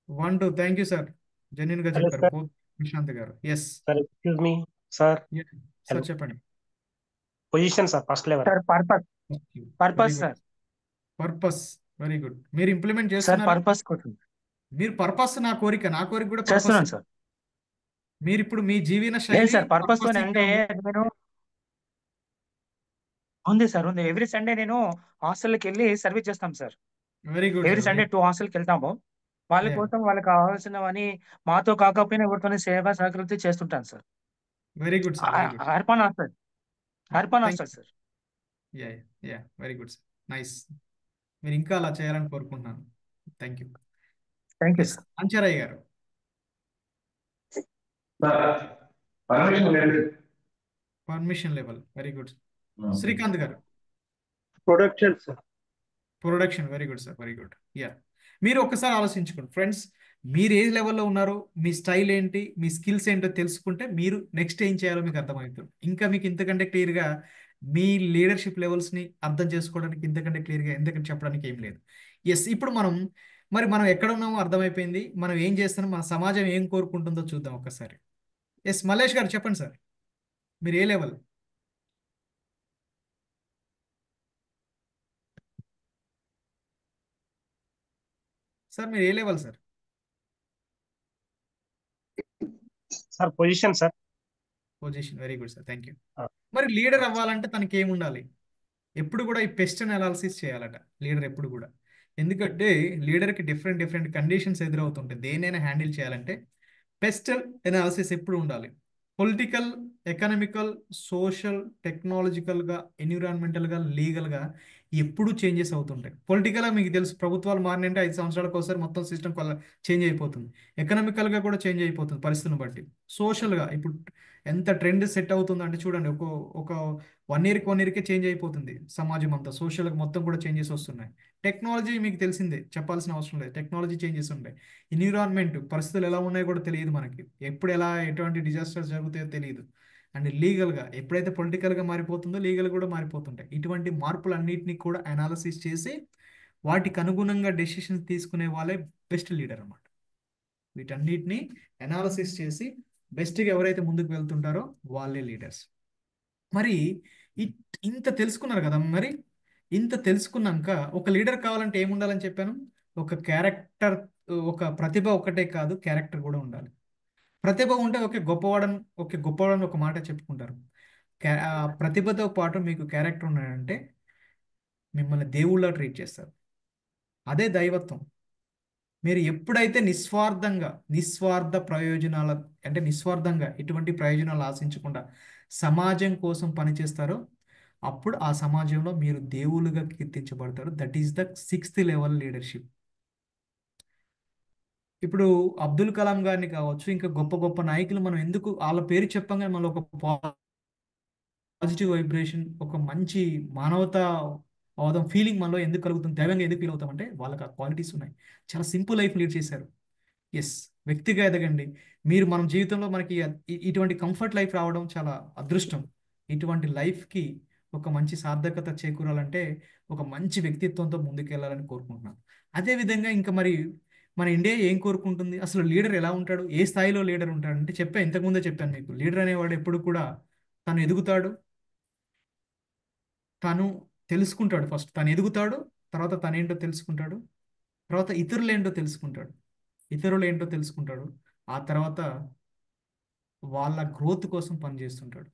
Speaker 1: 1-2. Thank you sir, genuine గా
Speaker 16: హలో
Speaker 1: చెప్పారు.
Speaker 16: Sir.
Speaker 1: Prashanth garu. Yes
Speaker 16: sir excuse me sir.
Speaker 1: Sir చెప్పండి.
Speaker 16: Position sir first level sir. Purpose sir.
Speaker 1: Purpose very good. మీరు ఇంప్లిమెంట్
Speaker 16: సార్
Speaker 1: చేస్తున్నారు.
Speaker 16: పర్పస్ కోసం
Speaker 1: మీరు పర్పస్ నా కోరిక కూడా పర్పస్.
Speaker 16: చేస్తున్నాను సార్.
Speaker 1: మీరు ఇప్పుడు మీ జీవన
Speaker 16: లేదు
Speaker 1: శైలి
Speaker 16: సార్ పర్పస్
Speaker 1: purpose
Speaker 16: అంటే నేను ఉంది సార్, ఉంది. ఎవ్రీ సండే నేను హాస్టల్కి వెళ్ళి సర్వీస్ చేస్తాం sir.
Speaker 1: Very good
Speaker 16: every Sunday 2 హాస్టల్కి వెళ్తాము. వాళ్ళ కోసం వాళ్ళకి కావాల్సినవని మాతో కాకపోయినా ఎవరితోనే సేవా సహకృతి చేస్తుంటాను sir.
Speaker 1: Very good sir. Very good.
Speaker 16: Arpana hostel sir.
Speaker 1: Ya very good sir. Nice. మీరు ఇంకా అలా చేయాలని కోరుకుంటున్నాను. Thank you.
Speaker 16: Thank you sir.
Speaker 1: Ancharayya garu. Permission level very good. Srikanth garu.
Speaker 16: Production sir.
Speaker 1: Production very good sir. Very good. Ya, మీరు ఒక్కసారి ఆలోచించుకోండి ఫ్రెండ్స్, మీరు ఏ లెవెల్లో ఉన్నారో, మీ స్టైల్ ఏంటి, మీ స్కిల్స్ ఏంటో తెలుసుకుంటే మీరు నెక్స్ట్ ఏం చేయాలో మీకు అర్థమవుతుంది. ఇంకా మీకు ఇంతకంటే క్లియర్గా మీ లీడర్షిప్ లెవెల్స్ని అర్థం చేసుకోవడానికి ఇంతకంటే క్లియర్గా ఎందుకంటే చెప్పడానికి ఏం లేదు. ఎస్, ఇప్పుడు మనం ఎక్కడ ఉన్నామో అర్థమైపోయింది. మనం ఏం చేస్తున్నాం, మన సమాజం ఏం కోరుకుంటుందో చూద్దాం ఒక్కసారి. ఎస్, మల్లేష్ గారు చెప్పండి సార్, మీరు ఏ లెవెల్? సార్ మీరు ఏ level sir?
Speaker 16: Sir position sir.
Speaker 1: Position very good sir. Thank you. మరి లీడర్ అవ్వాలంటే తనకి ఏముండాలి? ఎప్పుడు కూడా ఈ పెస్ట్ అనాలిసిస్ చేయాలట లీడర్ ఎప్పుడు కూడా. ఎందుకంటే లీడర్కి డిఫరెంట్ కండిషన్స్ ఎదురవుతుంటాయి. దేనైనా హ్యాండిల్ చేయాలంటే పెస్ట్ అనాలిసిస్ ఎప్పుడు ఉండాలి. పొలిటికల్, ఎకనామికల్, సోషల్, టెక్నాలజికల్గా, ఎన్విరాన్మెంటల్గా, లీగల్గా ఎప్పుడు చేంజెస్ అవుతుంటాయి. పొలిటికల్గా మీకు తెలుసు, ప్రభుత్వాలు మారినంటే 5 సంవత్సరాలకు ఒకసారి మొత్తం సిస్టమ్ చేంజ్ అయిపోతుంది. ఎకనామికల్గా కూడా చేంజ్ అయిపోతుంది పరిస్థితిని బట్టి. సోషల్గా ఇప్పుడు ఎంత ట్రెండ్ సెట్ అవుతుంది అంటే చూడండి, ఒక 1 ఇయర్కే చేంజ్ అయిపోతుంది సమాజం అంతా. సోషల్గా మొత్తం కూడా చేంజెస్ వస్తున్నాయి. టెక్నాలజీ మీకు తెలిసిందే, చెప్పాల్సిన అవసరం లేదు. టెక్నాలజీ చేంజెస్ ఉంటాయి. ఎన్విరాన్మెంట్ పరిస్థితులు ఎలా ఉన్నాయో కూడా తెలియదు మనకి. ఎప్పుడు ఎటువంటి డిజాస్టర్స్ జరుగుతాయో తెలియదు. అండ్ లీగల్గా ఎప్పుడైతే పొలిటికల్గా మారిపోతుందో లీగల్ కూడా మారిపోతుంటాయి. ఇటువంటి మార్పులన్నింటినీ కూడా అనాలిసిస్ చేసి వాటికి అనుగుణంగా డెసిషన్స్ తీసుకునే వాళ్ళే బెస్ట్ లీడర్ అన్నమాట. వీటన్నిటిని అనాలిసిస్ చేసి బెస్ట్గా ఎవరైతే ముందుకు వెళ్తుంటారో వాళ్ళే లీడర్స్. మరి ఇంత తెలుసుకున్నారు కదా, మరి ఇంత తెలుసుకున్నాక ఒక లీడర్ కావాలంటే ఏముండాలని చెప్పాను? ఒక క్యారెక్టర్, ఒక ప్రతిభ ఒకటే కాదు, క్యారెక్టర్ కూడా ఉండాలి. ప్రతిభ ఉంటే గొప్పవాడని ఒక మాట చెప్పుకుంటారు. ఆ ప్రతిభతో పాటు మీకు క్యారెక్టర్ ఉన్నాడంటే మిమ్మల్ని దేవుళ్ళ ట్రీట్ చేస్తారు. అదే దైవత్వం. మీరు ఎప్పుడైతే నిస్వార్థ ప్రయోజనాల అంటే నిస్వార్థంగా ఎటువంటి ప్రయోజనాలు ఆశించకుండా సమాజం కోసం పనిచేస్తారో అప్పుడు ఆ సమాజంలో మీరు దేవుళ్ళుగా కీర్తించబడతారు. That is the 6th level leadership. ఇప్పుడు అబ్దుల్ కలాం గారిని కావచ్చు, ఇంకా గొప్ప గొప్ప నాయకులు మనం ఎందుకు వాళ్ళ పేరు చెప్పంగానే మనలో ఒక పాజిటివ్ వైబ్రేషన్, ఒక మంచి మానవతా అవడం ఫీలింగ్ మనలో ఎందుకు కలుగుతుంది, దైవంగా ఎందుకు ఫీల్ అవుతాం అంటే వాళ్ళకి ఆ క్వాలిటీస్ ఉన్నాయి. చాలా సింపుల్ లైఫ్ లీడ్ చేశారు. ఎస్, వ్యక్తిగా ఎదగండి. మన జీవితంలో మనకి ఇటువంటి కంఫర్ట్ లైఫ్ రావడం చాలా అదృష్టం. ఇటువంటి లైఫ్కి ఒక మంచి సార్థకత చేకూరాలంటే ఒక మంచి వ్యక్తిత్వంతో ముందుకెళ్ళాలని కోరుకుంటున్నాను. అదేవిధంగా ఇంకా మరి మన ఇండియా ఏం కోరుకుంటుంది? అసలు లీడర్ ఎలా ఉంటాడు, ఏ స్థాయిలో లీడర్ ఉంటాడు అంటే ఇంతకుముందే చెప్పాను మీకు. లీడర్ అనేవాడు ఎప్పుడు కూడా తను ఎదుగుతాడు, తను తెలుసుకుంటాడు. ఫస్ట్ తను ఎదుగుతాడు, తర్వాత తనేంటో తెలుసుకుంటాడు, తర్వాత ఇతరులు ఏంటో తెలుసుకుంటాడు, ఆ తర్వాత వాళ్ళ గ్రోత్ కోసం పనిచేస్తుంటాడు.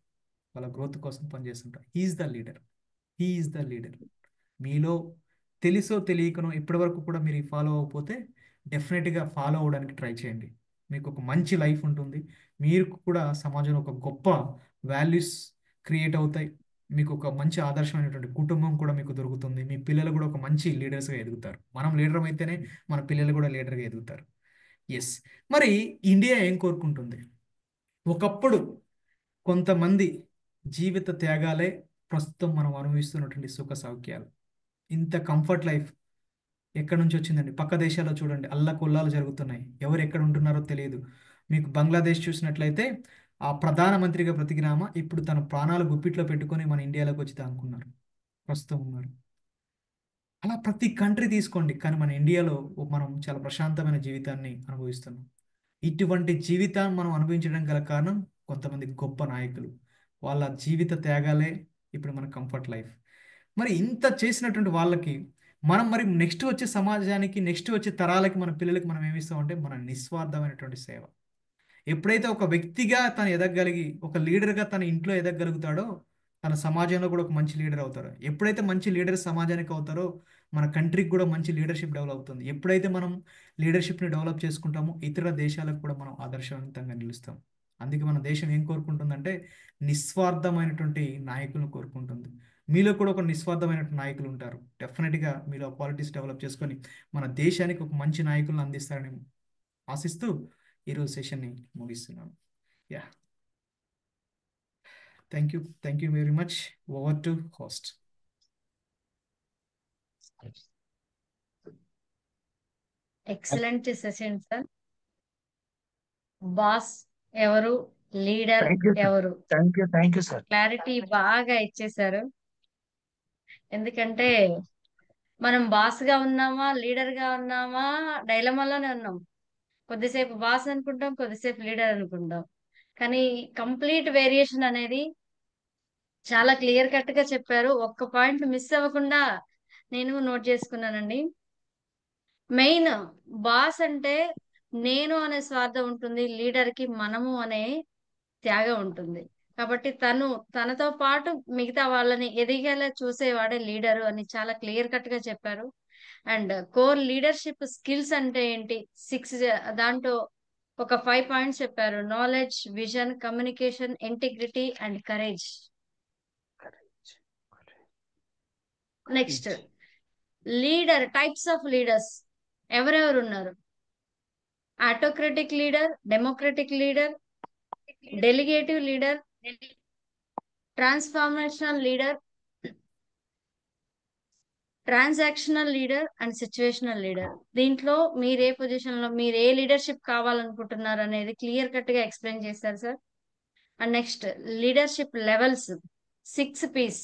Speaker 1: He's the leader. మీలో తెలుసో తెలియకనో ఇప్పటివరకు కూడా మీరు ఫాలో అవ్వకపోతే డెఫినెట్గా ఫాలో అవ్వడానికి ట్రై చేయండి. మీకు ఒక మంచి లైఫ్ ఉంటుంది. మీరు కూడా సమాజంలో ఒక గొప్ప వాల్యూస్ క్రియేట్ అవుతాయి. మీకు ఒక మంచి ఆదర్శమైనటువంటి కుటుంబం కూడా మీకు దొరుకుతుంది. మీ పిల్లలు కూడా ఒక మంచి లీడర్స్గా ఎదుగుతారు. మనం లీడర్ అయితేనే మన పిల్లలు కూడా లీడర్గా ఎదుగుతారు. ఎస్. మరి ఇండియా ఏం కోరుకుంటుంది? ఒకప్పుడు కొంతమంది జీవిత త్యాగాలే ప్రస్తుతం మనం అనుభవిస్తున్నటువంటి సుఖ సౌఖ్యాలు. ఇంత కంఫర్ట్ లైఫ్ ఎక్కడి నుంచి వచ్చిందండి? పక్క దేశాల్లో చూడండి, అల్లకొల్లాలు జరుగుతున్నాయి. ఎవరు ఎక్కడ ఉంటున్నారో తెలియదు. మీకు బంగ్లాదేశ్ చూసినట్లయితే ఆ ప్రధానమంత్రిగా ప్రతిజ్ఞామ ఇప్పుడు తన ప్రాణాలు గుప్పిట్లో పెట్టుకొని మన ఇండియాలోకి వచ్చి అనుకున్నారు, ప్రస్తుతం ఉన్నారు. అలా ప్రతి కంట్రీ తీసుకోండి, కానీ మన ఇండియాలో మనం చాలా ప్రశాంతమైన జీవితాన్ని అనుభవిస్తున్నాం. ఇటువంటి జీవితాన్ని మనం అనుభవించడం గల కారణం కొంతమంది గొప్ప నాయకులు. వాళ్ళ జీవిత త్యాగాలే ఇప్పుడు మన కంఫర్ట్ లైఫ్. మరి ఇంత చేసినటువంటి వాళ్ళకి మనం మరి నెక్స్ట్ వచ్చే సమాజానికి, నెక్స్ట్ వచ్చే తరాలకి, మన పిల్లలకి మనం ఏమిస్తామంటే మన నిస్వార్థమైనటువంటి సేవ. ఎప్పుడైతే ఒక వ్యక్తిగా తను ఎదగలిగి, ఒక లీడర్గా తన ఇంట్లో ఎదగలుగుతాడో తన సమాజంలో కూడా ఒక మంచి లీడర్ అవుతాడు. ఎప్పుడైతే మంచి లీడర్ సమాజానికి అవుతారో మన కంట్రీకి కూడా మంచి లీడర్షిప్ డెవలప్ అవుతుంది. ఎప్పుడైతే మనం లీడర్షిప్ని డెవలప్ చేసుకుంటామో ఇతర దేశాలకు కూడా మనం ఆదర్శవంతంగా నిలుస్తాం. అందుకే మన దేశం ఏం కోరుకుంటుందంటే నిస్వార్థమైనటువంటి నాయకులను కోరుకుంటుంది. మీలో కూడా ఒక నిస్వార్థమైనటువంటి నాయకులు ఉంటారు. డెఫినెట్గా మీలో క్వాలిటీస్ డెవలప్ చేసుకొని మన దేశానికి ఒక మంచి నాయకులను అందిస్తారని ఆశిస్తూ ఈరోజు సెషన్ని ముగిస్తున్నాను. Yeah, thank you very much. Over to host.
Speaker 12: Excellent session sir. Boss ఎవరు, లీడర్ ఎవరు,
Speaker 16: థ్యాంక్ యూ సార్.
Speaker 12: క్లారిటీ బాగా ఇచ్చేశారు. ఎందుకంటే మనం బాస్ గా ఉన్నామా, లీడర్ గా ఉన్నామా, డైలమాలోనే ఉన్నాం. కొద్దిసేపు బాస్ అనుకుంటాం, కొద్దిసేపు లీడర్ అనుకుంటాం. కానీ కంప్లీట్ వేరియేషన్ అనేది చాలా క్లియర్ కట్ గా చెప్పారు. ఒక్క పాయింట్ మిస్ అవ్వకుండా నేను నోట్ చేసుకున్నానండి. మెయిన్ బాస్ అంటే నేను అనే స్వార్థం ఉంటుంది, లీడర్ కి మనము అనే త్యాగం ఉంటుంది. కాబట్టి తనతో పాటు మిగతా వాళ్ళని ఎదిగేలా చూసేవాడే లీడరు అని చాలా క్లియర్ కట్ గా చెప్పారు. అండ్ కోర్ లీడర్షిప్ స్కిల్స్ అంటే ఏంటి, 6 దాంట్లో ఒక 5 పాయింట్స్ చెప్పారు. Knowledge, vision, communication, integrity and courage. Next leader, types of leaders ఎవరెవరు ఉన్నారు? Autocratic leader, democratic leader, delegative leader, transformational leader, transactional leader and situational leader. దీంట్లో మీరు ఏ పొజిషన్ లో, మీరు ఏ లీడర్షిప్ కావాలనుకుంటున్నారు అనేది క్లియర్ కట్ గా ఎక్స్ప్లెయిన్ చేశారు sir. And next leadership levels, 6 P's.